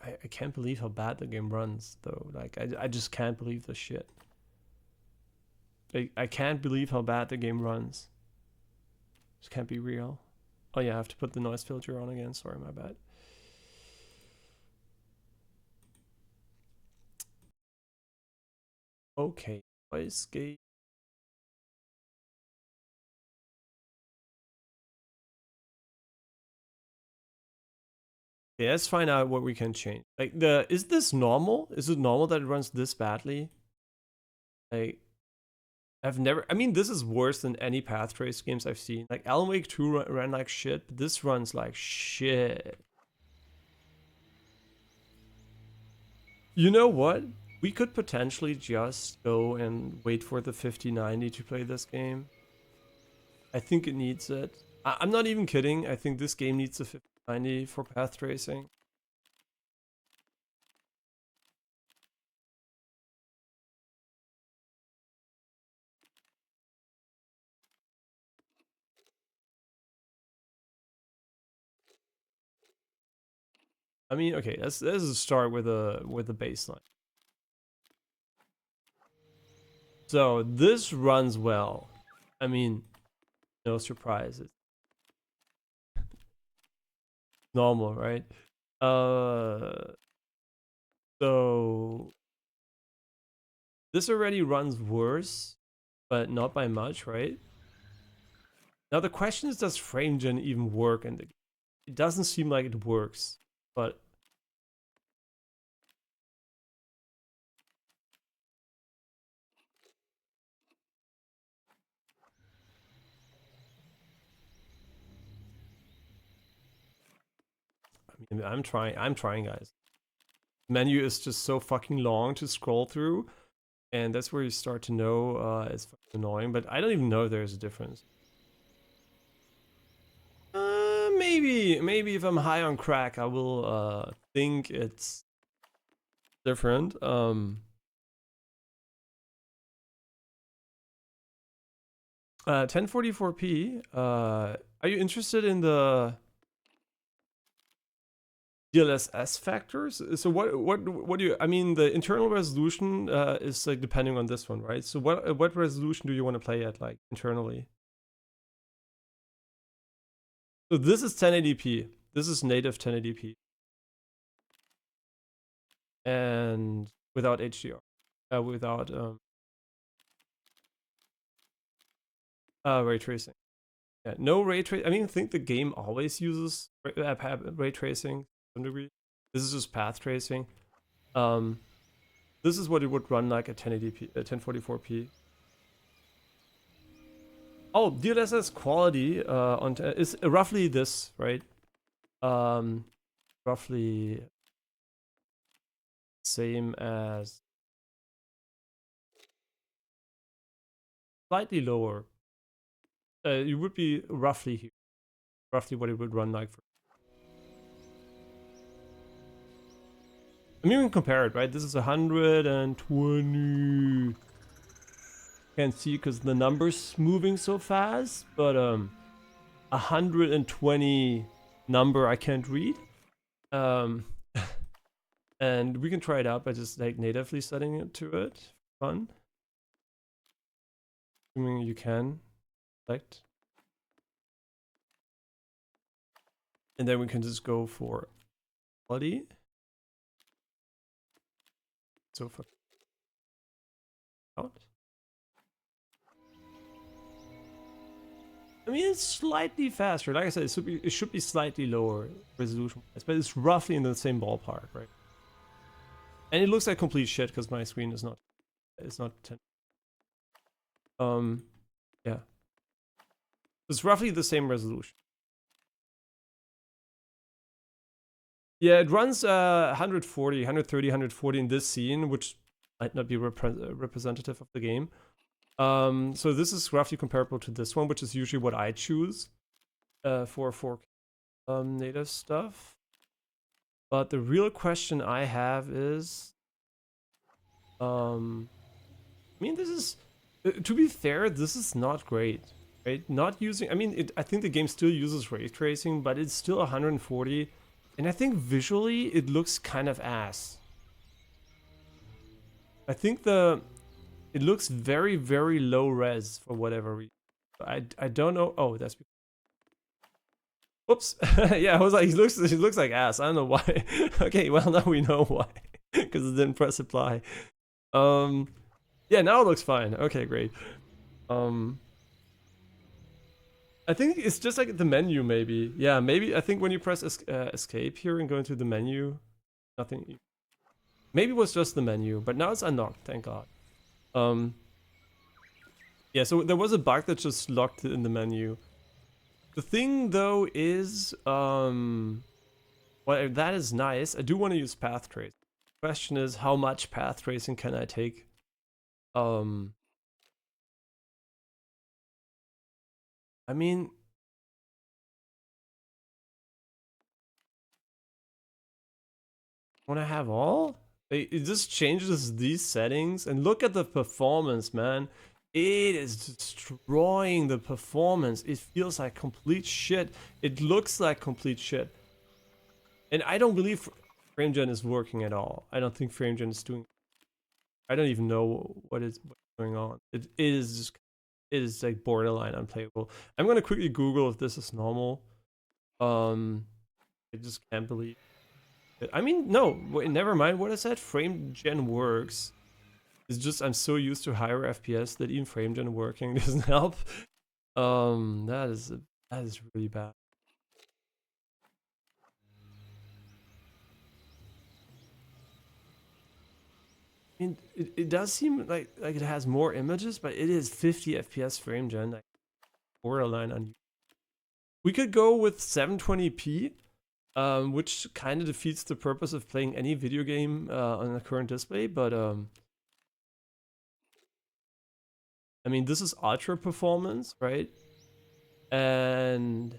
I can't believe how bad the game runs, though. Like, I just can't believe this shit. I can't believe how bad the game runs. This can't be real. Oh yeah, I have to put the noise filter on again. Sorry, my bad. Okay, noise gate. Okay, let's find out what we can change. Like, is this normal? Is it normal that it runs this badly? Like, I mean, this is worse than any path trace games I've seen. Like, Alan Wake 2 ran like shit, but this runs like shit. You know what? We could potentially just go and wait for the 5090 to play this game. I think it needs it. I'm not even kidding. I think this game needs a 5090 for path tracing. I mean, okay, let's start with a baseline. So this runs well. I mean, no surprises. Normal, right? So this already runs worse, but not by much, right? Now the question is, does FrameGen even work in the game? It doesn't seem like it works, but I mean, I'm trying, guys. Menu is just so fucking long to scroll through, and that's where you start to know it's fucking annoying, but I don't even know if there's a difference. Maybe if I'm high on crack, I will think it's different. 1044p. Are you interested in the DLSS factors? So what do you? I mean, the internal resolution is like depending on this one, right? So what resolution do you want to play at, like internally? So this is 1080p. This is native 1080p, and without HDR, without ray tracing. Yeah, no ray tracing. I mean, I think the game always uses ray tracing to some degree. This is just path tracing. This is what it would run like at 1080p, 1044p. Oh, DLSS quality on is roughly this, right? Roughly same as, slightly lower. It would be roughly here, roughly what it would run like for. I mean, we can compare it, right? This is 120. Can't see because the numbers moving so fast, but 120 number I can't read. And we can try it out by just like natively setting it to it. Fun. Assuming you can select. And then we can just go for quality. So for out. I mean, it's slightly faster. Like I said, it should be slightly lower resolution, but it's roughly in the same ballpark, right? And it looks like complete shit because my screen is not. It's not 10. Yeah. It's roughly the same resolution. Yeah, it runs 140, 130, 140 in this scene, which might not be representative of the game. So this is roughly comparable to this one, which is usually what I choose for 4K native stuff. But the real question I have is, I mean, this is, to be fair, this is not great, right? Not using, I mean, I think the game still uses ray tracing, but it's still 140. And I think visually it looks kind of ass. I think it looks very, very low res for whatever reason. I don't know. Oh, that's. Whoops. Yeah, I was like, he looks like ass. I don't know why. Okay, well now we know why, because it didn't press apply. Yeah, now it looks fine. Okay, great. I think it's just like the menu, maybe. Yeah, maybe. I think when you press escape here and go into the menu, nothing. Maybe it was just the menu, but now it's unlocked. Thank God. Yeah, so there was a bug that just locked it in the menu. The thing though is, well, that is nice. I do want to use path trace. The question is, how much path tracing can I take? I mean, want to have all? It just changes these settings, and look at the performance, man. It is destroying the performance. It feels like complete shit. It looks like complete shit. And I don't believe FrameGen is working at all. I don't think FrameGen is doing. I don't even know what's going on. It is like borderline unplayable. I'm gonna quickly Google if this is normal. I just can't believe. I mean, no, wait, never mind what I said. Frame gen works. It's just I'm so used to higher FPS that even frame gen working doesn't help. That is really bad. I mean, it does seem like it has more images, but it is 50 FPS frame gen, like borderline on. We could go with 720p, which kind of defeats the purpose of playing any video game on the current display. But I mean, this is ultra performance, right? And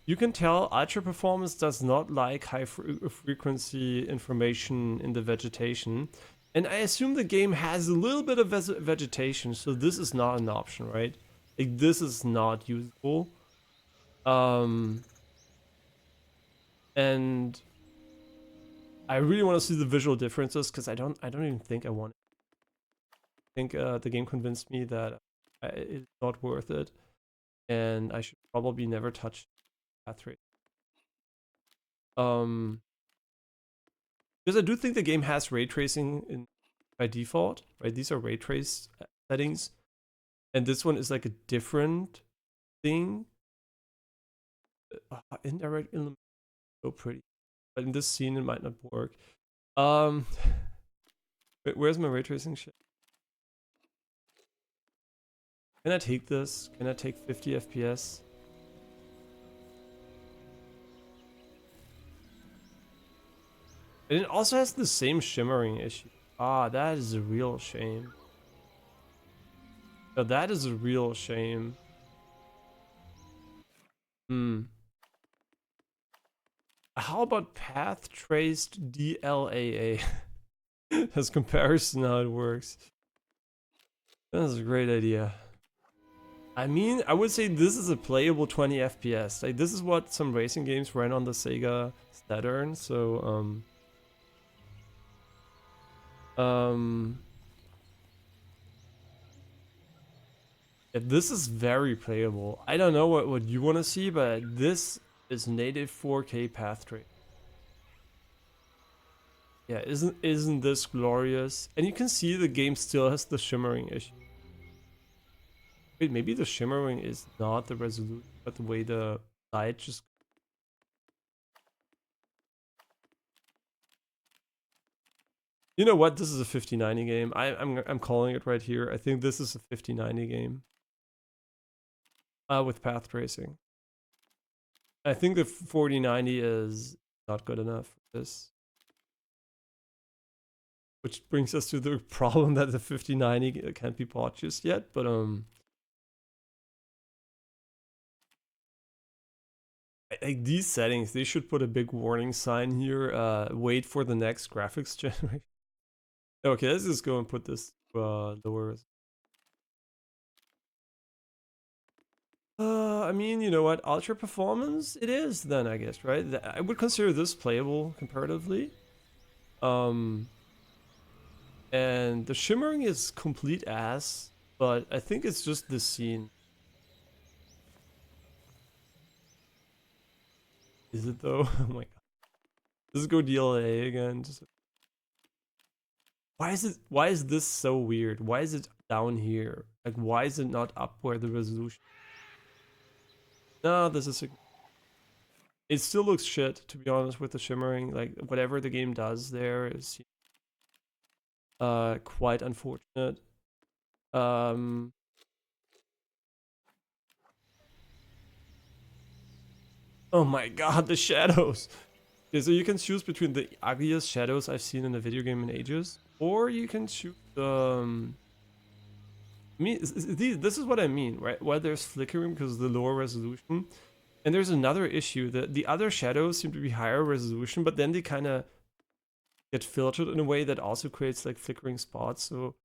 you can tell ultra performance does not like high frequency information in the vegetation. And I assume the game has a little bit of vegetation, so this is not an option, right? Like, this is not usable. And I really want to see the visual differences because I don't even think I want it. I think the game convinced me that it's not worth it, and I should probably never touch path rate. Because I do think the game has ray tracing by default, right? These are ray trace settings, and this one is like a different thing. Indirect illumination, so pretty, but in this scene it might not work. Where's my ray tracing shit? Can I take this? Can I take 50 FPS? And it also has the same shimmering issue. Ah, that is a real shame. Now, that is a real shame. How about path traced DLAA? As comparison how it works. That's a great idea. I mean, I would say this is a playable 20 FPS. Like, this is what some racing games ran on the Sega Saturn, so yeah, this is very playable. I don't know what you want to see, but this is native 4K path trace. Yeah, isn't this glorious? And you can see the game still has the shimmering issue. Wait, maybe the shimmering is not the resolution, but the way the light just. You know what? This is a 5090 game. I'm calling it right here. I think this is a 5090 game. With path tracing. I think the 4090 is not good enough for this. Which brings us to the problem that the 5090 can't be bought just yet, but like these settings, they should put a big warning sign here. Wait for the next graphics generation. Okay, let's just go and put this lower. I mean, you know what? Ultra performance, it is then, I guess, right? I would consider this playable comparatively. And the shimmering is complete ass, but I think it's just this scene. Is it though? Oh my god. Let's go DLA again. Why is this so weird? Why is it down here? Like, why is it not up where the resolution? No, this is it still looks shit, to be honest, with the shimmering. Like, whatever the game does there is quite unfortunate. Oh my god, the shadows. Okay, so you can choose between the ugliest shadows I've seen in a video game in ages, or you can choose I mean, this is what I mean, right? Where there's flickering because of the lower resolution. And there's another issue that the other shadows seem to be higher resolution, but then they kind of get filtered in a way that also creates like flickering spots. So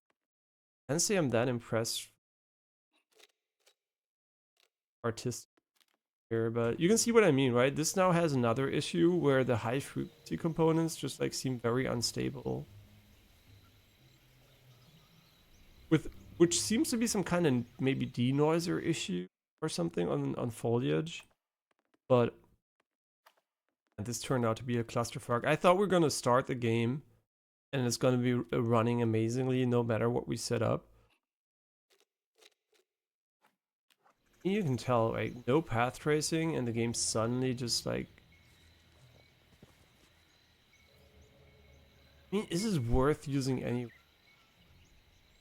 I can't say I'm that impressed artistic here, but you can see what I mean, right? This now has another issue where the high frequency components just like seem very unstable. Which seems to be some kind of maybe denoiser issue or something on foliage. But this turned out to be a clusterfuck. I thought we were gonna start the game and it's gonna be running amazingly no matter what we set up. You can tell, like, no path tracing, and the game suddenly just like. I mean, is this worth using any?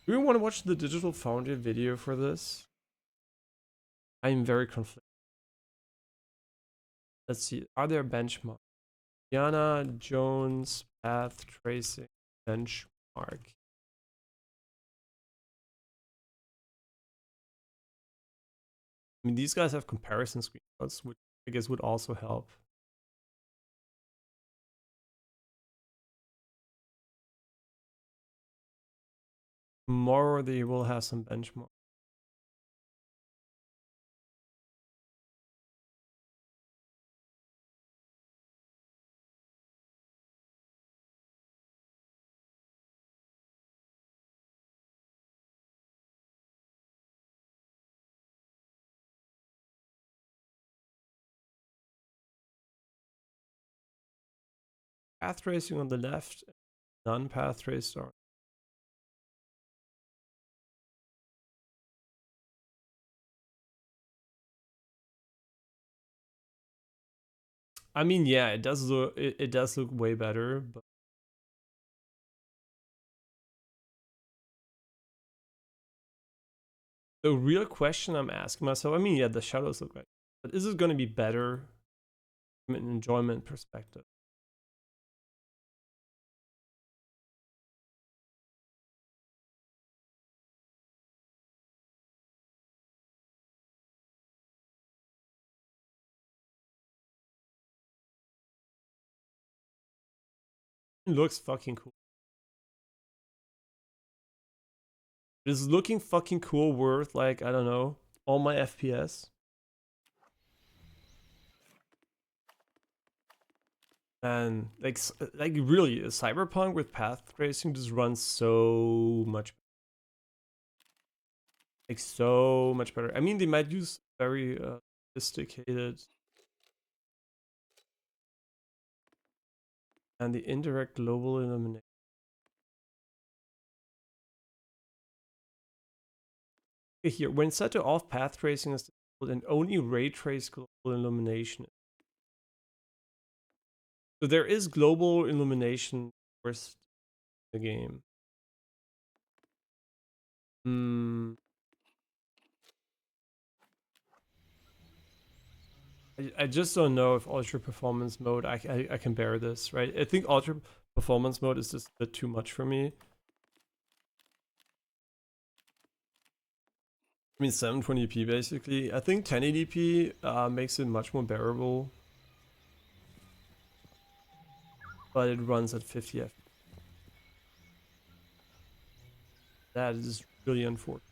Do you want to watch the Digital Foundry video for this? I am very conflicted. Let's see. Are there benchmarks? Indiana Jones path tracing benchmark. I mean, these guys have comparison screenshots, which I guess would also help. Tomorrow they will have some benchmark. Path tracing on the left, non-path traced on. I mean, yeah, it does look it does look way better, but the real question I'm asking myself, I mean, yeah, the shadows look right, but is it going to be better from an enjoyment perspective? It looks fucking cool. Is looking fucking cool worth, like, I don't know, all my FPS? And like really, a Cyberpunk with path tracing just runs so much, like so much better. I mean, they might use very sophisticated and the indirect global illumination. Here, when set to off, path tracing is disabled and only ray trace global illumination. So there is global illumination first in the game. I just don't know if ultra performance mode I can bear this, right? I think ultra performance mode is just a bit too much for me. I mean 720p basically. I think 1080p makes it much more bearable. But it runs at 50 FPS. That is really unfortunate.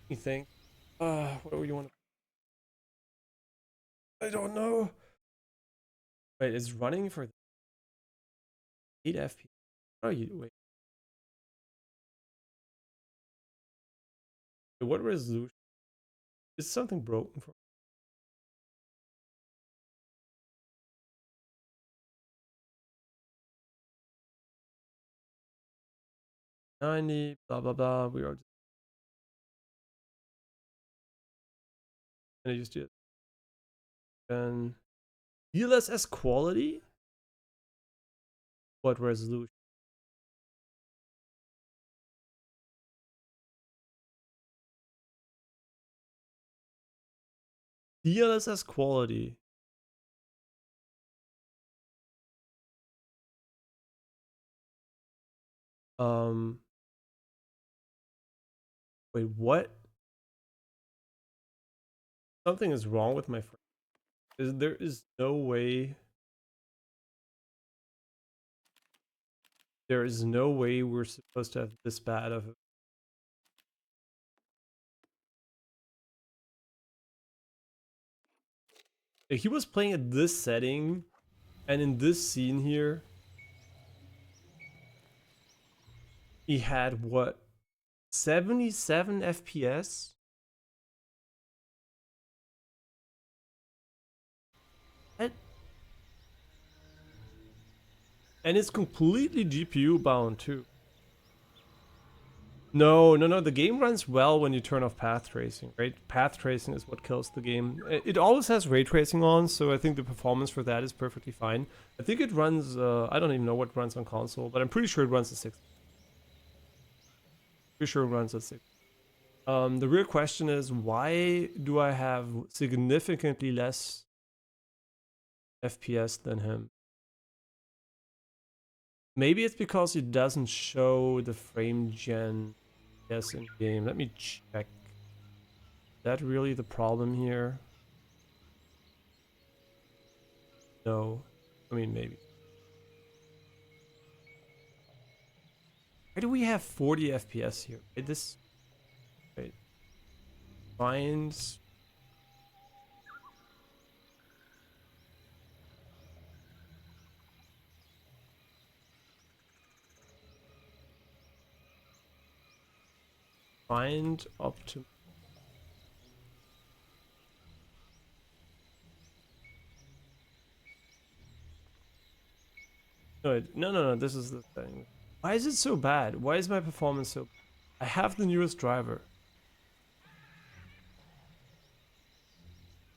You think? What do you want to... I don't know. Wait, it's running for 8 FPS. Oh, you wait. What resolution? Is something broken for 90, blah blah blah. We are gonna use it. And DLSS quality? What resolution? DLSS quality. Wait, what? Something is wrong with my phone. There is no way. There is no way we're supposed to have this bad of a... He was playing at this setting, and in this scene here, he had what? 77 FPS? What? And it's completely GPU bound too. No, the game runs well when you turn off path tracing, right? Path tracing is what kills the game. It always has ray tracing on, so I think the performance for that is perfectly fine. I think it runs, I don't even know what runs on console, but I'm pretty sure it runs at 60. Pretty sure it runs at 60. The real question is, why do I have significantly less FPS than him? Maybe it's because it doesn't show the frame gen in game. Let me check. Is that really the problem here? No. I mean, maybe. Why do we have 40 FPS here? Wait, this... Wait. Find... Find optimal. No, this is the thing. Why is it so bad? Why is my performance so... I have the newest driver.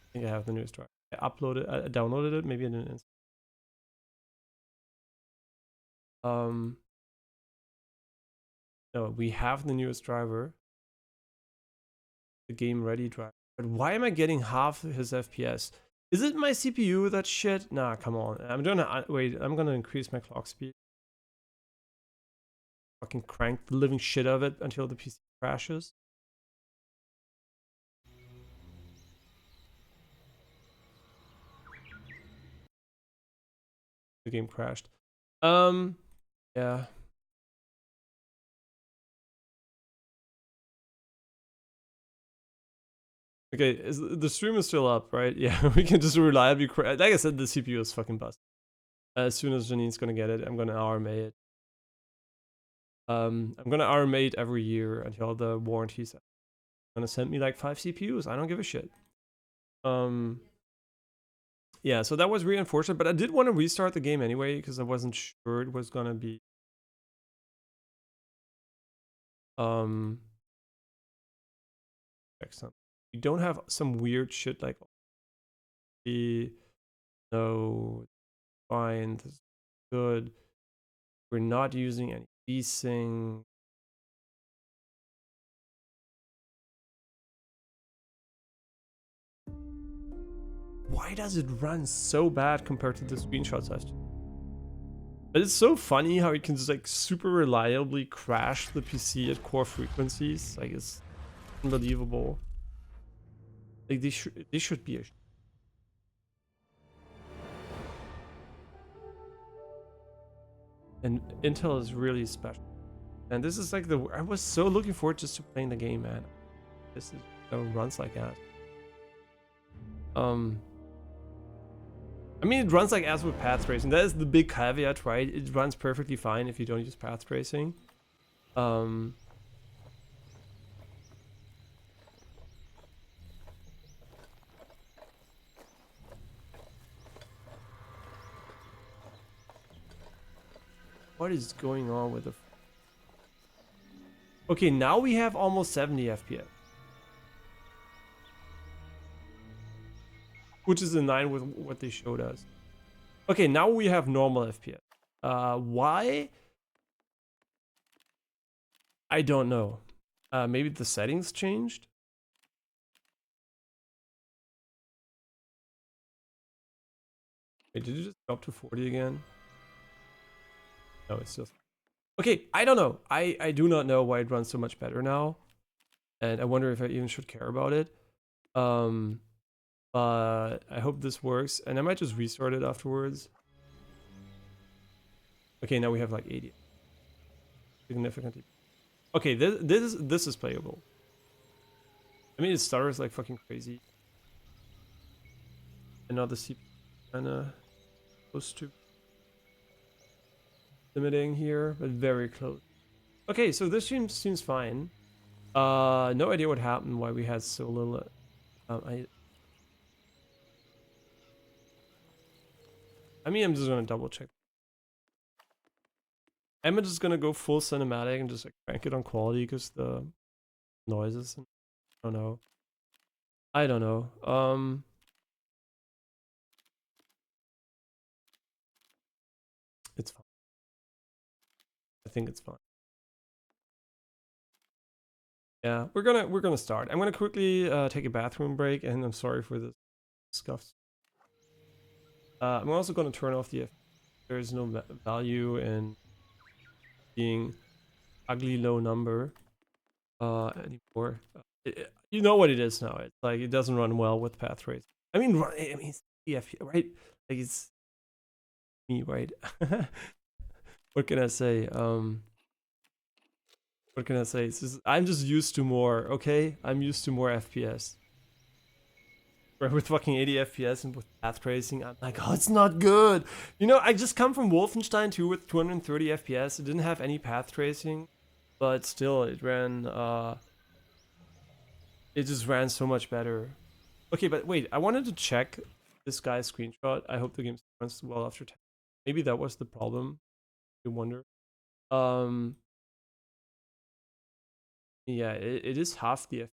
I think I have the newest driver. I downloaded it, maybe I didn't install. No, we have the newest driver. The game ready driver. But why am I getting half his FPS? Is it my CPU that shit? Nah, come on. I'm gonna wait, I'm gonna increase my clock speed. Fucking crank the living shit out of it until the PC crashes. The game crashed. Yeah. Okay, the stream is still up, right? Yeah, we can just reliably like I said, the CPU is fucking busted. As soon as Janine's gonna get it, I'm gonna RMA it. I'm gonna RMA it every year until the warranty's gonna send me like 5 CPUs. I don't give a shit. Yeah, so that was really unfortunate, but I did want to restart the game anyway because I wasn't sure it was gonna be excellent. We don't have some weird shit like no, fine, this is good. We're not using any desync. Why does it run so bad compared to the screenshots I've seen? But it's so funny how it can just like super reliably crash the PC at core frequencies. Like it's unbelievable. Like this should be a... And Intel is really special. And this is like I was so looking forward just to playing the game, man. This is runs like that. I mean, it runs like as with path tracing. That is the big caveat, right? It runs perfectly fine if you don't use path tracing. What is going on with the... Okay, now we have almost 70 FPS. Which is in line with what they showed us. Okay, now we have normal FPS. Why? I don't know. Maybe the settings changed? Wait, did it just drop to 40 again? No, it's just... Okay, I don't know. I do not know why it runs so much better now. And I wonder if I even should care about it. But I hope this works. And I might just restart it afterwards. Okay, now we have like 80. Significantly. Okay, this is playable. I mean, it stutters like fucking crazy. And now the CPU kinda close to limiting here, but very close. Okay, so this seems fine. No idea what happened, why we had so little. I mean, I'm just gonna double check. I'm just gonna go full cinematic and just like crank it on quality because the noises. I don't know. I don't know. It's fine. I think it's fine. Yeah, we're gonna start. I'm gonna quickly take a bathroom break, and I'm sorry for the scuffs. I'm also gonna turn off the. There is no value in being ugly low number anymore. You know what it is now. It's like it doesn't run well with path trace. I mean, it's EF, right? Like it's me, right? What can I say? What can I say? It's just, I'm just used to more. Okay, I'm used to more FPS. Right, with fucking 80 FPS and with path tracing, I'm like, oh, it's not good. You know, I just come from Wolfenstein 2 with 230 FPS. It didn't have any path tracing, but still, it ran. It just ran so much better. Okay, but wait, I wanted to check this guy's screenshot. I hope the game runs well after 10. Maybe that was the problem. I wonder. Um, yeah, it is half the.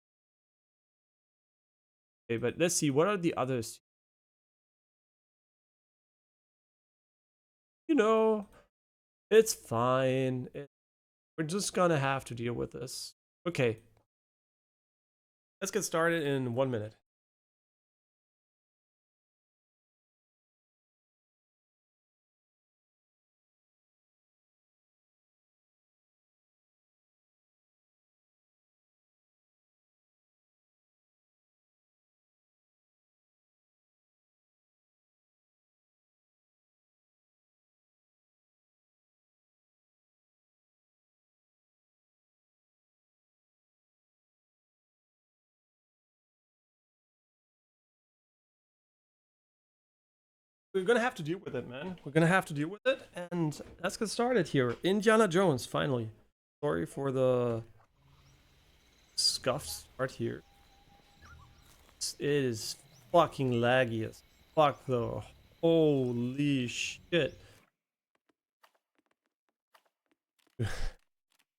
Okay, but let's see. What are the others? You know, it's fine. We're just gonna have to deal with this. Okay, let's get started in 1 minute. We're gonna have to deal with it, man. We're gonna have to deal with it, and let's get started here. Indiana Jones, finally. Sorry for the scuffed start here. It is fucking laggy as fuck, though. Holy shit.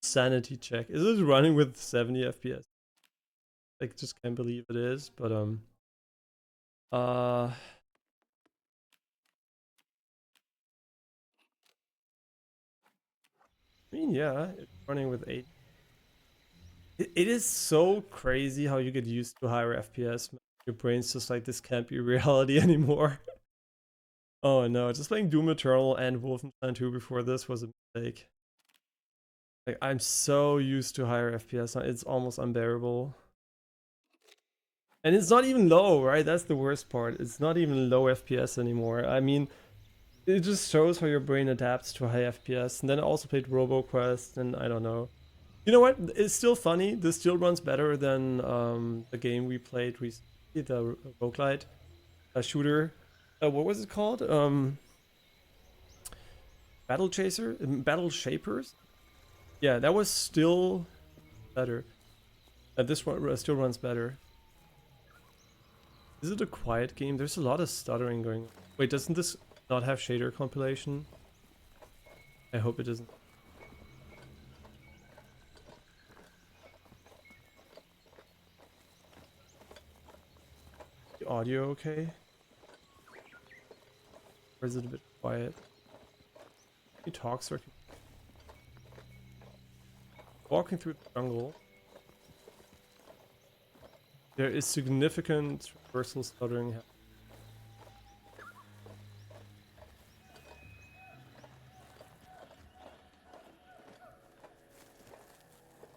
Sanity check. Is this running with 70 FPS? I just can't believe it is, but I mean, yeah, it's running with 8. It is so crazy how you get used to higher FPS. Your brain's just like, this can't be reality anymore. Oh no, just playing Doom Eternal and Wolfenstein 2 before this was a mistake. Like, I'm so used to higher FPS now, it's almost unbearable. And it's not even low, right? That's the worst part. It's not even low FPS anymore. I mean, it just shows how your brain adapts to high FPS. And then I also played RoboQuest, and I don't know. You know what? It's still funny. This still runs better than the game we played recently, the roguelite shooter. What was it called? Battle Chaser? Battle Shapers? Yeah, that was still better. This one still runs better. Is it a quiet game? There's a lot of stuttering going on. Wait, doesn't this not have shader compilation? I hope it doesn't. The audio okay? Or is it a bit quiet? He talks or walking through the jungle. There is significant reversal stuttering.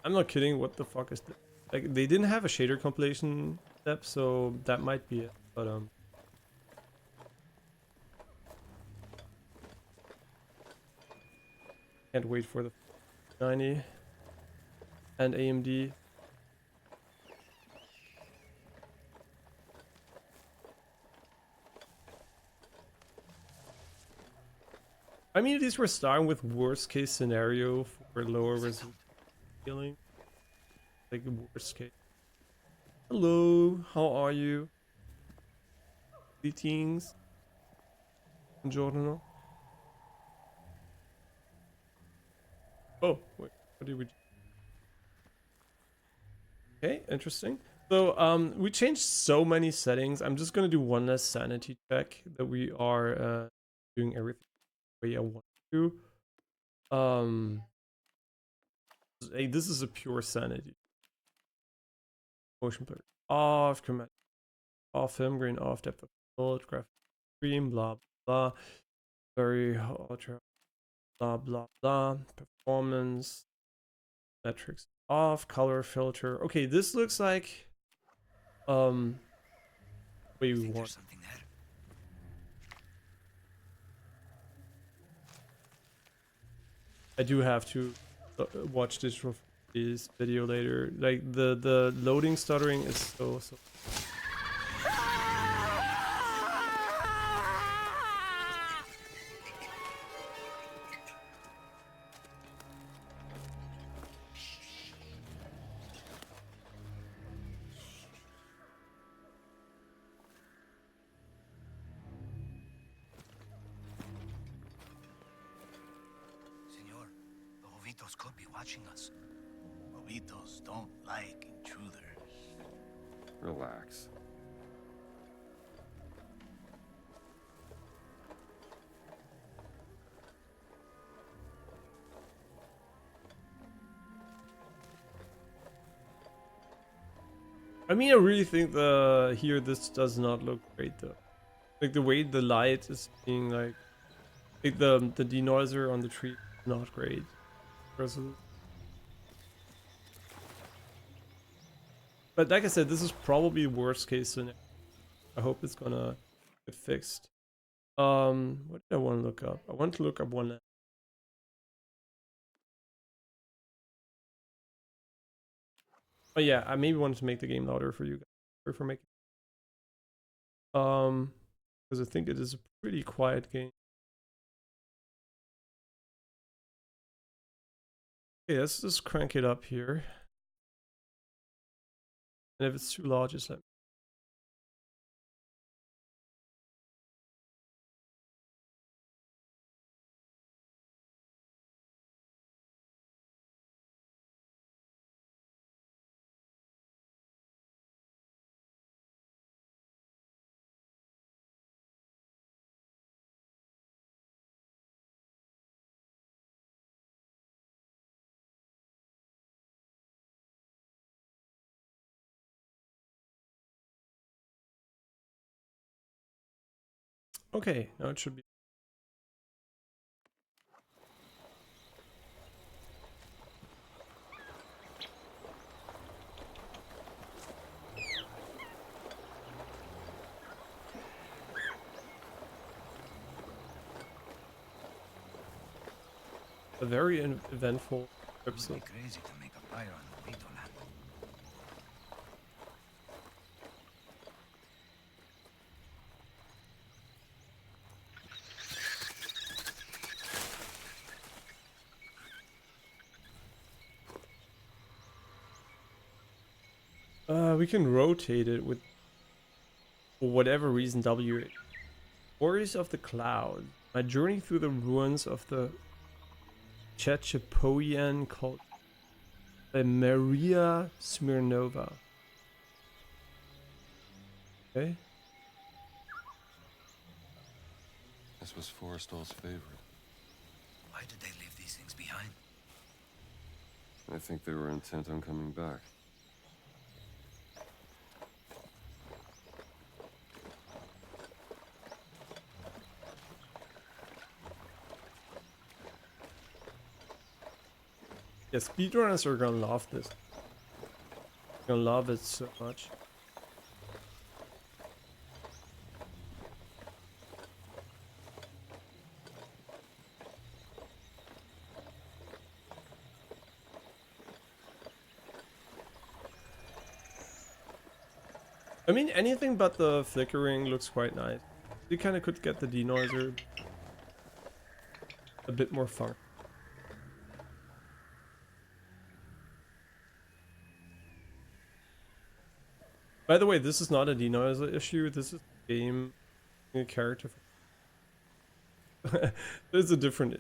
I'm not kidding. What the fuck is this? Like, they didn't have a shader compilation step, so that might be it. But can't wait for the 90 and AMD. I mean, at least we're starting with worst case scenario for lower resolution feeling. Like worst case. Hello, how are you? Greetings. Buongiorno. Oh, wait, what did we do? Okay, interesting. So we changed so many settings. I'm just gonna do one less sanity check that we are doing everything the way I want to. Hey, this is a pure sanity. Motion blur off, chromatic off, film grain off, depth of field, graphic screen, blah blah, very ultra, blah blah blah, performance, metrics off, color filter. Okay, this looks like way we want. Something there. I do have to watch Digital Free's video later. Like the loading stuttering is so. Senor, the Jovitos could be watching us. Jovitos don't like intruders. Relax. I mean, I really think this does not look great though. Like the way the light is being like the denoiser on the tree is not great. But like I said, this is probably worst case scenario. I hope it's gonna get fixed. What did I want to look up? I want to look up one. Oh yeah, I maybe wanted to make the game louder for you guys. Sorry for making. Because I think it is a pretty quiet game. Okay, let's just crank it up here. And if it's too loud, just let me. Okay, now it should be. A very eventful episode. It'd be crazy to make a fire on Jovito land. We can rotate it with, for whatever reason, W. Warriors of the Cloud. My journey through the ruins of the Chechepoian cult by Maria Smirnova. Okay. This was Forrestal's favorite. Why did they leave these things behind? I think they were intent on coming back. Yeah, speedrunners are gonna love this. Gonna love it so much. I mean, anything but the flickering looks quite nice. You kind of could get the denoiser a bit more fun. By the way, this is not a denoiser issue. This is a game, a character. There's a different,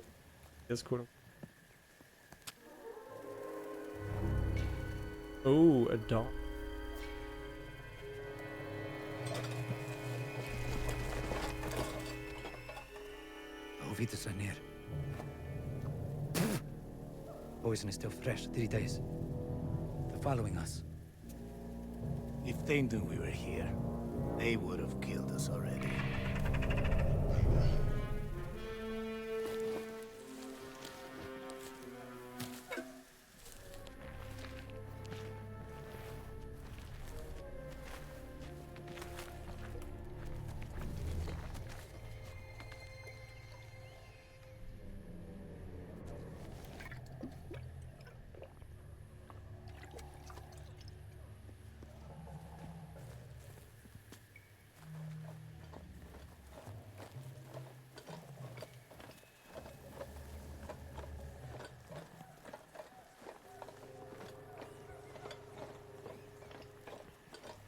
yes, quote. Oh, a dog. Ovitos are near. Poison is still fresh, 3 days. They're following us. If they knew we were here, they would have killed us already.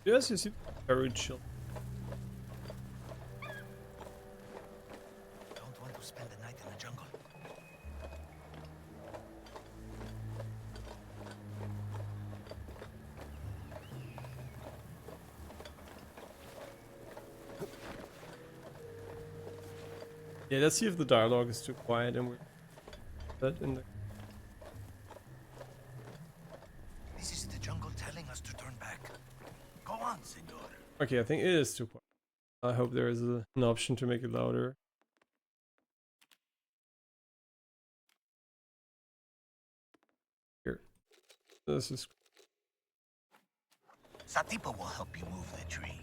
Yes, you seem very chill. Don't want to spend the night in the jungle. Yeah, let's see if the dialogue is too quiet and we're that in the. This is the jungle telling us to turn back. Go on, senor. Okay, I think it is too quiet. I hope there is an option to make it louder. Here. This is. Satipa will help you move the tree.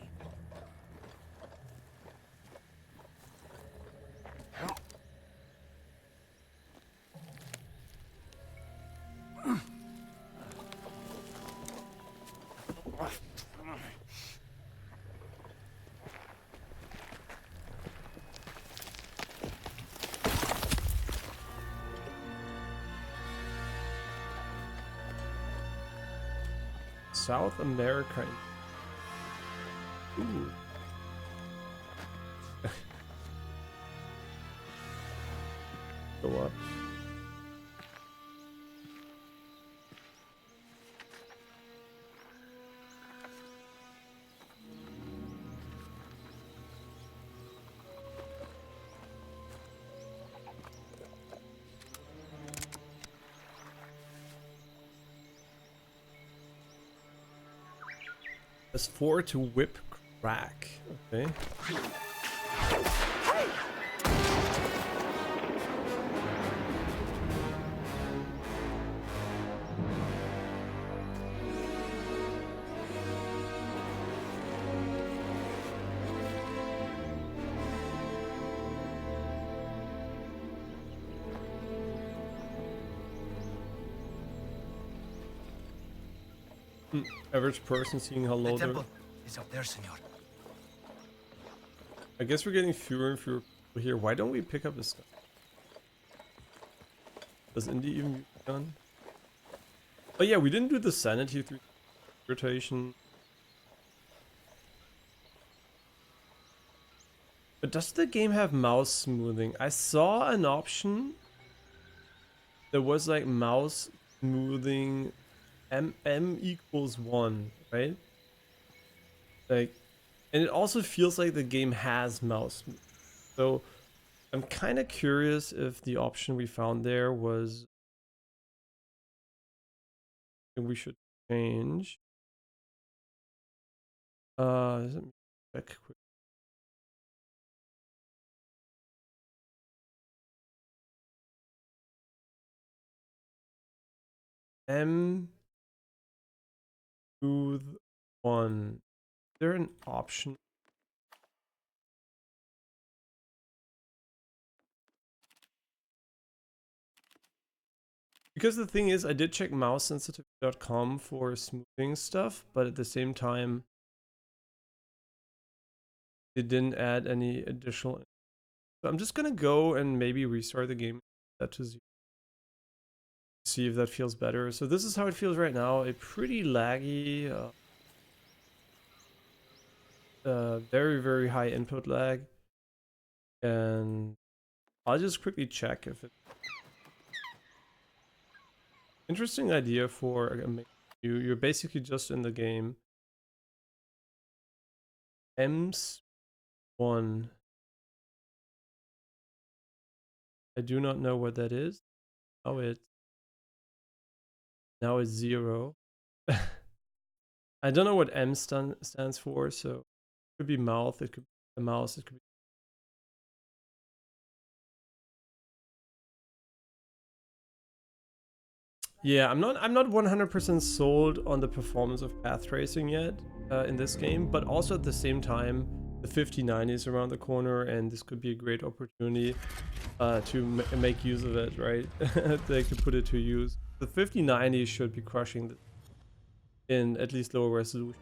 South America. Ooh. Go up. Plus 4 to whip crack. Okay. Average person seeing how low The they're. temple is up there, senor. I guess we're getting fewer and fewer people here. Why don't we pick up this gun? Does Indy even use the gun? Oh yeah, we didn't do the sanity through rotation. But does the game have mouse smoothing? I saw an option. There was like mouse smoothing m equals 1, right? Like, and it also feels like the game has mouse. So I'm kind of curious if the option we found there was we should change. Let me check quick. M smooth 1. Is there an option? Because the thing is, I did check mousesensitivity.com for smoothing stuff, but at the same time, it didn't add any additional. So I'm just gonna go and maybe restart the game set to 0. See if that feels better. So this is how it feels right now. A pretty laggy, very, very high input lag. And I'll just quickly check if it. Interesting idea for you're basically just in the game. M's 1. I do not know what that is. Oh, now it's 0. I don't know what M stands for, so it could be mouth, it could be the mouse, it could be. Yeah, I'm not 100% sold on the performance of path tracing yet in this game, but also at the same time, the 5090 is around the corner, and this could be a great opportunity to make use of it, right? They could put it to use. The 5090 should be crushing in at least lower resolution.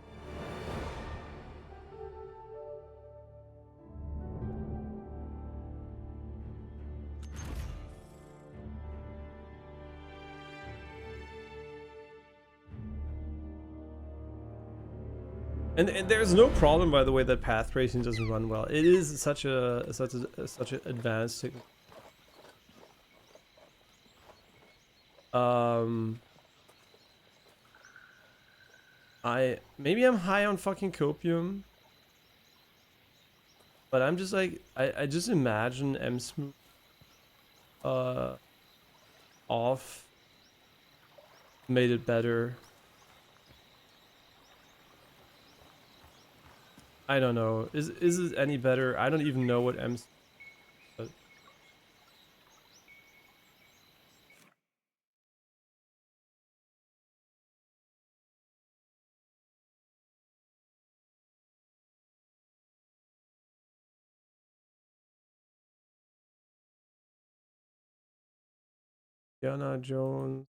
And there's no problem, by the way, that path tracing doesn't run well. It is such an advanced technique. Maybe I'm high on fucking copium, but I'm just like I just imagine M-Smooth off made it better. I don't know. Is it any better? I don't even know what M. But Indiana Jones.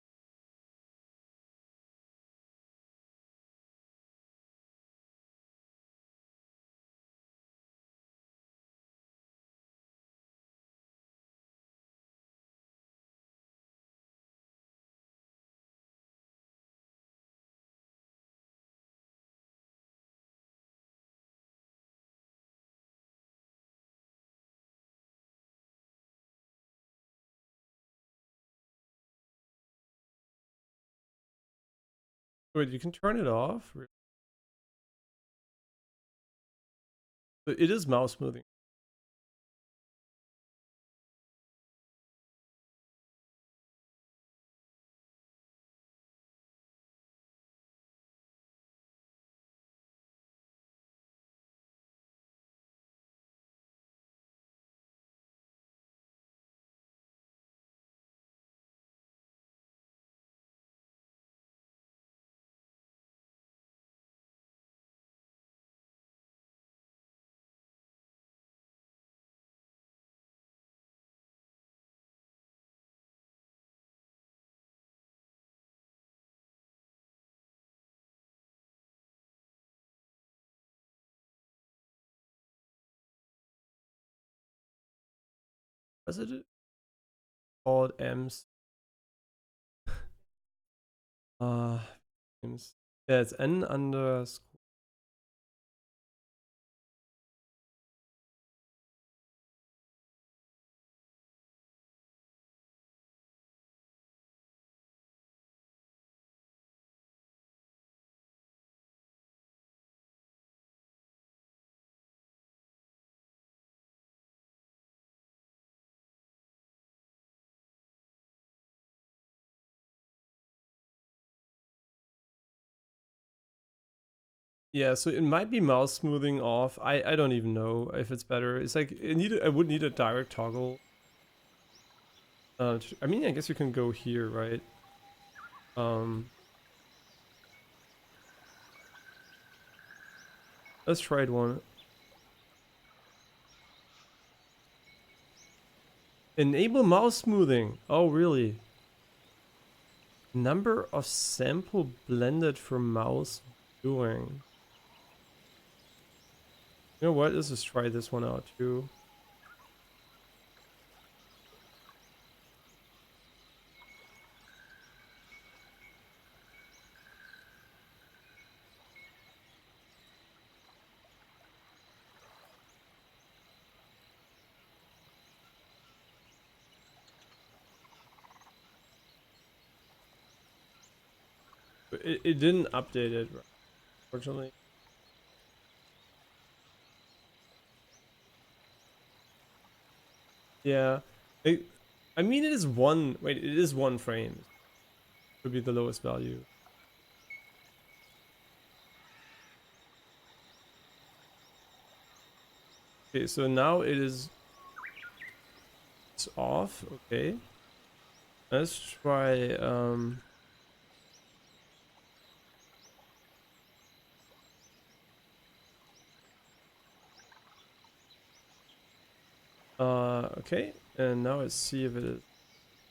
Wait, you can turn it off? It is mouse smoothing. Was it called M's? M's. Yeah, it's N underscore. Yeah, so it might be mouse smoothing off. I don't even know if it's better. It's like I would need a direct toggle. I mean, I guess you can go here, right? Let's try it one. Enable mouse smoothing. Oh, really? Number of sample blended for mouse viewing. You know what? Let's just try this one out too. it didn't update it, unfortunately. Yeah, I mean it is one. Wait, it is 1 frame. Would be the lowest value. Okay, so now it's off. Okay, let's try. Okay, and now let's see if it is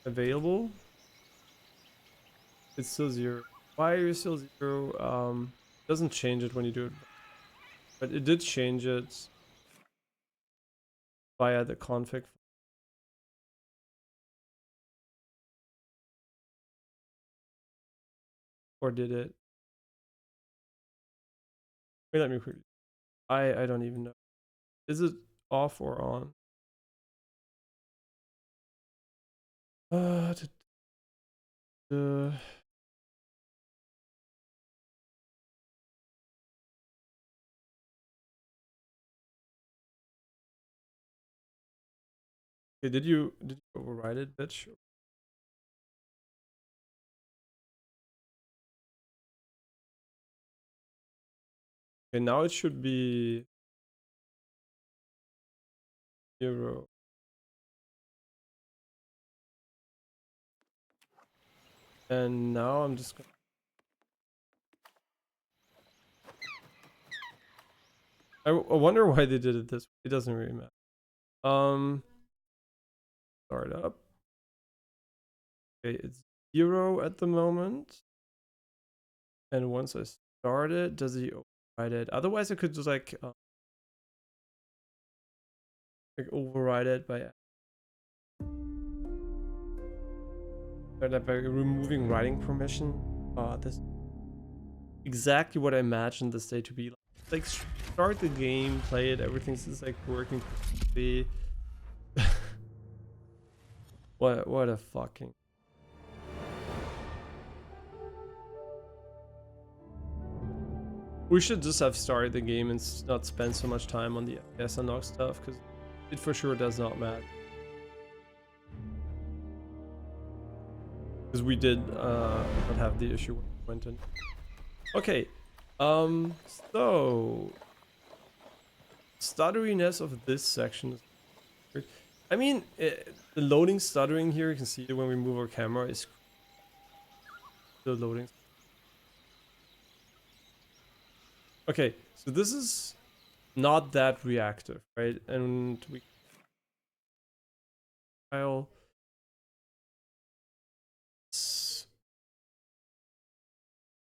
available. It's still 0. Why are you still 0? Doesn't change it when you do it, but it did change it via the config. Or did it? Wait, let me quickly. I don't even know. Is it off or on? Okay, did you override it, bitch? Okay, now it should be 0. And now I'm just gonna. I wonder why they did it this way. It doesn't really matter. Start up. Okay, it's 0 at the moment. And once I start it, does he override it? Otherwise, I could just like override it by removing writing permission. This exactly what I imagined this day to be like. Like start the game, play it, everything's just like working perfectly. What a fucking. We should just have started the game and not spend so much time on the FPS unlock stuff, because it for sure does not matter. Because we did not have the issue when we went in. Okay, so stutteriness of this section is weird. I mean, the loading stuttering here, you can see it when we move our camera, is the loading. Okay, so this is not that reactive, right? And we file.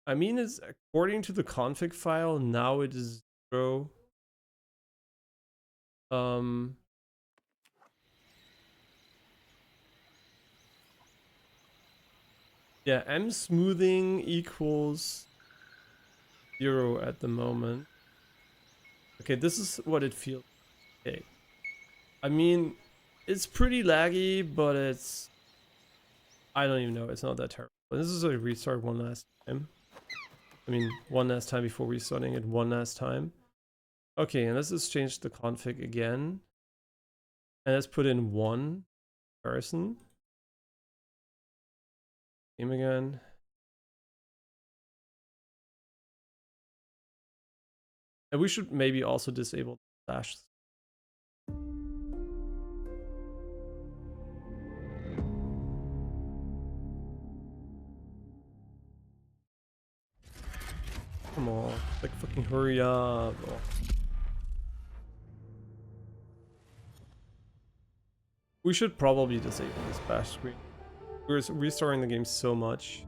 I mean, it's according to the config file, now it is 0. Yeah, M smoothing equals 0 at the moment. Okay, this is what it feels. Okay. I mean, it's pretty laggy, but it's. I don't even know. It's not that terrible. This is a restart one last time. I mean, one last time before restarting it one last time. Okay, and let's just change the config again. And let's put in 1 person. Game again. And we should maybe also disable slash. Come on, like fucking hurry up. Oh. We should probably disable this splash screen. We're restarting the game so much.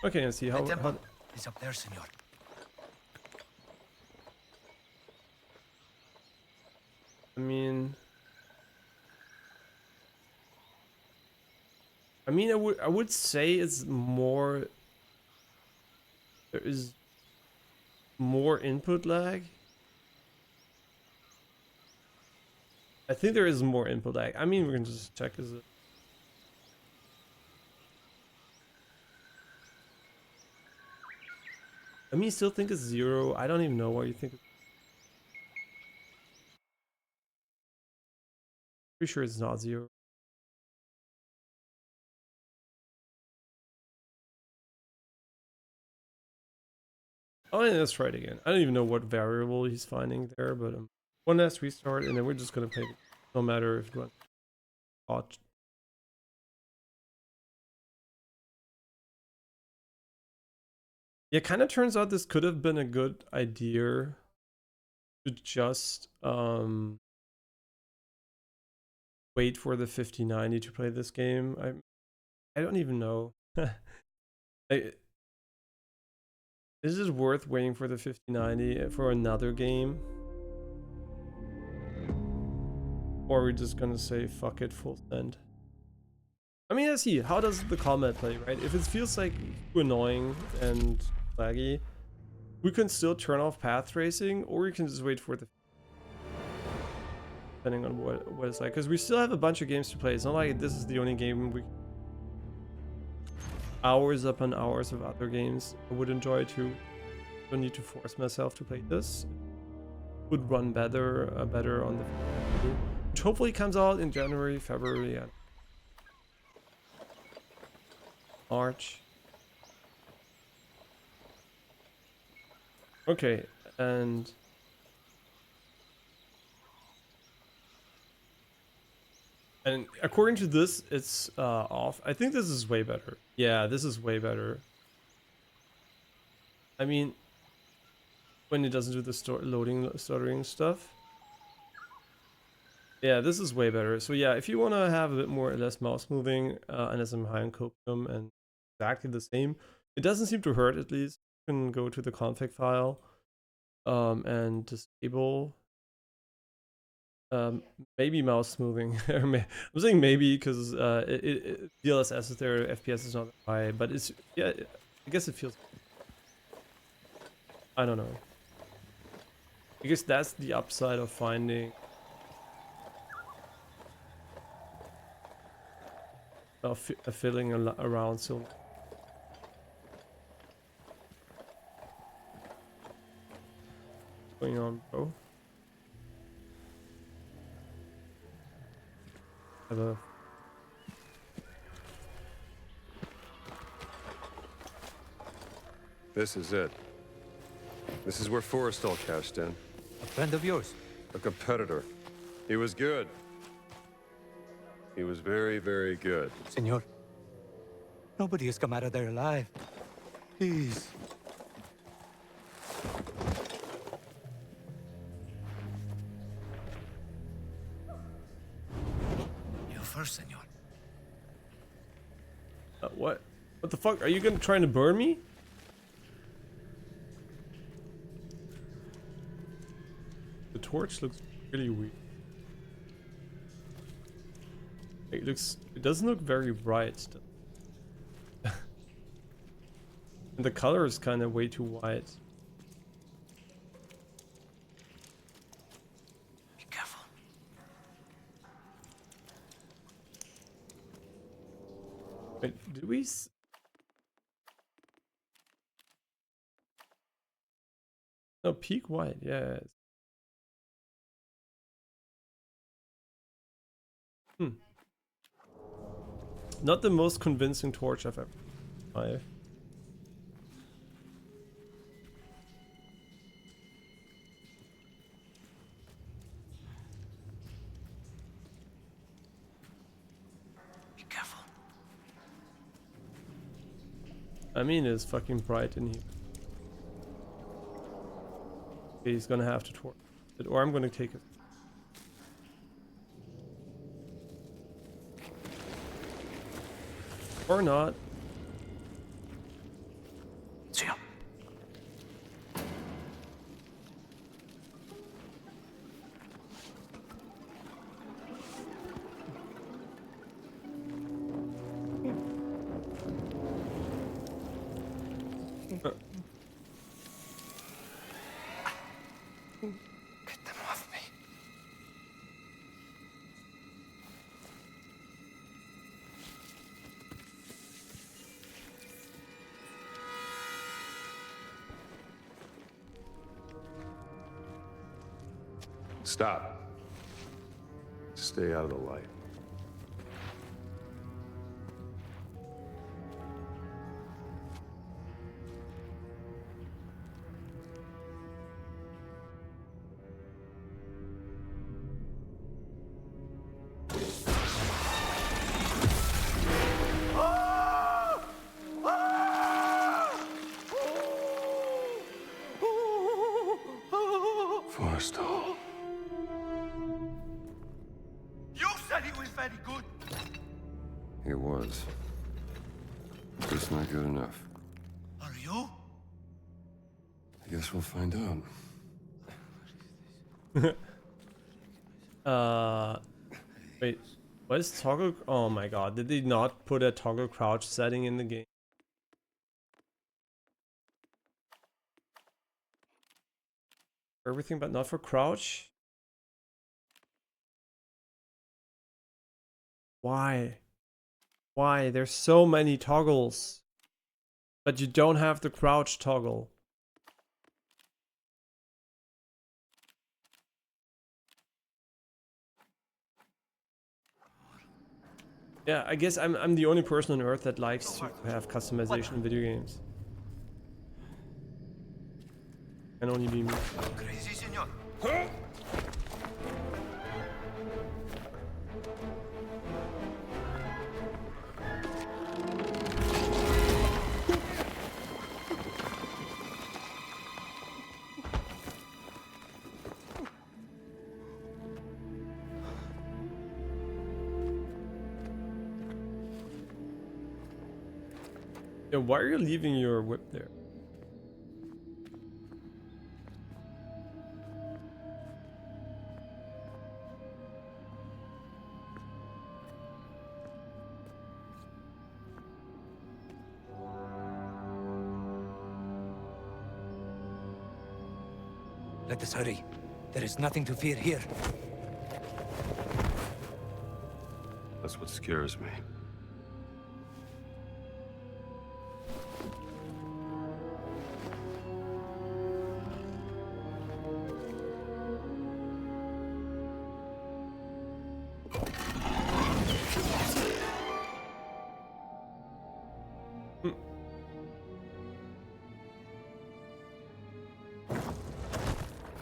Okay, let's see how It's up there, senor. I mean, I would say it's more there is more input lag. I think there is more input lag. I mean, we can just check. Is it? I mean, you still think it's 0. I don't even know what you think. Pretty sure it's not 0. Oh, yeah, let's try it again. I don't even know what variable he's finding there, but one last restart, and then we're just gonna play it, no matter if it runs hot. Yeah, kind of turns out this could have been a good idea to just wait for the 5090 to play this game. I don't even know. Is it worth waiting for the 5090 for another game? Or are we just gonna say fuck it, full send? I mean, let's see, how does the combat play, right? If it feels like too annoying and laggy, we can still turn off path tracing, or we can just wait for the, depending on what it's like, because we still have a bunch of games to play. It's not like this is the only game. We hours upon hours of other games I would enjoy too. Don't need to force myself to play this. It would run better on the, which hopefully comes out in January, February, and March. Okay, and according to this, it's off. I think this is way better. Yeah, this is way better. I mean, when it doesn't do the stuttering stuff. Yeah, this is way better. So yeah, if you want to have a bit more or less mouse moving and as I'm high on copium and exactly the same, it doesn't seem to hurt. At least you can go to the config file and disable maybe mouse moving. I'm saying maybe because DLSS is there, FPS is not high, but it's, yeah, I guess it feels, I don't know. I guess that's the upside of finding filling around so. What's going on, bro? Have a This is it. This is where Forrestal cashed in. A friend of yours? A competitor. He was good. He was very, very good. Senor, nobody has come out of there alive. Please. You first, senor. what? What the fuck? Are you gonna trying to burn me? The torch looks really weird. It doesn't look very bright. And the color is kind of way too white. Be careful. Wait, did we? No, peak white. Yeah. Not the most convincing torch I've ever tried. Be careful. I mean, it's fucking bright in here. Okay, he's gonna have to torch it, or I'm gonna take it. Or not. Senor. Stop. Stay out of the light. Forrestal. You said he was very good. It was. Just not good enough. Are you? I guess we'll find out. Wait, what is toggle? Oh my god, did they not put a toggle crouch setting in the game? Everything but not for crouch? Why? Why? There's so many toggles. But you don't have the crouch toggle. Yeah, I guess I'm the only person on Earth that likes to have customization in video games. Can only be me. Crazy, senor. Yeah, why are you leaving your whip there? Let us hurry. There is nothing to fear here. That's what scares me.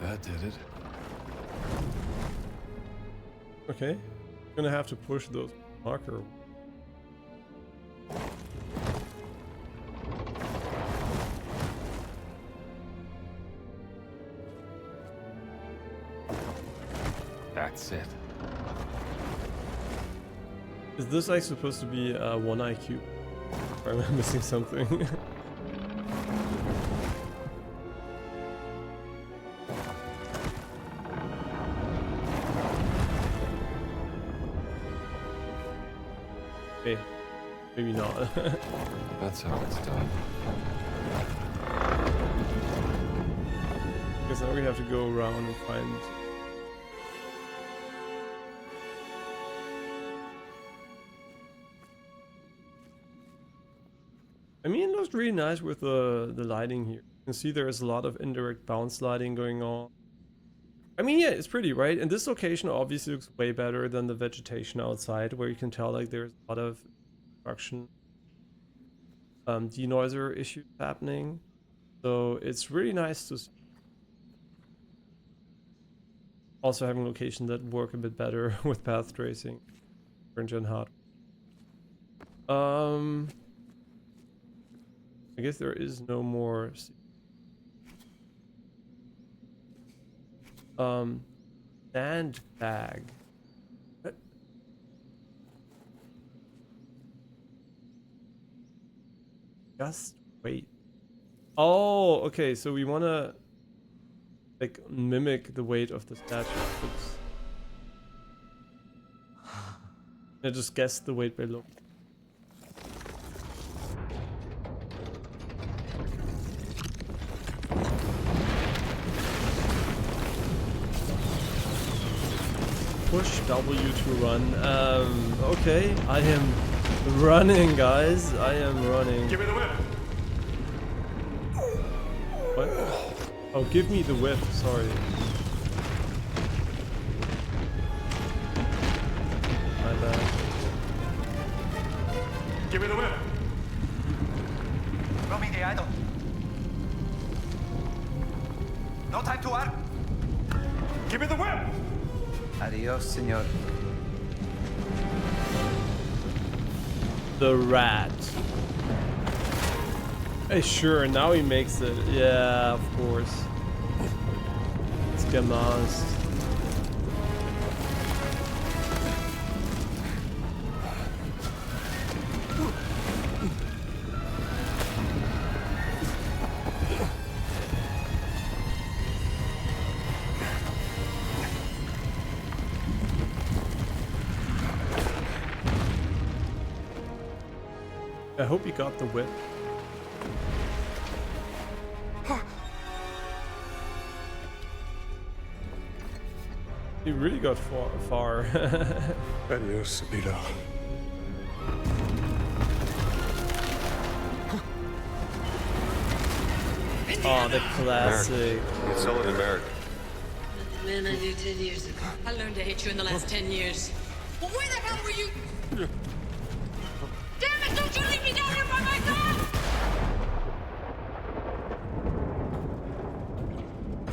That did it. Okay. Gonna have to push those marker. That's it. Is this like supposed to be 1 IQ? Or am I missing something? Okay, maybe not. That's how it's done. Because now we have to go around and find. I mean, it looks really nice with the lighting here. You can see there is a lot of indirect bounce lighting going on. I mean, yeah, it's pretty, right? And this location obviously looks way better than the vegetation outside, where you can tell like there's a lot of construction denoiser issues happening. So it's really nice to see. Also having locations that work a bit better with path tracing. Gen hard. I guess there is no more. Sandbag. What? Just wait. Oh, okay. So we want to like mimic the weight of the statue. Oops. I just guessed the weight below. Push W to run. Okay, I am running, guys. I am running. Give me the whip. What? Oh, give me the whip. Sorry. Give me the whip. Throw me the idol. No time to argue. Give me the whip. Adios, senor. The rat. Hey, sure, now he makes it. Yeah, of course. It's Gamast. I hope you got the whip. He really got far. Adios, Sabito. Oh, the classic. You sell it in America. The man I knew 10 years ago. I learned to hate you in the last 10 years. Well, where the hell were you? Damn it, don't you leave me down here by myself!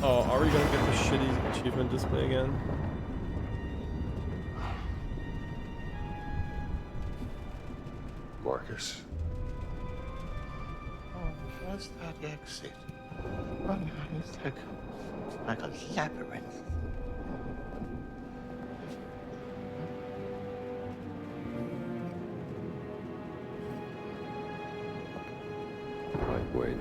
Oh, are we gonna get the shitty achievement display again? Marcus. Oh, what's that exit? Oh, no, it's like a labyrinth. Right, wait.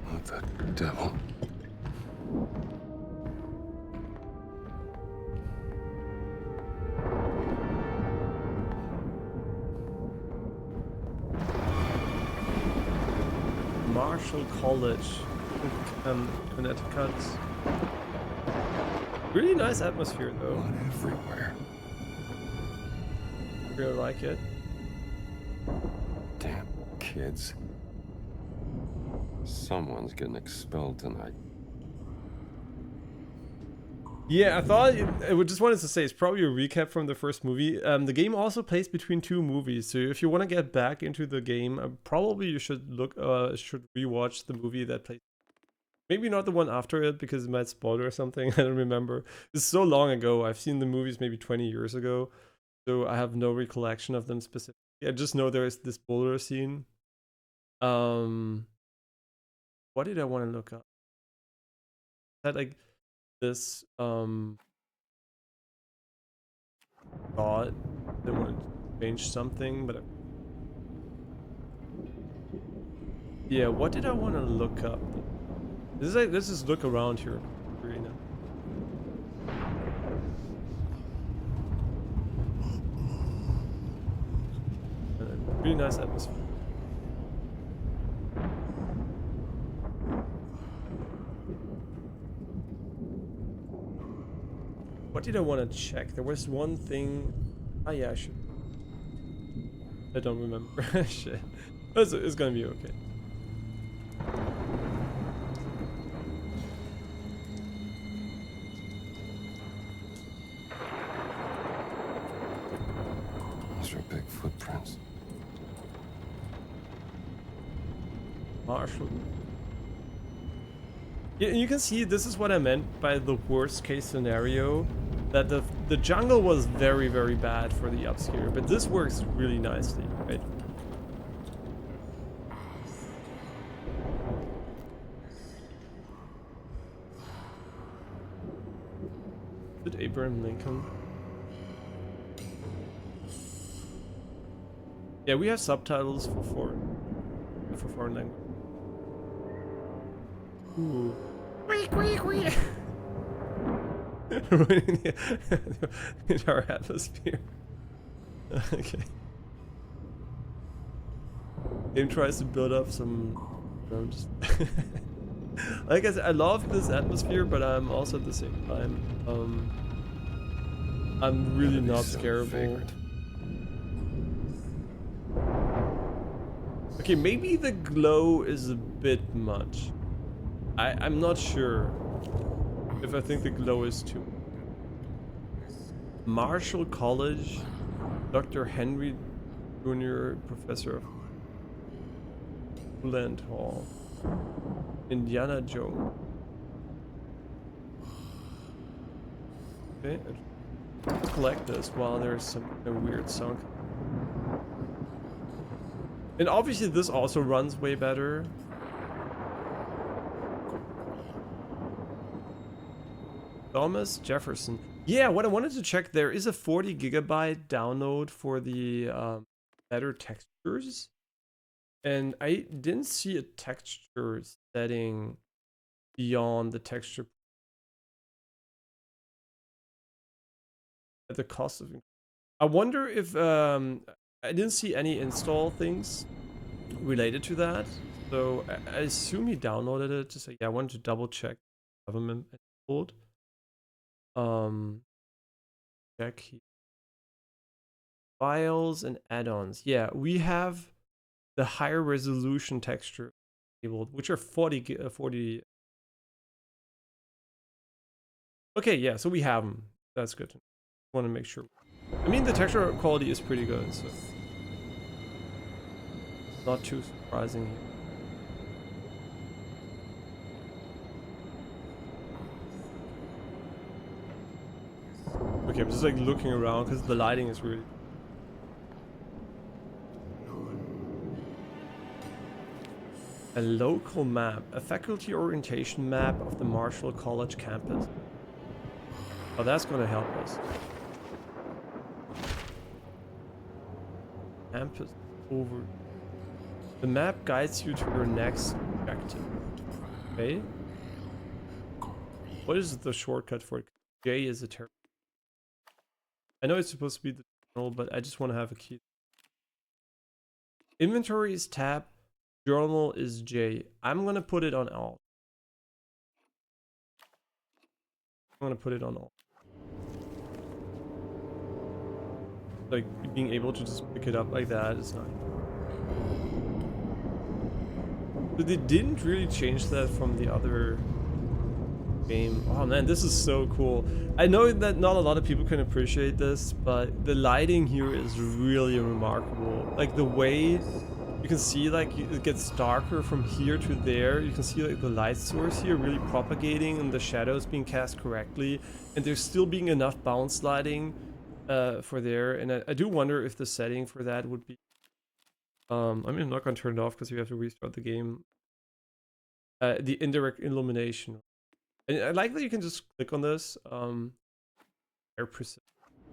What the devil? Marshall College, Connecticut. Really nice atmosphere though. Blood everywhere. Really like it. Damn kids. Someone's getting expelled tonight. Yeah, I thought I just wanted to say it's probably a recap from the first movie. The game also plays between two movies, so if you want to get back into the game, probably you should should rewatch the movie that plays. Maybe not the one after it because it might spoil or something. I don't remember. It's so long ago. I've seen the movies maybe 20 years ago, so I have no recollection of them specifically. I just know there is this boulder scene. What did I want to look up? I had like this thought they wanted to change something, but yeah, what did I want to look up? This is like, let's just look around here. Really now. Really nice atmosphere. What did I want to check? There was one thing. Ah, yeah, I should. I don't remember. Shit. It's gonna be okay. Those are big footprints. Marshall. Yeah, you can see this is what I meant by the worst case scenario. That the jungle was very, very bad for the upscale, but this works really nicely, right? Is it Abraham Lincoln? Yeah, we have subtitles for foreign language. Ooh. Ruining the entire atmosphere. Okay. Game tries to build up some. Just like I said, I love this atmosphere, but I'm also at the same time, I'm really not scareable. Okay, maybe the glow is a bit much. I'm not sure if I think the glow is too. Marshall College, Dr. Henry Jr., Professor of Land Hall, Indiana Jones. Okay, let's collect this while there's some weird sound. And obviously this also runs way better. Thomas Jefferson. Yeah, what I wanted to check, there is a 40 gigabyte download for the better textures. And I didn't see a texture setting beyond the texture at the cost of. I wonder if I didn't see any install things related to that. So I assume he downloaded it to say, yeah, I wanted to double check government enabled. Check here. Files and add-ons. Yeah, we have the higher resolution texture enabled, which are 40. Okay, yeah, so we have them. That's good. Want to make sure. I mean, the texture quality is pretty good, so not too surprising here. Okay, I'm just like looking around because the lighting is really. A local map, a faculty orientation map of the Marshall College campus. Oh, that's gonna help us. Campus over. The map guides you to your next objective. Okay. What is the shortcut for it? J is a term. I know it's supposed to be the journal, but I just want to have a key. Inventory is tab. Journal is J. I'm gonna put it on Alt. I'm gonna put it on Alt. Like being able to just pick it up like that is nice. But they didn't really change that from the other game. Oh man, this is so cool. I know that not a lot of people can appreciate this, but the lighting here is really remarkable. Like the way you can see, like it gets darker from here to there. You can see like the light source here really propagating and the shadows being cast correctly, and there's still being enough bounce lighting for there. And I do wonder if the setting for that would be I mean, I'm not gonna turn it off because you have to restart the game. The indirect illumination. And I like that you can just click on this.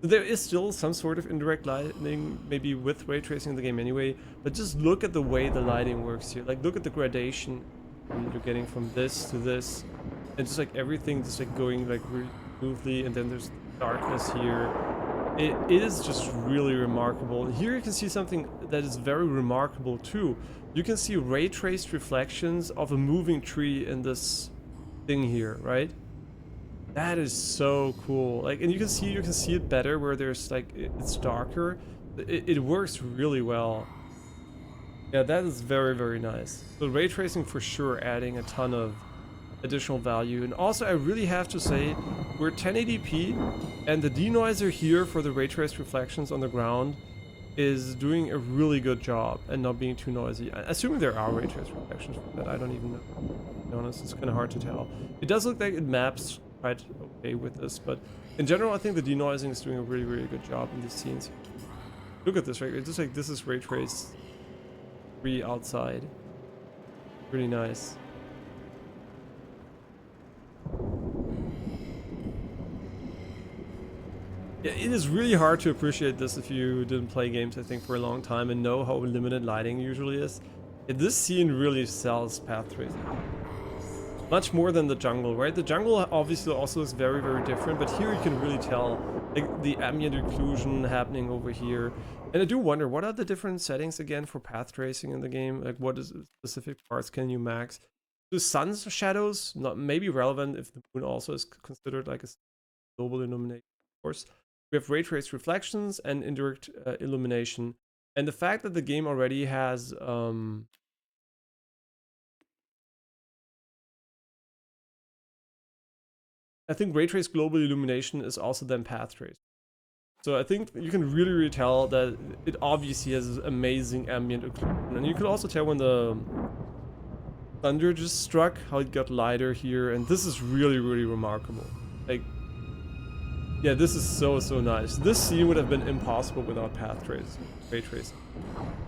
There is still some sort of indirect lighting, maybe with ray tracing in the game anyway, but just look at the way the lighting works here. Like, look at the gradation you're getting from this to this, and just like everything just like going like really smoothly, and then there's darkness here. It is just really remarkable. Here you can see something that is very remarkable too. You can see ray traced reflections of a moving tree in this thing here, right? That is so cool. Like, and you can see it better where there's like it's darker. It works really well. Yeah, that is very, very nice. So ray tracing for sure adding a ton of additional value. And also I really have to say we're 1080p and the denoiser here for the ray traced reflections on the ground is doing a really good job and not being too noisy. Assuming there are ray traced reflections for that, I don't even know. To be honest, it's kind of hard to tell. It does look like it maps quite okay with this, but in general I think the denoising is doing a really, really good job in these scenes. Look at this, right? It's just like this is ray traced outside. Really nice. Yeah, it is really hard to appreciate this if you didn't play games, I think, for a long time and know how limited lighting usually is. Yeah, this scene really sells path tracing. Much more than the jungle, right? The jungle obviously also is very, very different, but here you can really tell like the ambient occlusion happening over here. And I do wonder, what are the different settings again for path tracing in the game? Like, what is specific parts can you max? The sun's shadows, not maybe relevant if the moon also is considered like a global illumination, of course. We have ray traced reflections and indirect illumination. And the fact that the game already has I think ray trace global illumination is also then path trace. So I think you can really tell that it obviously has amazing ambient occlusion. And you can also tell when the thunder just struck, how it got lighter here. And this is really remarkable. Like, yeah, this is so nice. This scene would have been impossible without path trace, ray tracing.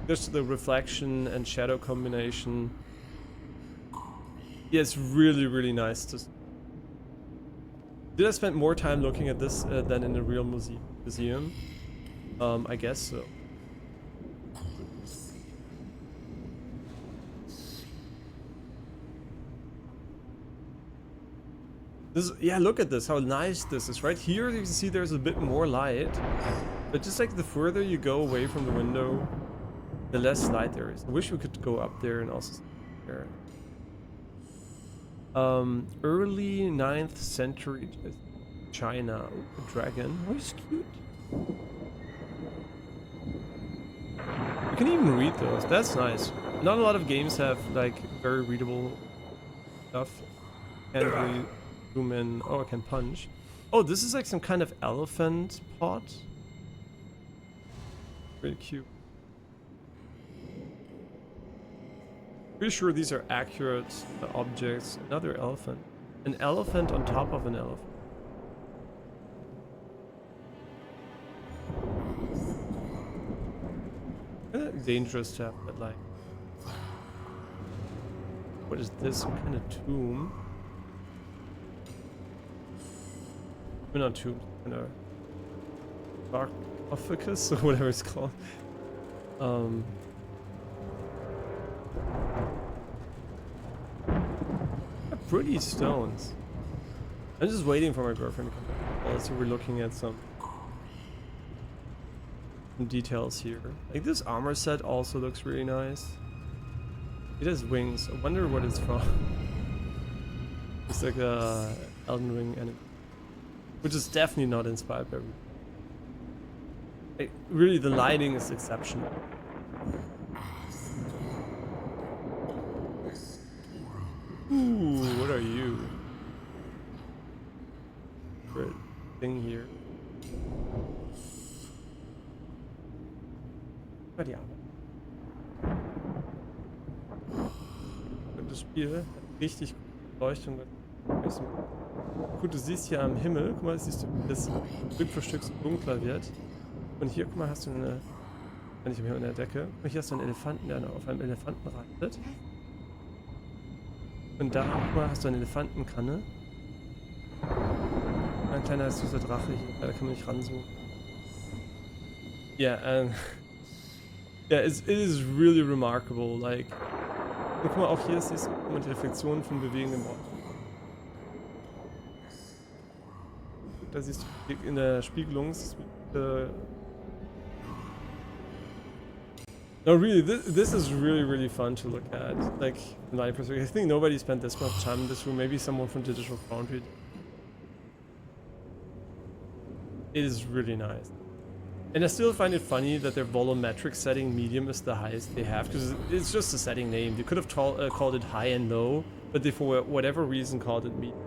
Just the reflection and shadow combination. Yeah, it's really nice to see. Did I spend more time looking at this than in the real museum? I guess so. This, yeah, look at this, how nice this is. Right here you can see there's a bit more light. But just like the further you go away from the window, the less light there is. I wish we could go up there and also see there. Early 9th century China. A dragon. Oh, he's cute. You can even read those. That's nice. Not a lot of games have like very readable stuff. Can't really zoom in. Oh, I can punch. Oh, this is like some kind of elephant pot. Very cute. Pretty sure these are accurate objects. Another elephant. An elephant on top of an elephant. Dangerous to have that, like. What is this? Some kind of tomb? Well, not tomb, kind of sarcophagus or whatever it's called. Pretty stones. I'm just waiting for my girlfriend to come back. So we're looking at some details here. Like this armor set also looks really nice. It has wings. I wonder what it's from. It's like a Elden Ring enemy, which is definitely not inspired by. Like, really, the lighting is exceptional. Ooh, what are you? Great thing here. Aber ja. Das Spiel hat richtig Beleuchtung. Gut, du siehst hier am Himmel, guck mal, siehst du, wie das Stück für Stück so dunkler wird. Und hier, guck mal, hast du eine, wenn ich hier in der Decke, guck mal, hier hast du einen Elefanten, der auf einem Elefanten reitet. Und da, guck mal, hast du eine Elefantenkanne. Ein kleiner süßer Drache hier, da kann man nicht ranzoomen. Yeah, yeah, it is really remarkable. Like, und guck mal, auch hier siehst du die Reflexionen von bewegenden Worten. Da siehst du in der Spiegelung. No, really, this is really fun to look at. Like, in my perspective, I think nobody spent this much time in this room. Maybe someone from Digital Foundry. It is really nice. And I still find it funny that their volumetric setting medium is the highest they have, because it's just a setting name. They could have called it high and low, but they, for whatever reason, called it medium.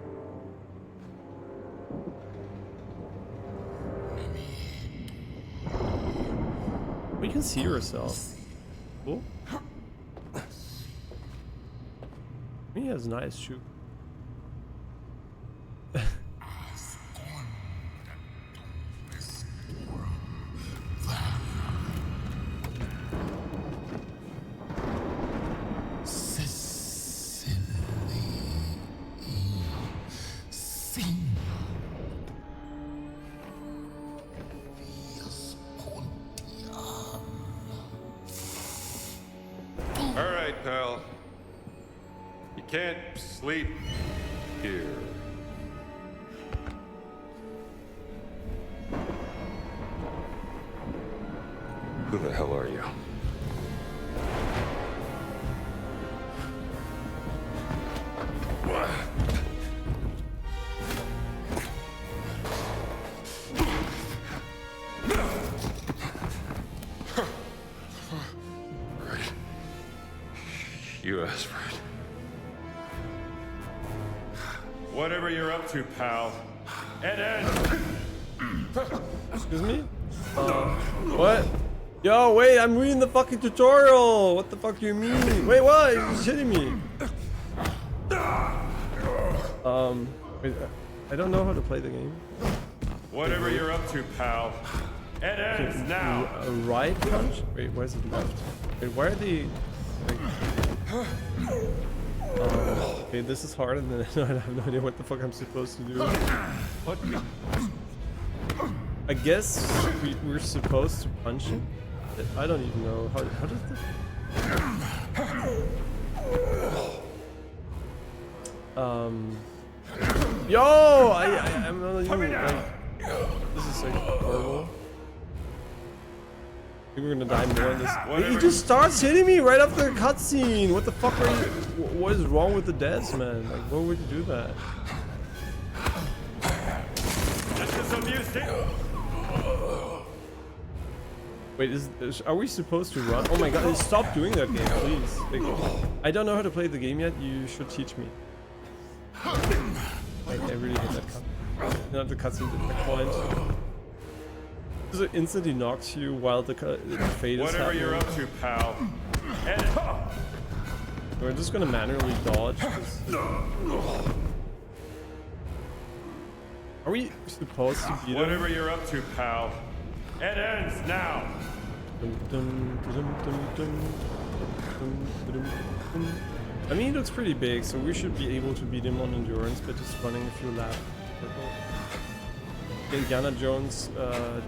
You can see yourself. Cool. He has a nice shoe. Pal, you can't sleep here. Who the hell are you? You asked for it. Whatever you're up to, pal. Ed. Excuse me? What? Yo, wait, I'm reading the fucking tutorial! What the fuck do you mean? Wait, what? You're just hitting me. Wait, I don't know how to play the game. Whatever you're up to, pal. It ends now. Right punch? Wait, why is it left? Wait, why are they... Like... okay, this is hard and then I have no idea what the fuck I'm supposed to do. What? I guess we're supposed to punch him? I don't even know. How does this... Yo! I'm not even... Like, this is like horrible. I think we're gonna die more in this. Wait, he just starts hitting me right after the cutscene. What the fuck are you? What is wrong with the devs, man? Like, why would you do that? This is amusing. Wait, are we supposed to run? Oh my god, stop doing that game, please. Like, I don't know how to play the game yet. You should teach me. I really hate that cut. Not the cutscene, the checkpoint. It instantly knocks you while the fade is Whatever happening. you're up to, pal. We're just gonna manually dodge. Are we supposed to beat him? Whatever you're up to, pal. It ends now. I mean, he looks pretty big, so we should be able to beat him on endurance by just running a few laps. Indiana Jones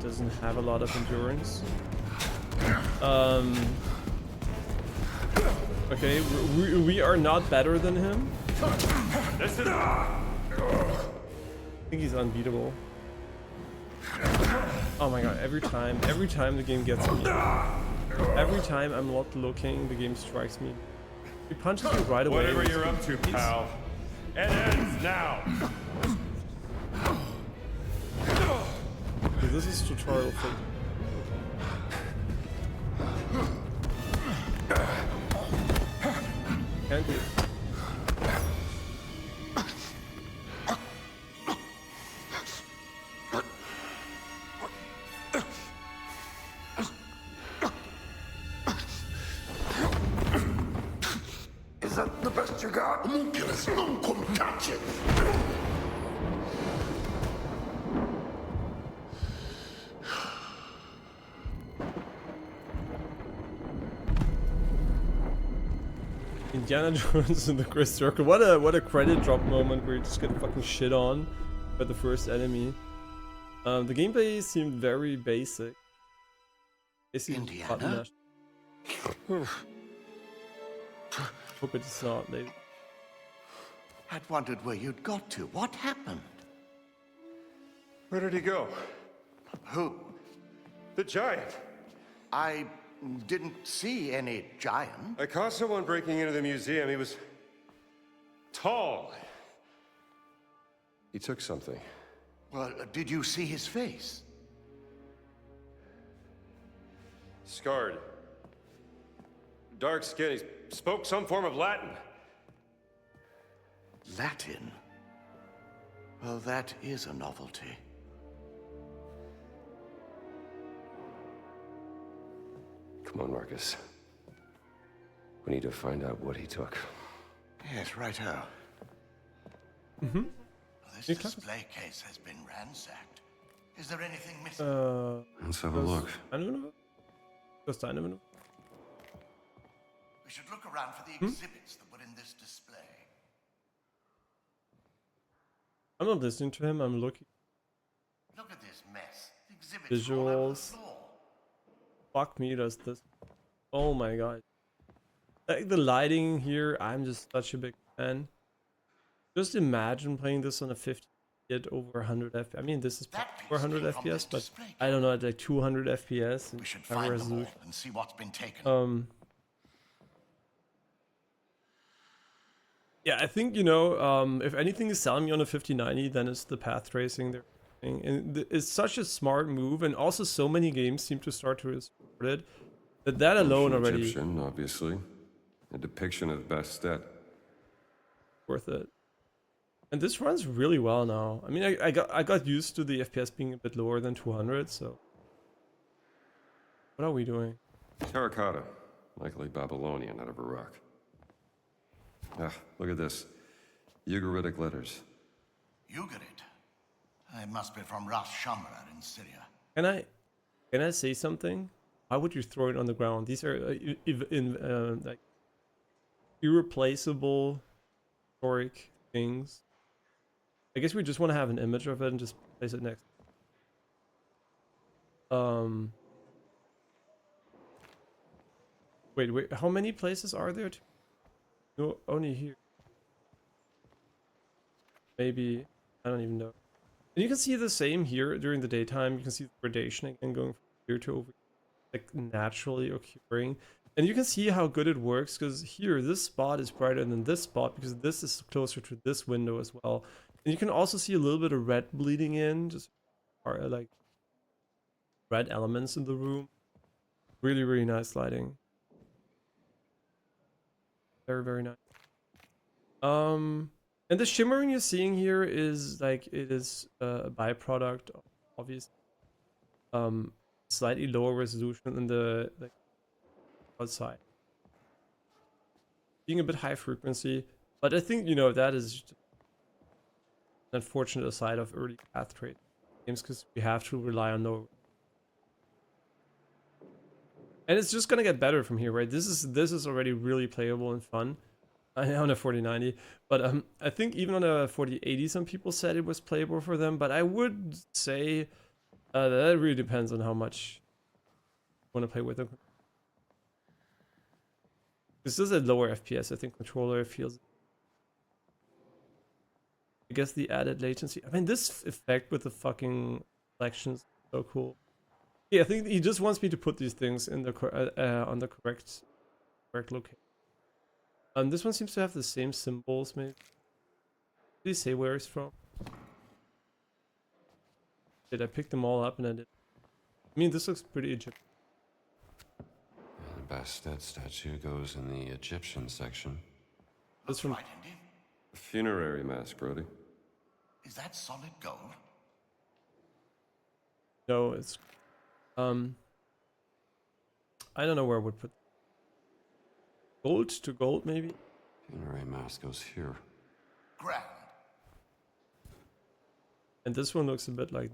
doesn't have a lot of endurance. Okay, we are not better than him. This is... I think he's unbeatable. Oh my god, every time the game gets me. Every time I'm not looking, the game strikes me. He punches you right away. Whatever you're up to, pal. It ends now. Okay, this is tutorial for... Can't do it. Is that the best you got? Homunculus, non come touch it. Indiana Jones in the Great Circle. What a credit drop moment where you just get fucking shit on by the first enemy. The gameplay seemed very basic. Indiana? Hope it's not, maybe. I'd wondered where you'd got to. What happened? Where did he go? Who? The giant. I didn't see any giant. I caught someone breaking into the museum. He was tall. He took something. Well, did you see his face? Scarred. Dark skin. He spoke some form of Latin. Latin? Well, that is a novelty. Come on, Marcus. We need to find out what he took. Yes, righto. Mm-hmm. This display case has been ransacked. Is there anything missing? Let's have a look. I don't know. Just I never know. We should look around for the exhibits that were in this display. I'm not listening to him, I'm looking. Look at this mess. The exhibits are all over the Visuals. floor. Fuck me, does this. Oh my god. Like the lighting here, I'm just such a big fan. Just imagine playing this on a 50 at over 100 FPS. I mean, this is That over piece 100 came from this FPS, but display I don't know, at like 200 FPS. We should high find them all resolution. and see what's been taken. Yeah, I think, you know, if anything is selling me on a 5090, then it's the path tracing they're doing. And it's such a smart move, and also so many games seem to start to support it, that alone already... Egyptian, obviously. A depiction of Bastet. Worth it. And this runs really well now. I mean, I got used to the FPS being a bit lower than 200, so. What are we doing? Terracotta. Likely Babylonian out of Iraq. Ah, look at this. Ugaritic letters. Ugarit? It must be from Ras Shamra in Syria. Can I say something? Why would you throw it on the ground? These are like irreplaceable historic things. I guess we just want to have an image of it and just place it next. Wait, how many places are there? No, only here. Maybe, I don't even know. And you can see the same here during the daytime. You can see the gradation again going from here to over, like naturally occurring. And you can see how good it works, because here, this spot is brighter than this spot, because this is closer to this window as well. And you can also see a little bit of red bleeding in, just like red elements in the room. Really, really nice lighting. Very, very nice. And the shimmering you're seeing here is like, it is a byproduct of obviously slightly lower resolution than the outside. Being a bit high frequency, but I think, you know, that is an unfortunate side of early path trade games, because we have to rely on no. And it's just gonna get better from here, right? This is already really playable and fun. On a 4090, but I think even on a 4080, some people said it was playable for them. But I would say that really depends on how much you want to play with them. This is a lower FPS. I think controller feels. I guess the added latency. I mean, this effect with the fucking selections is so cool. Yeah, I think he just wants me to put these things in the on the correct location. This one seems to have the same symbols, maybe. Did he say where it's from? Did I pick them all up and I did? I mean, this looks pretty Egyptian. The Bastet statue goes in the Egyptian section. That's right, Indy. A funerary mask, Brody. Is that solid gold? No, it's I don't know where I would put. Gold to gold, maybe? Funerary mask goes here. Grand. And this one looks a bit like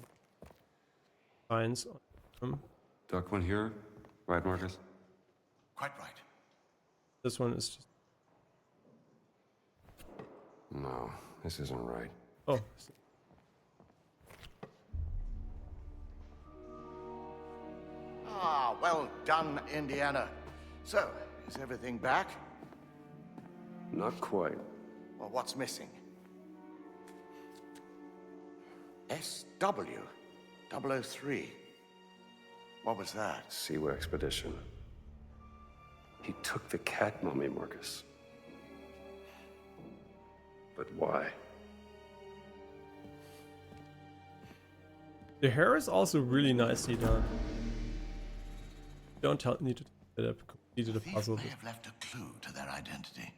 signs on them. Duck one here, right, Marcus? Quite right. This one is just. No, this isn't right. Oh. Ah, well done, Indiana. So, is everything back? Not quite. Well, what's missing? SW 003. What was that? Siwa expedition. He took the cat mummy, Marcus. But why? The hair is also really nicely done. Don't need to set up completed a puzzle. May have left a clue to their identity.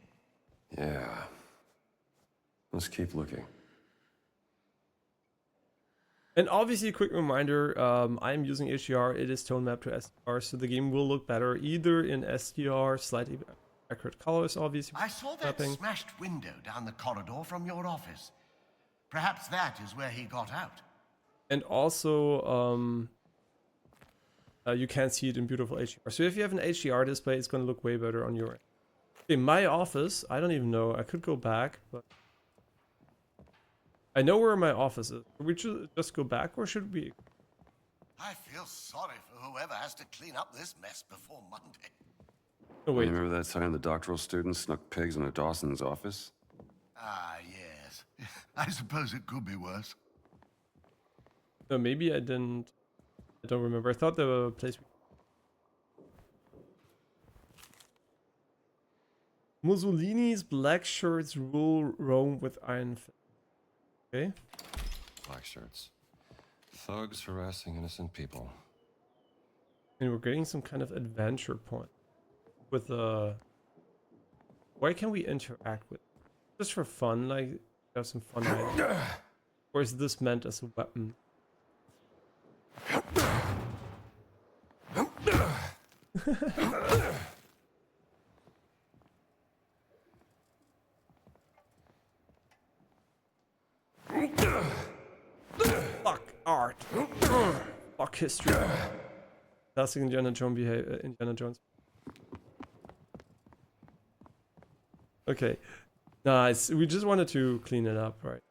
Yeah. Let's keep looking. And obviously, a quick reminder, I'm using HDR. It is tone mapped to SDR, so the game will look better either in SDR, slightly accurate colors, obviously. I saw that smashed window down the corridor from your office. Perhaps that is where he got out. And also, you can't see it in beautiful HDR. So if you have an HDR display, it's going to look way better on your end. Okay, my office, I don't even know. I could go back, but I know where my office is. Should we just go back, or should we? I feel sorry for whoever has to clean up this mess before Monday. Oh, wait. Remember that time the doctoral student snuck pigs into Dawson's office? Ah, yes. I suppose it could be worse. No, maybe I didn't. I don't remember. I thought the place. Mussolini's black shirts rule Rome with iron fist. Okay. Black shirts. Thugs harassing innocent people. And we're getting some kind of adventure point with why can we interact with it? Just for fun, like have some fun items? Or is this meant as a weapon? Fuck art. Fuck history. Classic Indiana Jones behavior. Indiana Jones. Okay. Nice. We just wanted to clean it up, right?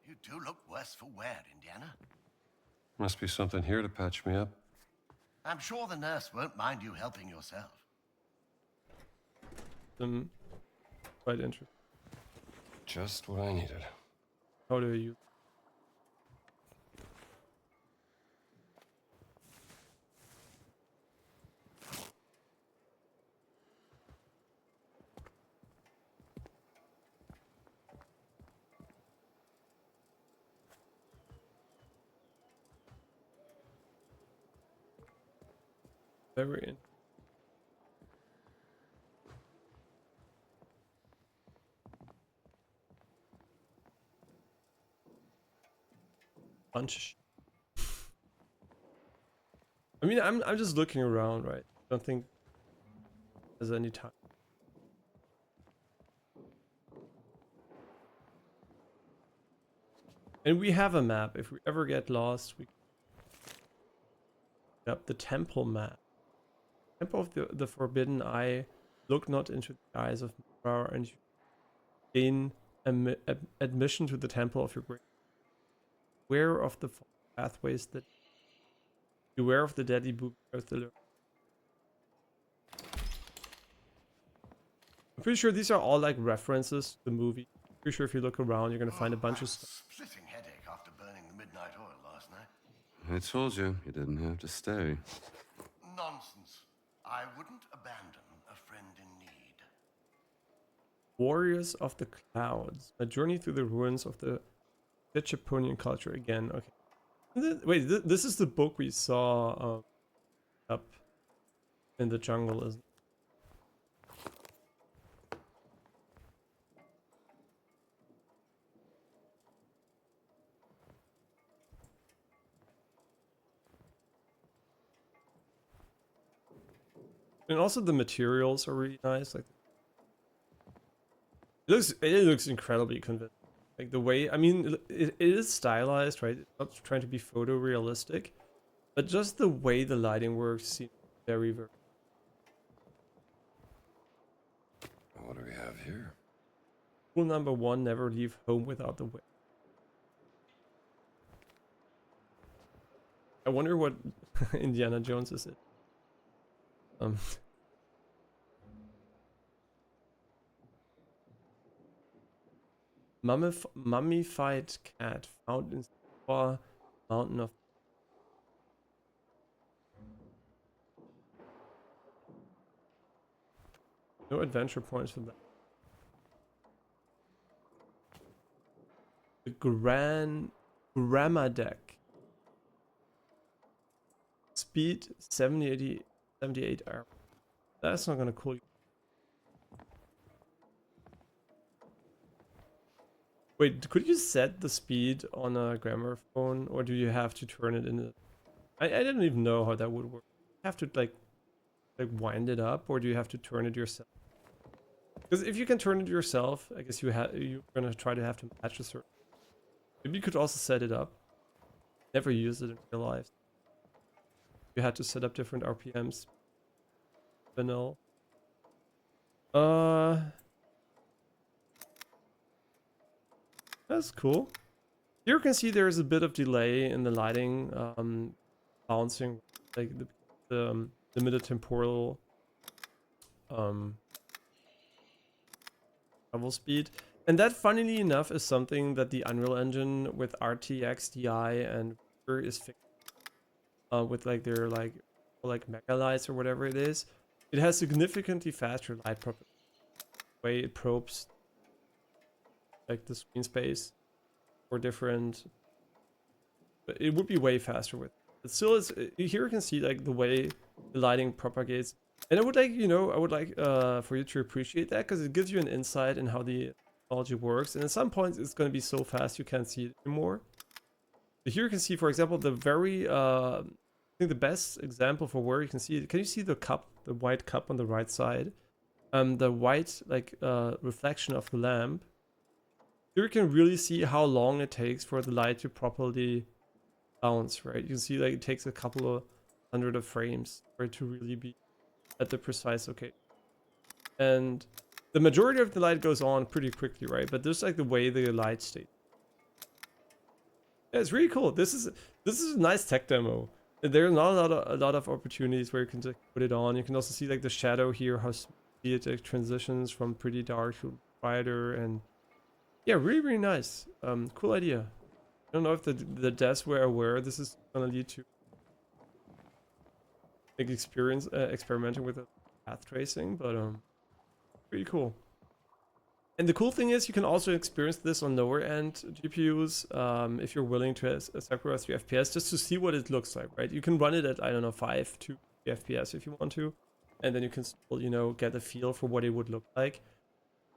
You do look worse for wear, Indiana. Must be something here to patch me up. I'm sure the nurse won't mind you helping yourself. Quite interesting. Just what I needed. How do you? Very in. Bunch of shit. I mean, I'm just looking around, right? I don't think there's any time. And we have a map. If we ever get lost, we up the temple map. Temple of the Forbidden Eye. Look not into the eyes of Mara, and you gain admission to the temple of your great. Beware of the pathways that. Beware of the deadly booby of the lure. I'm pretty sure these are all like references to the movie. Pretty sure if you look around, you're gonna find a bunch of stuff. Splitting headache after burning the midnight oil last night. I told you, you didn't have to stay. Nonsense. I wouldn't abandon a friend in need. Warriors of the Clouds. A journey through the ruins of the Chiponian culture again. Okay. Wait, this is the book we saw up in the jungle, isn't it? And also the materials are really nice. Like it looks incredibly convincing. Like the way, I mean, it is stylized, right? It's not trying to be photorealistic, but just the way the lighting works seems very. What do we have here? Rule number 1: never leave home without the way. I wonder what Indiana Jones is. Mummified cat found in the mountain of. No adventure points for that. The Grammar deck. Speed 78 hours. That's not gonna cool you. Wait, could you set the speed on a gramophone, or do you have to turn it in? I didn't even know how that would work. You have to like wind it up, or do you have to turn it yourself? Because if you can turn it yourself, I guess you're gonna try to have to match a certain. Maybe you could also set it up. Never used it in real life. You had to set up different RPMs. Vanilla. That's cool. Here you can see there is a bit of delay in the lighting, bouncing, like the limited temporal travel speed. And that, funnily enough, is something that the Unreal Engine with RTX Di and is fixed with like their like mega lights or whatever it is. It has significantly faster light properties. The way it probes like the screen space or different, but it would be way faster with it. Still is here you can see like the way the lighting propagates And I would like, you know, I would like for you to appreciate that because it gives you an insight in how the technology works. And at some points, it's going to be so fast you can't see it anymore. So here you can see, for example, the very, I think the best example for where you can see it. Can you see the cup, the white cup on the right side? The white like reflection of the lamp. Here you can really see how long it takes for the light to properly bounce, right? You can see like it takes a couple of hundred of frames for it to really be at the precise location. And the majority of the light goes on pretty quickly, right? But there's like the way the light stays. Yeah, it's really cool. This is a nice tech demo. There are not a lot of opportunities where you can just put it on. You can also see like the shadow here, how it transitions from pretty dark to brighter, and yeah, really nice. Cool idea. I don't know if the devs were aware this is gonna lead to like experimenting with path tracing, but pretty cool. And the cool thing is you can also experience this on lower end GPUs if you're willing to sacrifice 3 FPS just to see what it looks like, right? You can run it at, I don't know, 5 to 3 FPS if you want to, and then you can still, you know, get a feel for what it would look like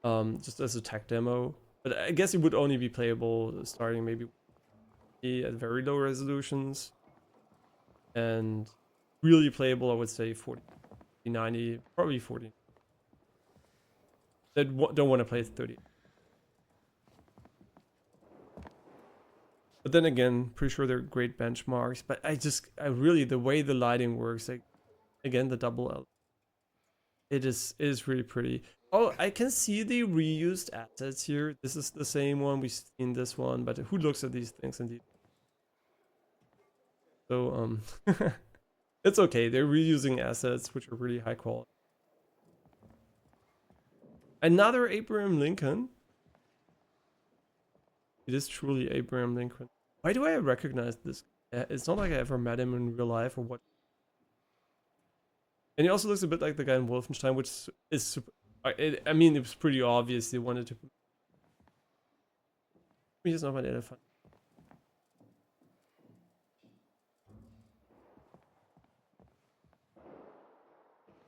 just as a tech demo. But I guess it would only be playable starting maybe at very low resolutions, and really playable, I would say 40, 90, probably 40. That don't want to play 30. But then again, pretty sure they're great benchmarks. But I really, the way the lighting works, like again, the double L, it is really pretty. Oh, I can see the reused assets here. This is the same one we've seen this one, but who looks at these things indeed? So it's okay. They're reusing assets which are really high quality. Another Abraham Lincoln. It is truly Abraham Lincoln. Why do I recognize this? It's not like I ever met him in real life or what. And he also looks a bit like the guy in Wolfenstein, which is super. I mean, it was pretty obvious they wanted to. He's not my elephant.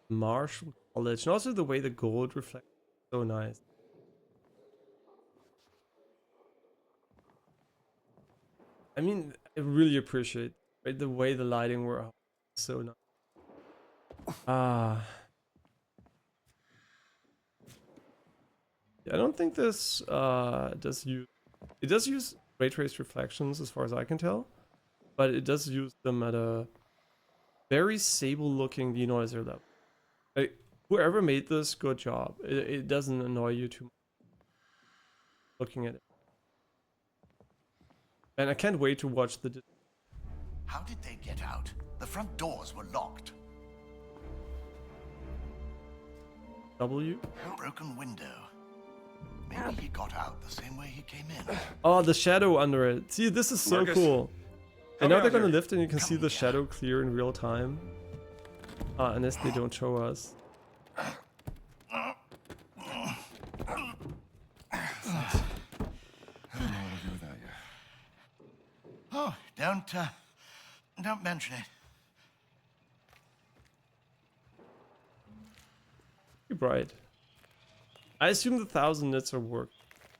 Marshall College, and also the way the gold reflects. So nice. I mean, I really appreciate, right, the way the lighting were so nice. Yeah, I don't think this does use ray trace reflections as far as I can tell, but it does use them at a very sable looking denoiser level. Like, whoever made this, good job. It doesn't annoy you too much looking at it. And I can't wait to watch the... How did they get out? The front doors were locked. W? Broken window. Maybe he got out the same way he came in. Oh, the shadow under it. See, this is so Marcus, cool. And now they're gonna here. lift and you can see the shadow clear in real time. Unless they don't show us. Oh, don't mention it. Pretty bright. I assume the 1000 nits are work.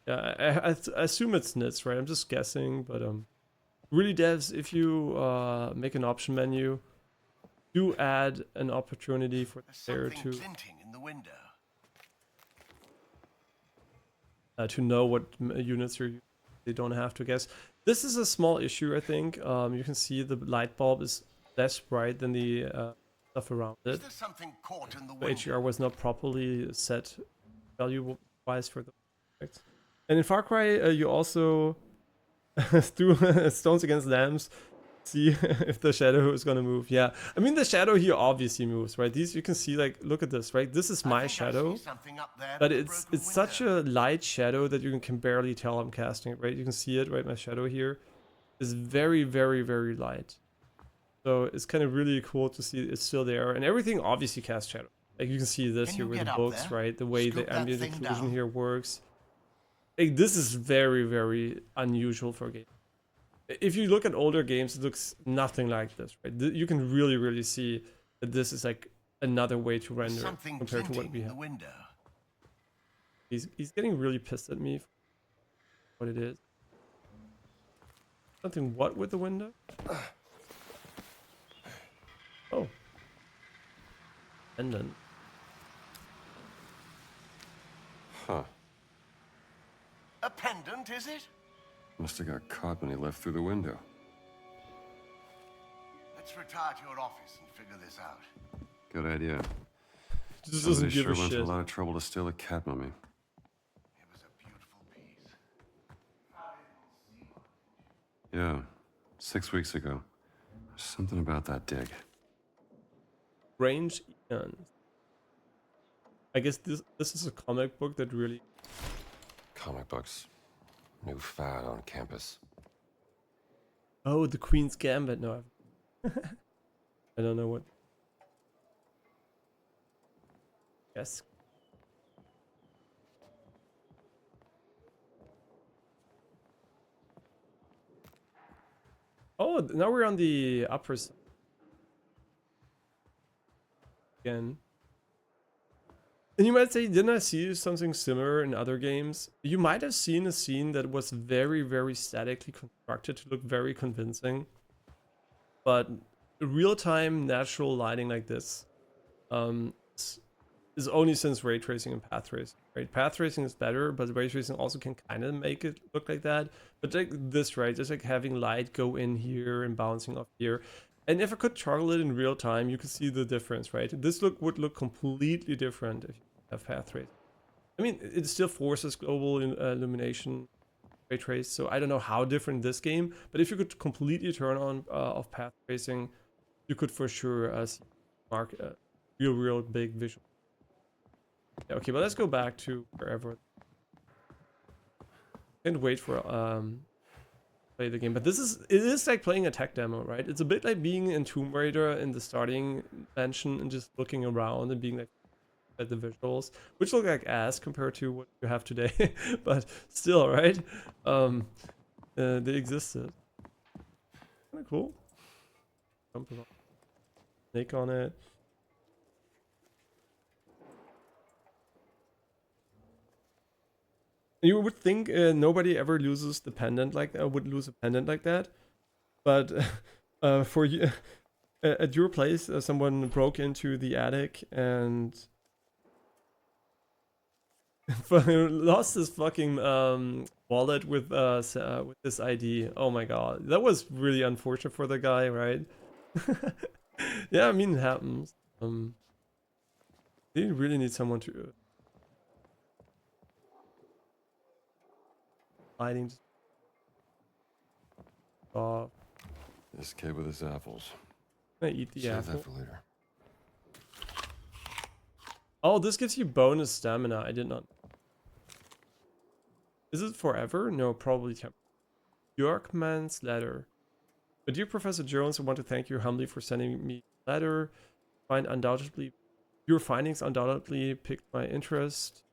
Yeah, I assume it's nits, right? I'm just guessing, but really devs, if you make an option menu, do add an opportunity for the player to Glinting in the window. To know what units you're using. They don't have to guess. This is a small issue, I think. You can see the light bulb is less bright than the stuff around it. Is there something caught in the The window? HDR was not properly set value-wise for the effects. And in Far Cry, you also threw stones against lamps. See if the shadow is gonna move. Yeah, I mean the shadow here obviously moves, right? These you can see, like, look at this, right? This is my shadow, but it's such a light shadow that you can barely tell I'm casting it, right? You can see it, right? My shadow here is very light, so it's kind of really cool to see it's still there, and everything obviously casts shadow. Like you can see this here with the books, right? The way the ambient occlusion here works. Like this is very unusual for a game. If you look at older games, it looks nothing like this, right? You can really see that this is like another way to There's render something compared to what glinting we in the have. window. He's getting really pissed at me for what it is. Something what with the window? Oh. Pendant. Huh. A pendant, is it? Must have got caught when he left through the window. Let's retire to your office and figure this out. Good idea. This doesn't Somebody give sure a went to a shit. lot of trouble to steal a cat mummy. It was a beautiful piece. Yeah, 6 weeks ago. Something about that dig. Range Eons. I guess this is a comic book that really. Comic books. New fad on campus. Oh, the Queen's Gambit. No, I don't know what. Yes. Oh, now we're on the upper side. Again. And you might say, didn't I see something similar in other games? You might have seen a scene that was very, very statically constructed to look very convincing. But real-time natural lighting like this is only since ray tracing and path tracing. Right? Path tracing is better, but ray tracing also can kind of make it look like that. But like this, right? Just like having light go in here and bouncing off here. And if I could toggle it in real time, you could see the difference, right? This would look completely different if you have path tracing. I mean, it still forces global illumination ray trace, so I don't know how different this game, but if you could completely turn on off path tracing, you could for sure see real big visual. Yeah, okay, but let's go back to wherever. Can't wait for play the game, but it is like playing a tech demo, right? It's a bit like being in Tomb Raider in the starting mansion and just looking around and being like at the visuals, which look like ass compared to what you have today, but still, right? They existed. Kind of cool. Jump around. Snake on it. You would think nobody ever loses the pendant would lose a pendant like that, but for you at your place, someone broke into the attic and lost his fucking wallet with this ID. Oh my god, that was really unfortunate for the guy, right? Yeah, I mean it happens. They really need someone to hiding. This kid with his apples. Can I eat the Save apple? that for later. Oh, this gives you bonus stamina. I did not. Is it forever? No, probably temporary. Yorkman's letter. But dear Professor Jones, I want to thank you humbly for sending me a letter. Your findings undoubtedly piqued my interest,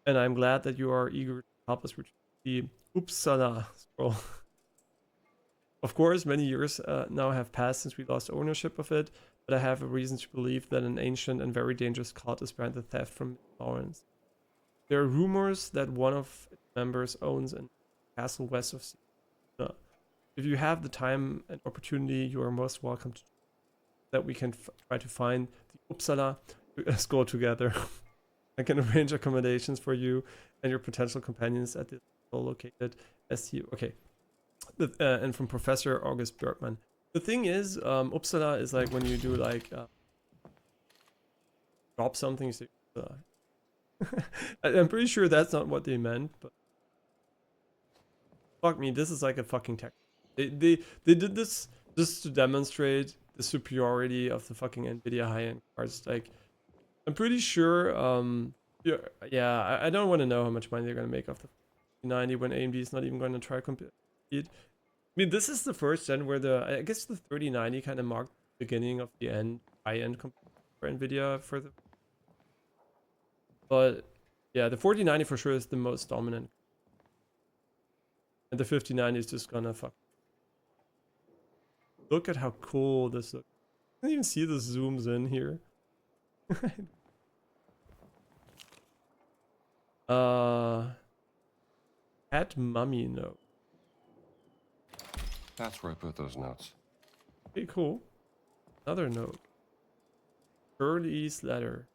and I'm glad that you are eager to help us retrieve the Uppsala scroll. Of course, many years now have passed since we lost ownership of it, but I have a reason to believe that an ancient and very dangerous cult is behind the theft from Lawrence. There are rumors that one of its members owns a castle west of Siena. If you have the time and opportunity, you are most welcome to that we can try to find the Uppsala scroll together. I can arrange accommodations for you and your potential companions at this scroll located STU. Okay. And from Professor August Bergman. The thing is, Uppsala is like when you do like drop something, you say Uppsala. I'm pretty sure that's not what they meant, but fuck me, this is like a fucking tech. They did this just to demonstrate the superiority of the fucking Nvidia high-end cards. Like, I'm pretty sure, yeah, I don't want to know how much money they're gonna make off the 90 when AMD is not even going to try compete. I mean, this is the first gen where I guess the 3090 kind of marked the beginning of the high-end for Nvidia for the. But yeah, the 4090 for sure is the most dominant, and the 5090 is just gonna fuck. Look at how cool this looks. can't even see the zooms in here. At mummy note. That's where I put those notes. Okay, cool. Another note. Shirley's letter.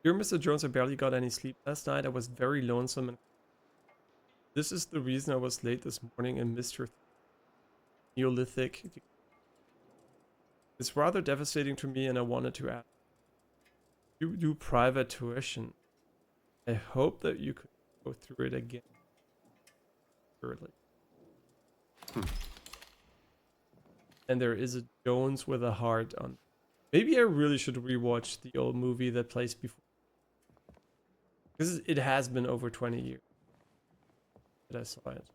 Dear Mr. Jones, I barely got any sleep last night. I was very lonesome, and this is the reason I was late this morning and missed your Neolithic. It's rather devastating to me, and I wanted to ask. You do private tuition. I hope that you could go through it again. Surely. And there is a Jones with a heart on. Maybe I really should rewatch the old movie that plays before. Because it has been over 20 years that I saw it.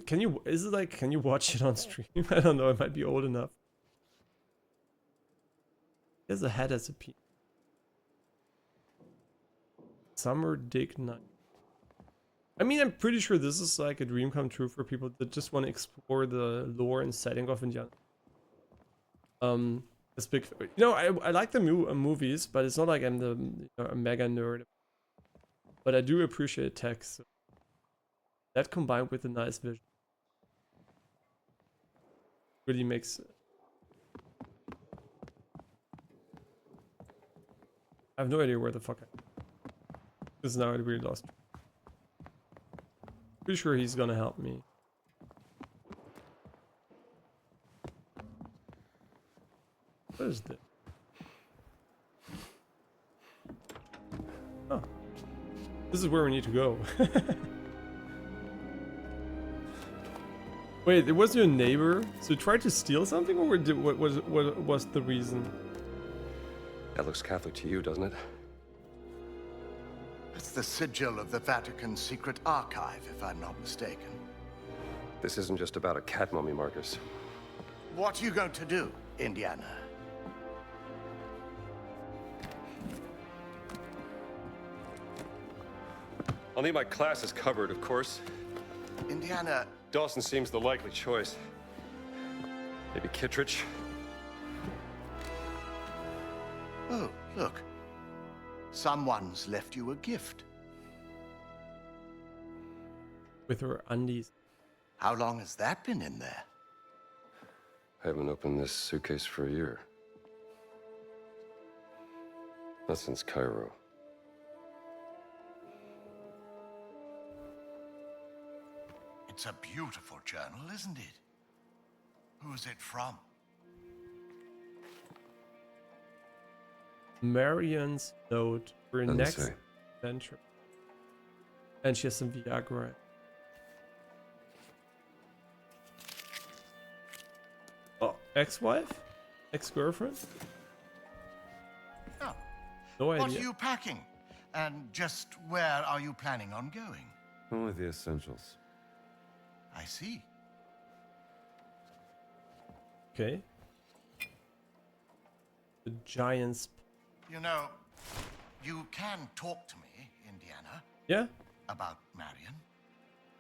Can you watch it on stream? I don't know, it might be old enough. He has a head as a penis. Summer Dick Night. I mean, I'm pretty sure this is like a dream come true for people that just want to explore the lore and setting of Indiana. This big, I like the movies, but it's not like I'm a mega nerd. But I do appreciate text. So that combined with a nice vision really makes. I have no idea where the fuck because now I really lost. Pretty sure he's gonna help me. What is this? Oh. This is where we need to go. Wait, it was your neighbor? So you tried to steal something, or what was the reason? That looks Catholic to you, doesn't it? It's the sigil of the Vatican Secret Archive, if I'm not mistaken. This isn't just about a cat mummy, Marcus. What are you going to do, Indiana? I'll need my classes covered, of course. Indiana, Dawson seems the likely choice. Maybe Kittredge? oh, look. Someone's left you a gift. With her undies. How long has that been in there? I haven't opened this suitcase for a year. Not since Cairo. It's a beautiful journal, isn't it? Who's it from? Marion's note for Doesn't next say. adventure. And she has some Viagra. Oh, ex-wife? Ex-girlfriend? Oh, No what idea. are you packing? And just where are you planning on going? Only the essentials. I see. Okay. The Giants. You know, you can talk to me, Indiana, Yeah? about Marion.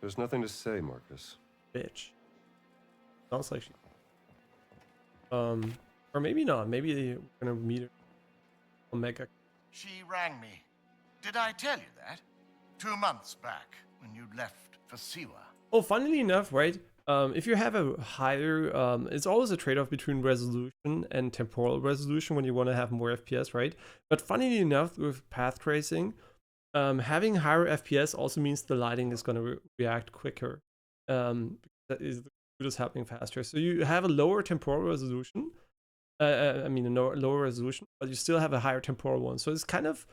There's nothing to say, Marcus. Bitch. Sounds like she. Or maybe not. Maybe we're gonna meet her. Omega. She rang me. Did I tell you that? 2 months back, when you left for Siwa. Oh, funnily enough, right? If you have a higher, it's always a trade-off between resolution and temporal resolution when you want to have more FPS, right? But funnily enough, with path tracing, having higher FPS also means the lighting is going to react quicker. That is just happening faster. So you have a lower temporal resolution. I mean, a lower resolution, but you still have a higher temporal one. So it's kind of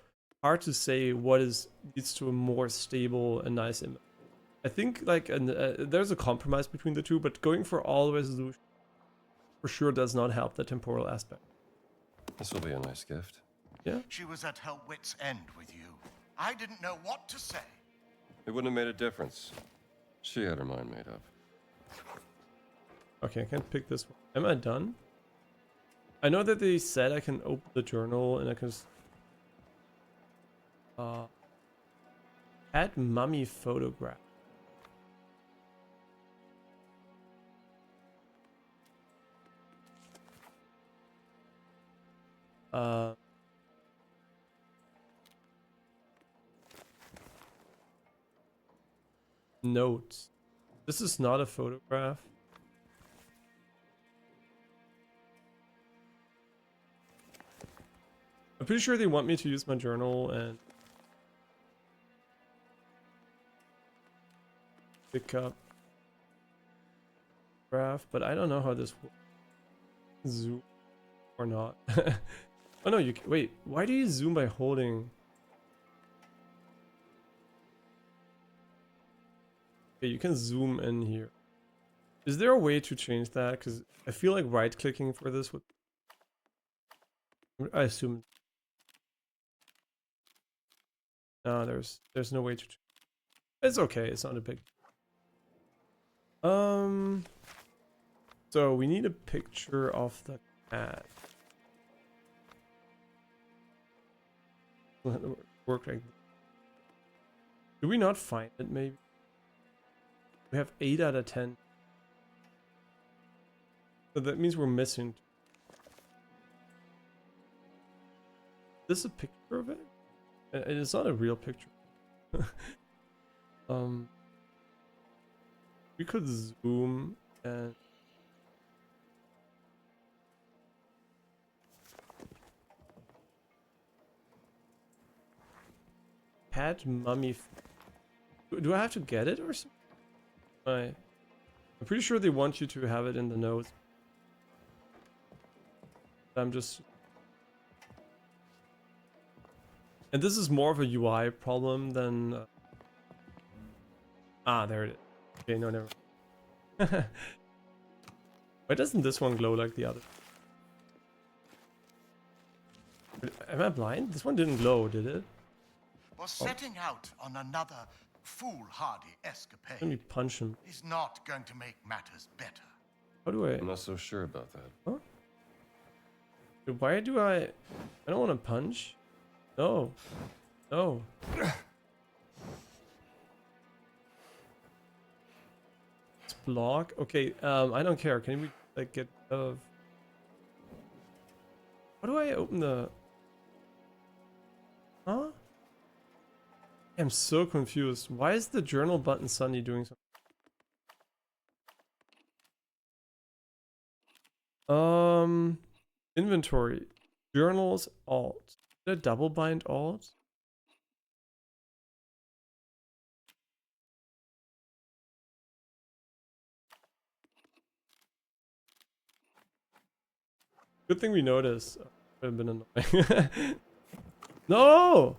hard to say what leads to a more stable and nice image. I think like there's a compromise between the two, but going for all resolution for sure does not help the temporal aspect. This will be a nice gift. Yeah. She was at her wit's end with you. I didn't know what to say. It wouldn't have made a difference. She had her mind made up. Okay, I can't pick this one. Am I done? I know that they said I can open the journal and I can add mummy photograph. Notes. This is not a photograph. I'm pretty sure they want me to use my journal and pick up graph, but I don't know how this works. Zoom or not. Oh no, you can, wait, why do you zoom by holding? Okay, you can zoom in here. Is there a way to change that? Because I feel like right clicking for this would, I assume. No, there's no way to change. It's okay, it's not a big. So we need a picture of the cat. Work like. Do we not find it? Maybe we have 8 out of 10. So that means we're missing. Is this a picture of it? It's not a real picture. We could zoom and cat mummy. Do I have to get it or something? I'm pretty sure they want you to have it in the notes. I'm just. And this is more of a UI problem than. Ah, there it is. Okay, no, never. Why doesn't this one glow like the other? Am I blind? This one didn't glow, did it? Was setting out on another foolhardy escapade Let me punch him. is not going to make matters better. How do I? I'm not so sure about that. Huh? Why do I don't want to punch. No. No. It's block. Okay. I don't care. Can we like get out of? How do I open the? Huh? I'm so confused. Why is the journal button suddenly doing something? Inventory, journals, alt. Did I double bind alt? Good thing we noticed. Would have been annoying. No!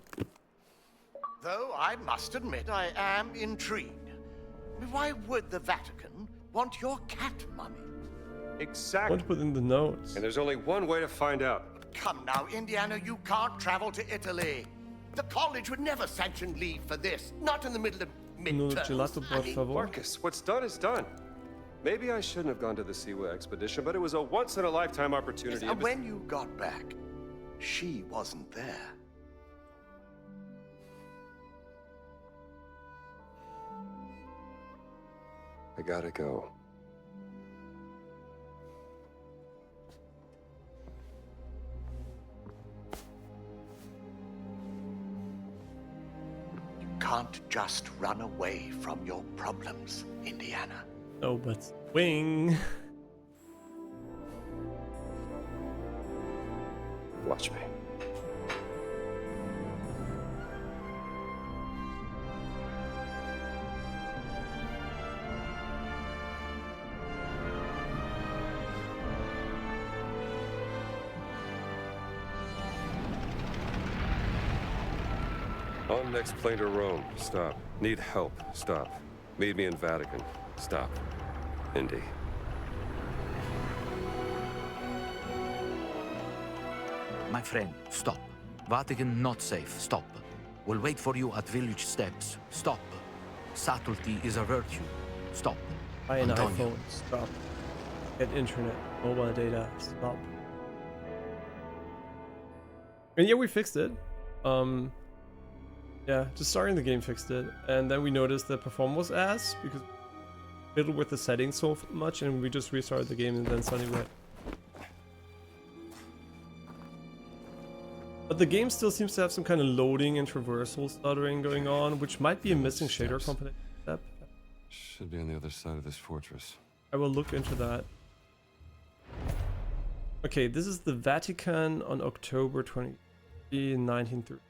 Though I must admit I am intrigued. Why would the Vatican want your cat mummy? I Exactly. want to put in the notes. And there's only one way to find out. Come now, Indiana, you can't travel to Italy. The college would never sanction leave for this. Not in the middle of No midterms. gelato, por favor. Marcus, what's done is done. Maybe I shouldn't have gone to the Siwa expedition, but it was a once-in-a-lifetime opportunity. And when you got back, she wasn't there. I gotta go. You can't just run away from your problems, Indiana. No, but wing. Watch me. On next plane to Rome. Stop. Need help. Stop. Meet me in Vatican. Stop. Indy. My friend, stop. Vatican not safe. Stop. We'll wait for you at village steps. Stop. Subtlety is a virtue. Stop. Buy an Antonio. iPhone. Stop. Get internet. Mobile data. Stop. And yeah, we fixed it. Yeah, just starting the game fixed it. And then we noticed that performance was ass because we fiddled with the settings so much and we just restarted the game and then suddenly we had... But the game still seems to have some kind of loading and traversal stuttering going on, which might be a missing shader component step. Should be on the other side of this fortress. I will look into that. Okay, this is the Vatican on October 20, 1930.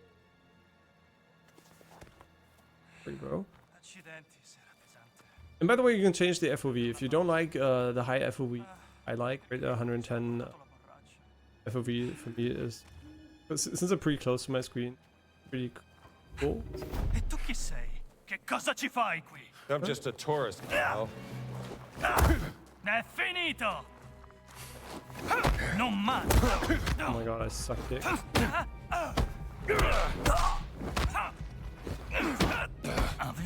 There you go. And by the way, you can change the FOV. If you don't like the high FOV, I like right, 110 FOV for me is, since I'm pretty close to my screen, pretty cool. E tu chi sei? Che cosa ci fai qui? I'm just a tourist, pal. È finito! Non male! Oh my god, I suck dick.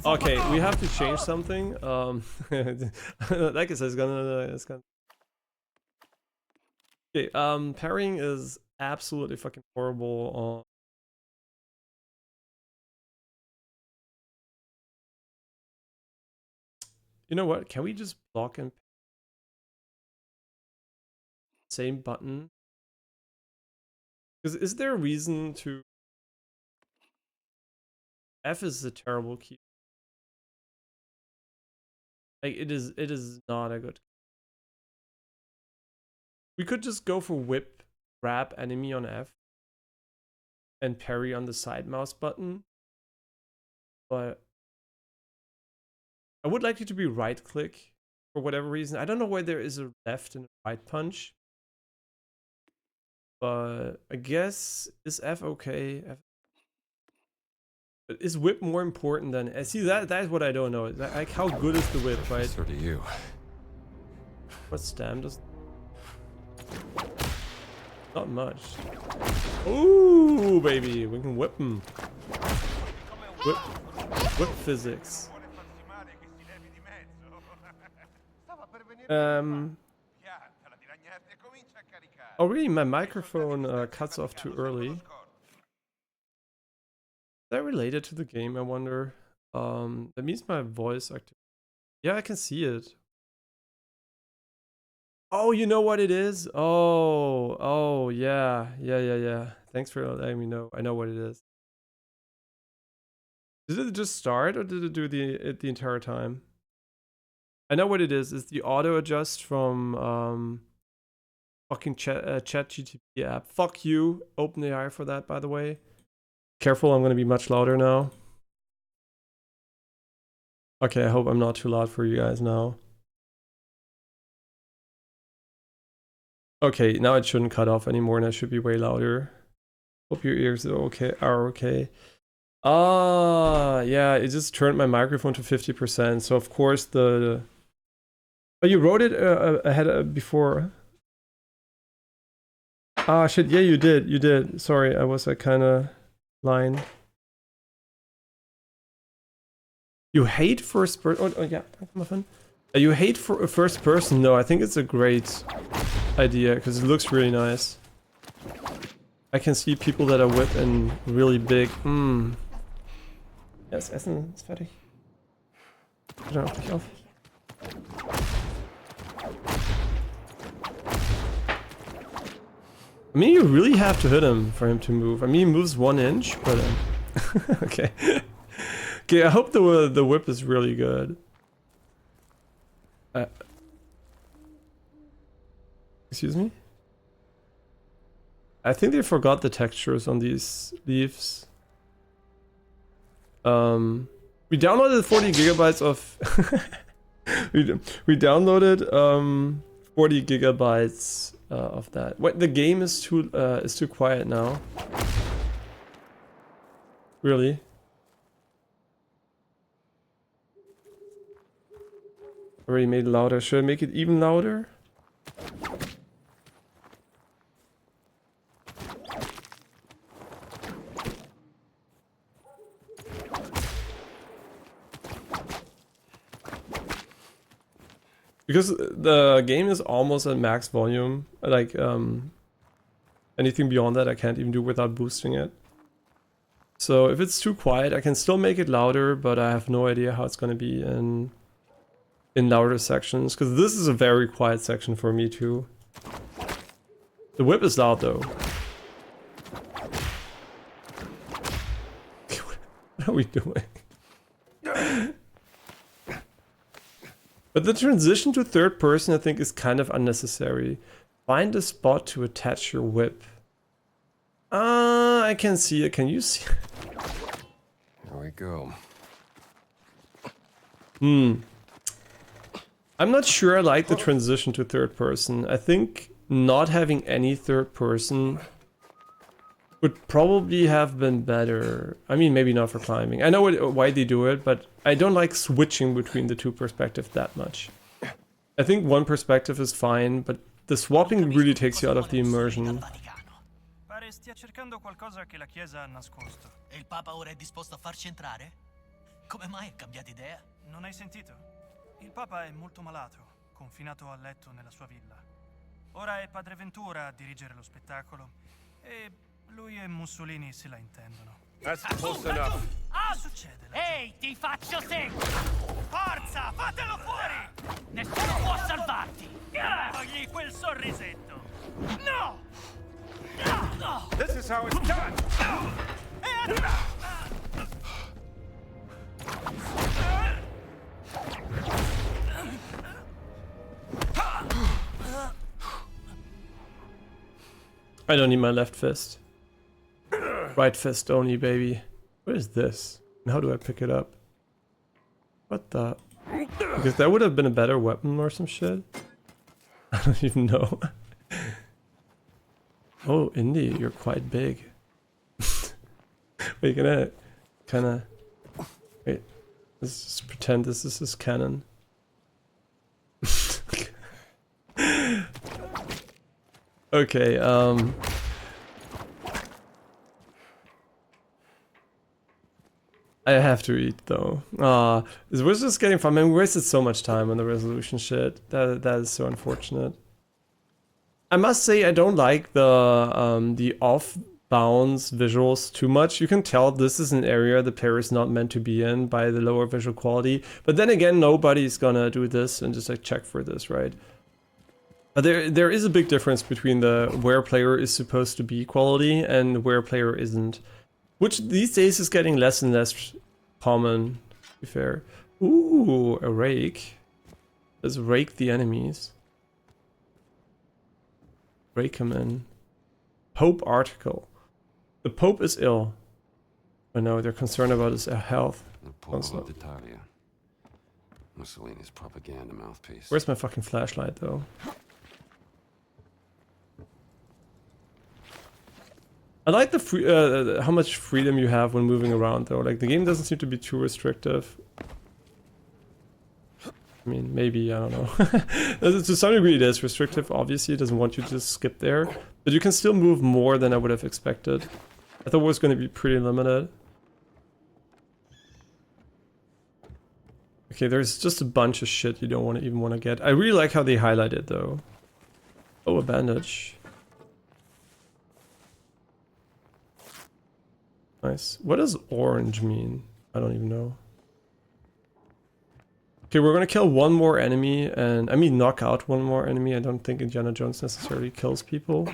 Okay, we have to change something. Like I said, it's gonna. Okay, parrying is absolutely fucking horrible. You know what? Can we just block and same button? Because is there a reason to? F is a terrible key. Like it is not a good key. We could just go for whip, grab enemy on F, and parry on the side mouse button. But I would like it to be right click for whatever reason. I don't know why there is a left and a right punch. But I guess is F okay? But is whip more important than see that's what I don't know. Like how good is the whip, right? So do you. What stam does? Not much. Ooh, baby, we can whip him. Whip physics. Oh really? My microphone cuts off too early. Is that related to the game, I wonder? That means my voice active. Yeah, I can see it. Oh, you know what it is? Oh, yeah. Thanks for letting me know. I know what it is. Did it just start or did it do the entire time? I know what it is. It's the auto adjust from fucking ChatGPT app. Fuck you, OpenAI, for that, by the way. Careful, I'm gonna be much louder now. Okay, I hope I'm not too loud for you guys now. Okay, now it shouldn't cut off anymore and I should be way louder. Hope your ears are okay. Ah, yeah, it just turned my microphone to 50%. So of course the... Oh, you wrote it ahead before. Ah, shit, yeah, you did. Sorry, I was kind of... line. You hate first person? Oh yeah, muffin. You hate for first person? No, I think it's a great idea because it looks really nice. I can see people that are whip and really big. Yes, Essen ist fertig. Genau, dich auf. I mean, you really have to hit him for him to move. I mean, he moves 1 inch, but okay. Okay, I hope the whip is really good. Excuse me? I think they forgot the textures on these leaves. We downloaded 40 gigabytes of... we downloaded 40 gigabytes of that. What, the game is too quiet now. Really? Already made it louder. Should I make it even louder? Because the game is almost at max volume, like anything beyond that I can't even do without boosting it. So if it's too quiet, I can still make it louder, but I have no idea how it's going to be in louder sections, because this is a very quiet section for me too. The whip is loud though. What are we doing? But the transition to third person, I think, is kind of unnecessary. Find a spot to attach your whip. I can see it. Can you see? Here we go. I'm not sure I like the transition to third person. I think not having any third person would probably have been better. I mean, maybe not for climbing. I know why they do it, but I don't like switching between the two perspectives that much. I think one perspective is fine, but the swapping really takes you out of the immersion. Pare stia cercando qualcosa che la Chiesa ha nascosto. E il Papa ora è disposto a farci entrare? Come mai ha cambiato idea? Non hai sentito? Il Papa è molto malato, confinato a letto nella sua villa. Ora è Padre Ventura a dirigere lo spettacolo e lui e Mussolini se la intendono. That's close enough. Ah, succede? Ehi, ti faccio seguire! Forza, fatelo fuori! Nessuno può salvarti! Togli quel sorrisetto! No! No! This is how it's done. I don't need my left fist. Right fist only, baby. What is this? And how do I pick it up? What the? Because that would have been a better weapon or some shit. I don't even know. Oh, Indy, you're quite big. We're gonna kinda... Wait, let's just pretend this is his cannon. Okay, I have to eat though. This was just getting fun. I mean, we wasted so much time on the resolution shit. That is so unfortunate. I must say I don't like the off-bounds visuals too much. You can tell this is an area the player is not meant to be in by the lower visual quality. But then again, nobody's gonna do this and just like check for this, right? But there is a big difference between the where player is supposed to be quality and where player isn't. Which these days is getting less and less common, to be fair. Ooh, a rake. Let's rake the enemies. Rake them in. Pope article. The Pope is ill. I know, they're concerned about his health. Napoleon d'Italia. Mussolini's propaganda mouthpiece. Where's my fucking flashlight, though? I like the free, how much freedom you have when moving around, though. Like, the game doesn't seem to be too restrictive. I mean, maybe, I don't know. To some degree it is restrictive, obviously. It doesn't want you to just skip there. But you can still move more than I would have expected. I thought it was going to be pretty limited. Okay, there's just a bunch of shit you don't even want to get. I really like how they highlight it, though. Oh, a bandage. Nice. What does orange mean? I don't even know. Okay, we're gonna kill one more enemy, and I mean knock out one more enemy. I don't think Indiana Jones necessarily kills people.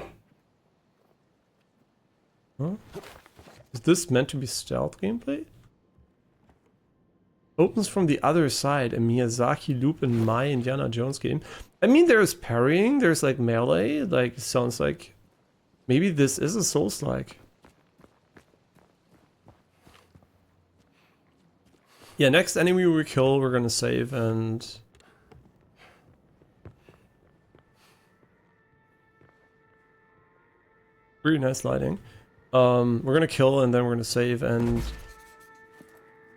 Huh? Is this meant to be stealth gameplay? Opens from the other side, a Miyazaki loop in my Indiana Jones game. I mean, there's parrying, there's like melee, like it sounds like maybe this is a Souls-like. Yeah, next enemy we kill, we're gonna save and... Really nice lighting. We're gonna kill and then we're gonna save, and...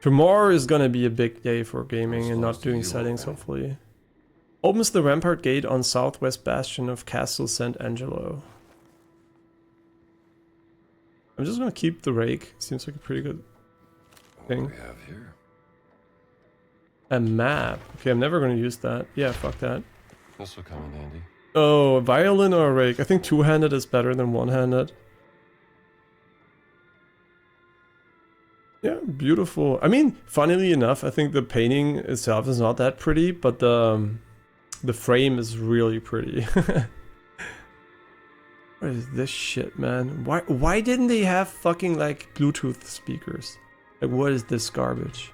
Tomorrow is gonna be a big day for gaming and not doing settings, hopefully. Opens the rampart gate on southwest bastion of Castle St. Angelo. I'm just gonna keep the rake. Seems like a pretty good thing. What do we have here? A map. Okay, I'm never gonna use that. Yeah, fuck that. This will come in handy. Oh, a violin or a rake? I think two-handed is better than one-handed. Yeah, beautiful. I mean, funnily enough, I think the painting itself is not that pretty, but the frame is really pretty. What is this shit, man? Why didn't they have fucking like Bluetooth speakers? Like, what is this garbage?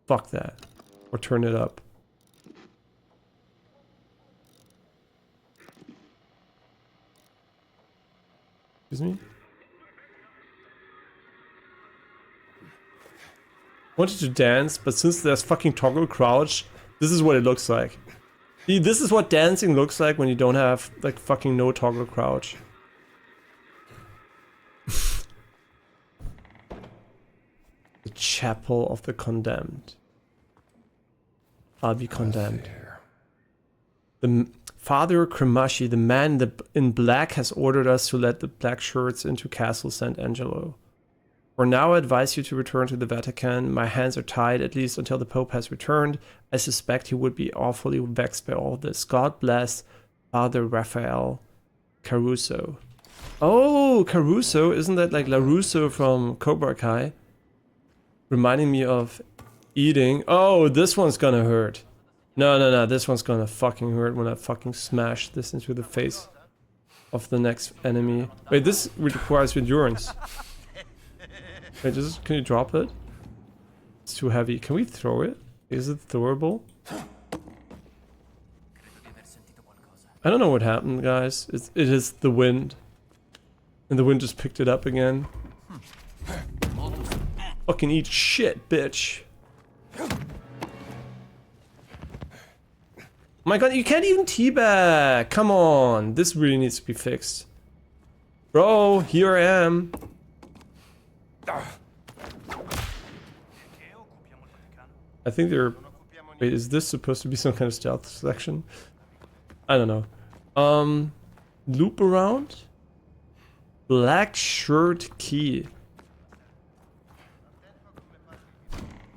Fuck that. Or turn it up. Excuse me? Wanted to dance, but since there's fucking toggle crouch, this is what it looks like. See, this is what dancing looks like when you don't have, like, fucking no toggle crouch. The Chapel of the Condemned. I'll be condemned. Father Kremashi, the man in black, has ordered us to let the black shirts into Castle St. Angelo. For now, I advise you to return to the Vatican. My hands are tied, at least until the Pope has returned. I suspect he would be awfully vexed by all this. God bless Father Raphael Caruso. Oh, Caruso, isn't that like LaRusso from Cobra Kai? Reminding me of eating. Oh, this one's gonna hurt. No, this one's gonna fucking hurt when I fucking smash this into the face of the next enemy. Wait, this requires endurance. Wait, can you drop it? It's too heavy. Can we throw it? Is it throwable? I don't know what happened, guys. It is the wind. And the wind just picked it up again. Fucking eat shit, bitch. Oh my god, you can't even teabag! Come on! This really needs to be fixed. Bro, here I am. I think they're... Wait, is this supposed to be some kind of stealth section? I don't know. Loop around? Black shirt key.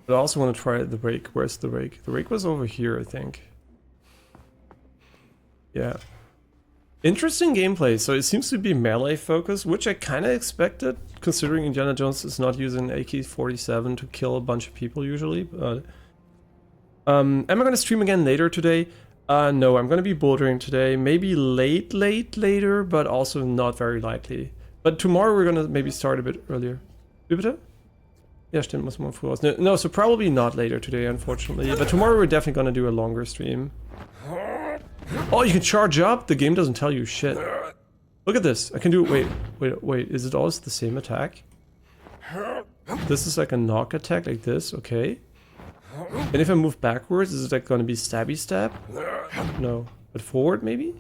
But I also want to try the rake. Where's the rake? The rake was over here, I think. Yeah. Interesting gameplay. So it seems to be melee focused, which I kind of expected, considering Indiana Jones is not using AK-47 to kill a bunch of people usually. But am I going to stream again later today? No, I'm going to be bouldering today. Maybe later, but also not very likely. But tomorrow we're going to maybe start a bit earlier. Wie bitte? Ja, stimmt, muss man früh raus. No, so probably not later today, unfortunately. But tomorrow we're definitely going to do a longer stream. Oh, you can charge up? The game doesn't tell you shit. Look at this. I can do... Wait. Is it always the same attack? This is like a knock attack, like this. Okay. And if I move backwards, is it like going to be stabby stab? No. But forward, maybe?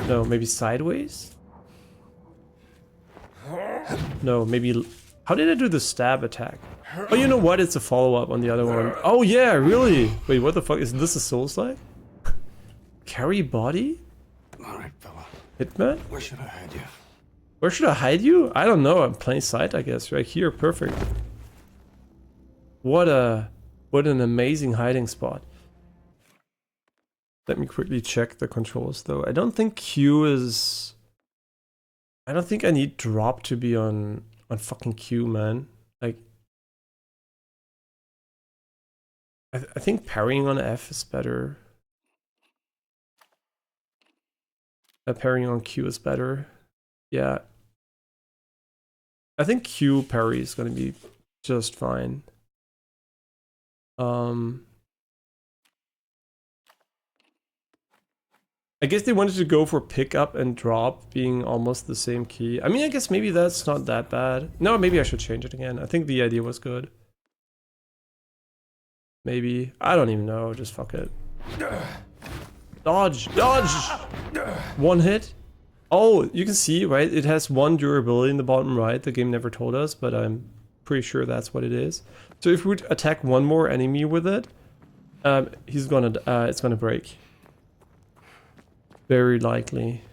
No, maybe sideways? No, maybe... How did I do the stab attack? Oh, you know what? It's a follow-up on the other one. Oh, yeah, really? Wait, what the fuck? Is this a Souls-like? Carry body? Alright, fella. Hitman? Where should I hide you? Where should I hide you? I don't know. In plain sight, I guess. Right here. Perfect. What an amazing hiding spot. Let me quickly check the controls, though. I don't think Q is... I don't think I need drop to be on fucking Q, man. Like... I think parrying on F is better. Parrying on Q is better. Yeah. I think Q parry is gonna be just fine. I guess they wanted to go for pick up and drop being almost the same key. I mean, I guess maybe that's not that bad. No, maybe I should change it again. I think the idea was good. Maybe. I don't even know. Just fuck it. Dodge! Dodge! One hit. Oh, you can see, right? It has one durability in the bottom right. The game never told us, but I'm pretty sure that's what it is. So if we would attack one more enemy with it, it's gonna break. Very likely.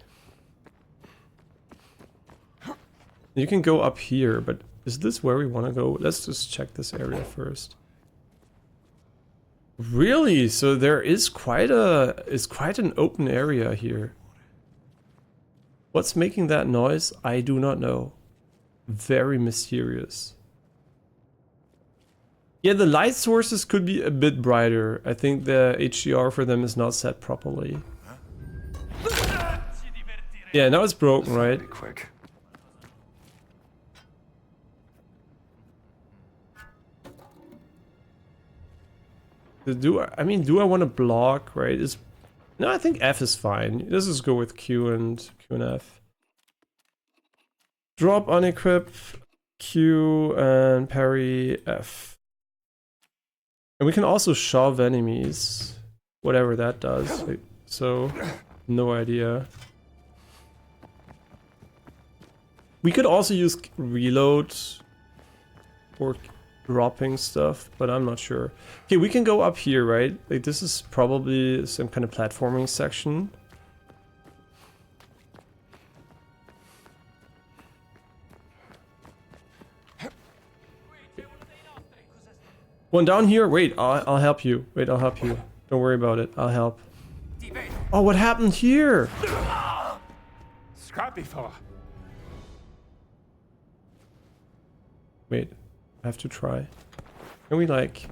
You can go up here, but is this where we want to go? Let's just check this area first. Really? So there is quite an open area here. What's making that noise? I do not know. Very mysterious. Yeah, the light sources could be a bit brighter. I think the HDR for them is not set properly. Yeah, now it's broken, right? Quick. Do I want to block, right? No, I think F is fine. Let's just go with Q and F. Drop, unequip, Q, and parry F. And we can also shove enemies, whatever that does. So, no idea. We could also use reload or dropping stuff, but I'm not sure. Okay, we can go up here, right? Like, this is probably some kind of platforming section. One down here. Wait, I'll help you. Wait, I'll help you. Don't worry about it. I'll help. Oh, what happened here? Scrappy fella. Wait, I have to try. Can we like...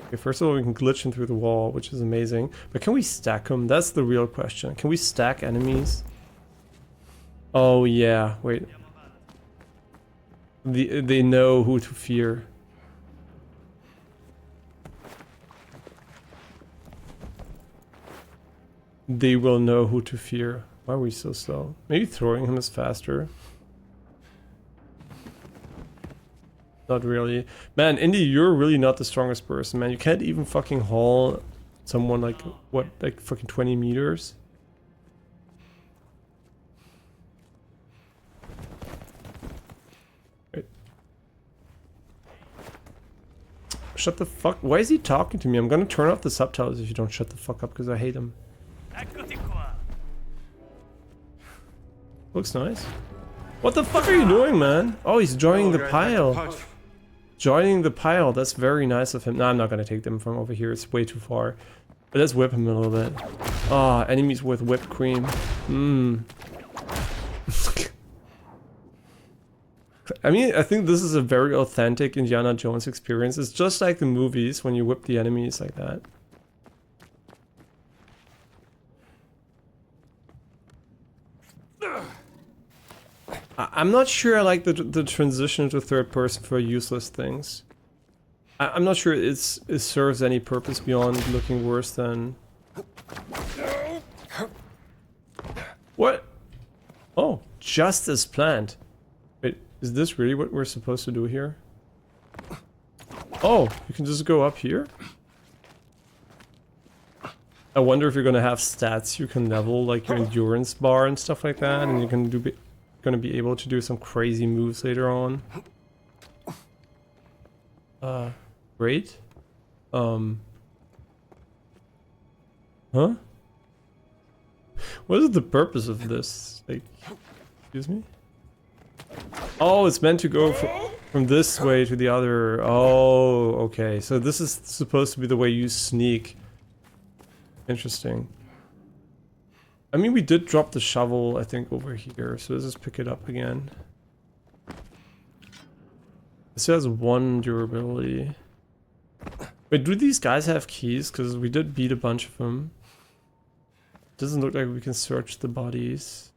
Okay, first of all, we can glitch in through the wall, which is amazing. But can we stack them? That's the real question. Can we stack enemies? Oh yeah, wait. They know who to fear. They will know who to fear. Why are we so slow? Maybe throwing him is faster. Not really. Man, Indy, you're really not the strongest person, man. You can't even fucking haul someone like, what, like fucking 20 meters? Wait. Shut the fuck... Why is he talking to me? I'm gonna turn off the subtitles if you don't shut the fuck up, because I hate him. Looks nice. What the fuck are you doing, man? Oh, he's joining the pile. Joining the pile. That's very nice of him. No, I'm not gonna take them from over here. It's way too far. But let's whip him a little bit. Ah, oh, enemies with whipped cream. Mmm. I mean, I think this is a very authentic Indiana Jones experience. It's just like the movies when you whip the enemies like that. I'm not sure I like the transition to third person for useless things. I'm not sure it serves any purpose beyond looking worse than... What? Oh, just as planned. Wait, is this really what we're supposed to do here? Oh, you can just go up here? I wonder if you're gonna have stats you can level, like your endurance bar and stuff like that, and you can do... Gonna be able to do some crazy moves later on. Great. Huh? What is the purpose of this? Like, excuse me? Oh, it's meant to go from this way to the other. Oh, okay. So this is supposed to be the way you sneak. Interesting. I mean, we did drop the shovel, I think, over here, so let's just pick it up again. This has 1 durability. Wait, do these guys have keys? Because we did beat a bunch of them. Doesn't look like we can search the bodies.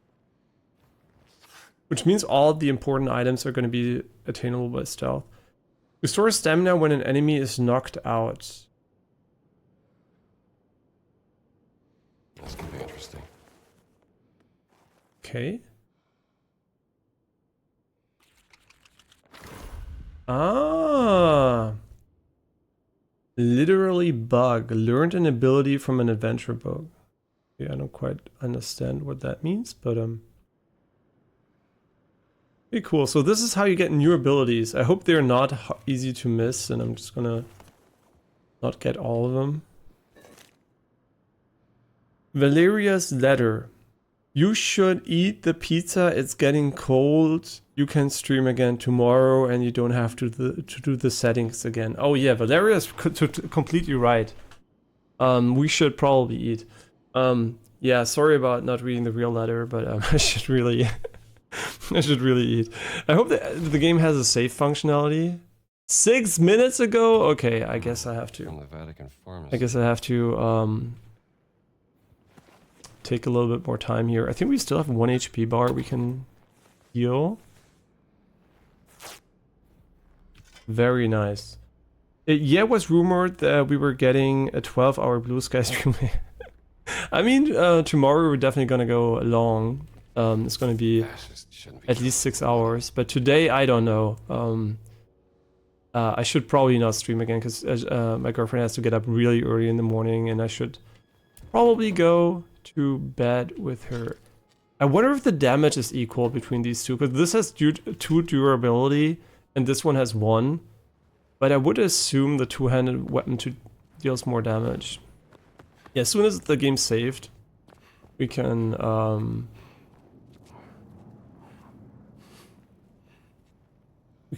Which means all the important items are going to be attainable by stealth. Restore stamina when an enemy is knocked out. That's going to be interesting. Okay. Ah. Literally bug. Learned an ability from an adventure book. Yeah, I don't quite understand what that means, but okay, cool. So this is how you get new abilities. I hope they're not easy to miss, and I'm just gonna not get all of them. Valeria's letter. You should eat the pizza, it's getting cold. You can stream again tomorrow and you don't have to do the settings again. Oh yeah, Valeria's completely right. We should probably eat. Yeah, sorry about not reading the real letter, but I should really... I should really eat. I hope that the game has a save functionality. 6 minutes ago? Okay, I guess I have to. From the Vatican Pharmacy. I guess I have to take a little bit more time here. I think we still have 1 HP bar we can heal. Very nice. Yeah, it was rumored that we were getting a 12-hour Blue Sky stream. I mean, tomorrow we're definitely gonna go long. It's gonna be at least 6 hours, but today I don't know. I should probably not stream again because my girlfriend has to get up really early in the morning, and I should probably go to bed with her. I wonder if the damage is equal between these two, because this has 2 durability and this one has 1. But I would assume the two-handed weapon deals more damage. Yeah, as soon as the game's saved, we can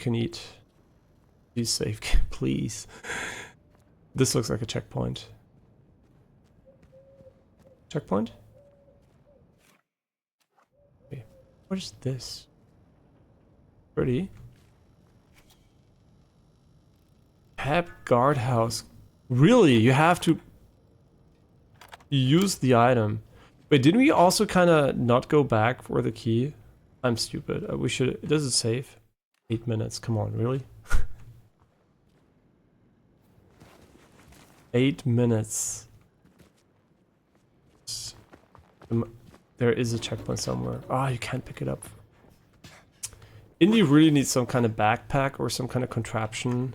eat. Please save, please. This looks like a checkpoint. Checkpoint? Wait, what is this? Pretty. Pep guardhouse. Really? You have to use the item. Wait, didn't we also kind of not go back for the key? I'm stupid. We should. Does it save? 8 minutes. Come on, really? 8 minutes. There is a checkpoint somewhere. Ah, you can't pick it up. Indy really needs some kind of backpack or some kind of contraption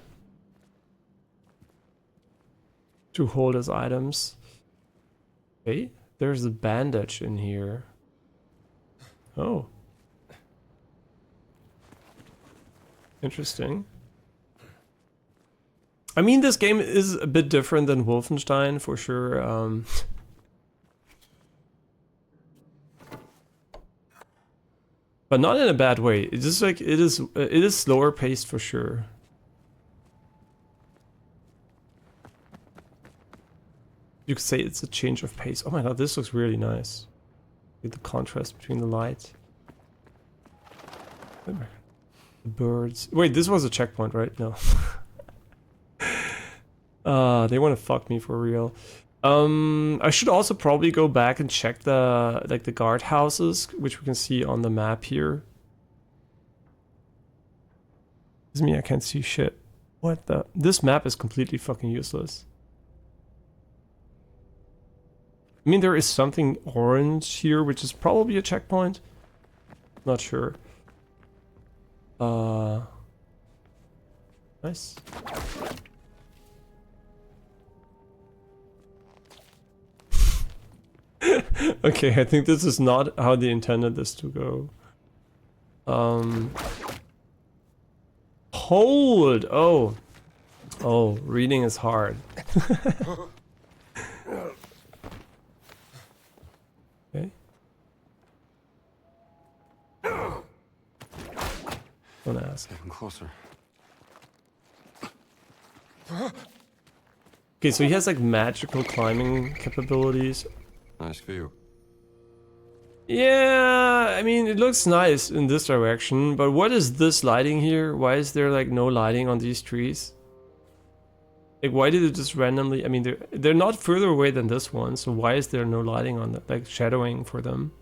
to hold his items. Okay, there's a bandage in here. Oh. Interesting. I mean, this game is a bit different than Wolfenstein, for sure. But not in a bad way. It's just like, it is slower paced for sure. You could say it's a change of pace. Oh my god, this looks really nice. Look at the contrast between the light. The birds. Wait, this was a checkpoint, right? No. They want to fuck me for real. I should also probably go back and check the guard houses, which we can see on the map here. This means I can't see shit. What the? This map is completely fucking useless. I mean, there is something orange here, which is probably a checkpoint. Not sure. Nice. Okay, I think this is not how they intended this to go. Hold! Oh. Oh, reading is hard. Okay. Don't ask. Getting closer. Okay, so he has like magical climbing capabilities. Nice view. Yeah, I mean, it looks nice in this direction, but what is this lighting here? Why is there like no lighting on these trees? Like, why did it just randomly? I mean, they're not further away than this one, so why is there no lighting on that, like shadowing for them?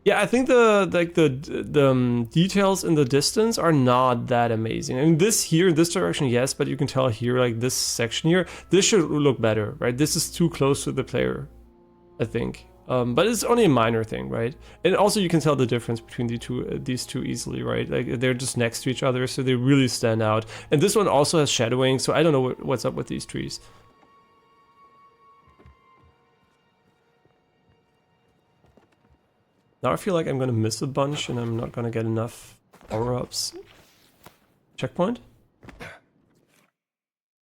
Yeah, I think the details in the distance are not that amazing. I mean, this here, this direction, yes, but you can tell here, like this section here, this should look better, right? This is too close to the player, I think. But it's only a minor thing, right? And also you can tell the difference between these two easily, right? Like they're just next to each other, so they really stand out. And this one also has shadowing, so I don't know what's up with these trees. Now I feel like I'm gonna miss a bunch and I'm not gonna get enough power-ups. Checkpoint?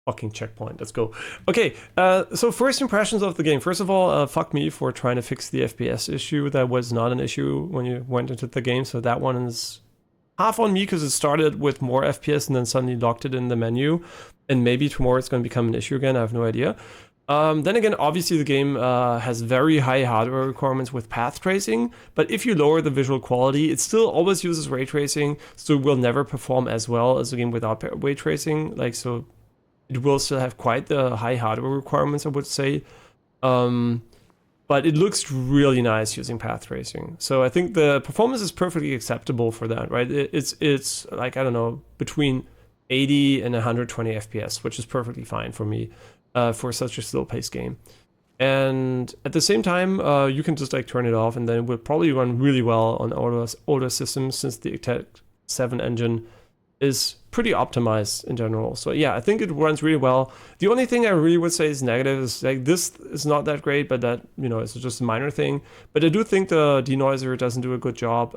Fucking checkpoint, let's go. Okay, so first impressions of the game. First of all, fuck me for trying to fix the FPS issue. That was not an issue when you went into the game, so that one is half on me because it started with more FPS and then suddenly locked it in the menu. And maybe tomorrow it's gonna become an issue again, I have no idea. Then again, obviously the game has very high hardware requirements with path tracing, but if you lower the visual quality, it still always uses ray tracing, so it will never perform as well as a game without ray tracing. Like, so it will still have quite the high hardware requirements, I would say. But it looks really nice using path tracing. So I think the performance is perfectly acceptable for that, right? It's like, I don't know, between 80 and 120 FPS, which is perfectly fine for me for such a slow-paced game. And at the same time, you can just like turn it off, and then it will probably run really well on older systems, since the Tech 7 engine is pretty optimized in general. So yeah, I think it runs really well. The only thing I really would say is negative is like this is not that great, but that, you know, it's just a minor thing. But I do think the denoiser doesn't do a good job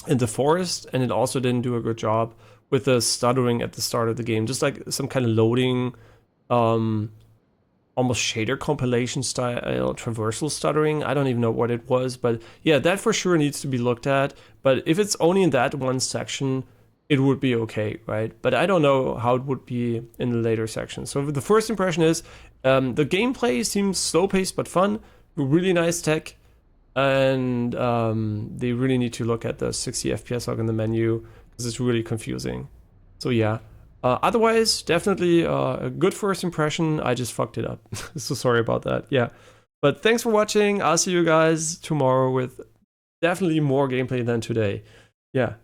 in the forest, and it also didn't do a good job with the stuttering at the start of the game. Just like some kind of loading, almost shader compilation style traversal stuttering. I don't even know what it was, but yeah, that for sure needs to be looked at. But if it's only in that one section, it would be okay, right? But I don't know how it would be in the later sections. So the first impression is the gameplay seems slow-paced but fun, really nice tech, and they really need to look at the 60 FPS log in the menu, because it's really confusing. So yeah, otherwise, definitely a good first impression. I just fucked it up. So sorry about that. Yeah, but thanks for watching. I'll see you guys tomorrow with definitely more gameplay than today. Yeah.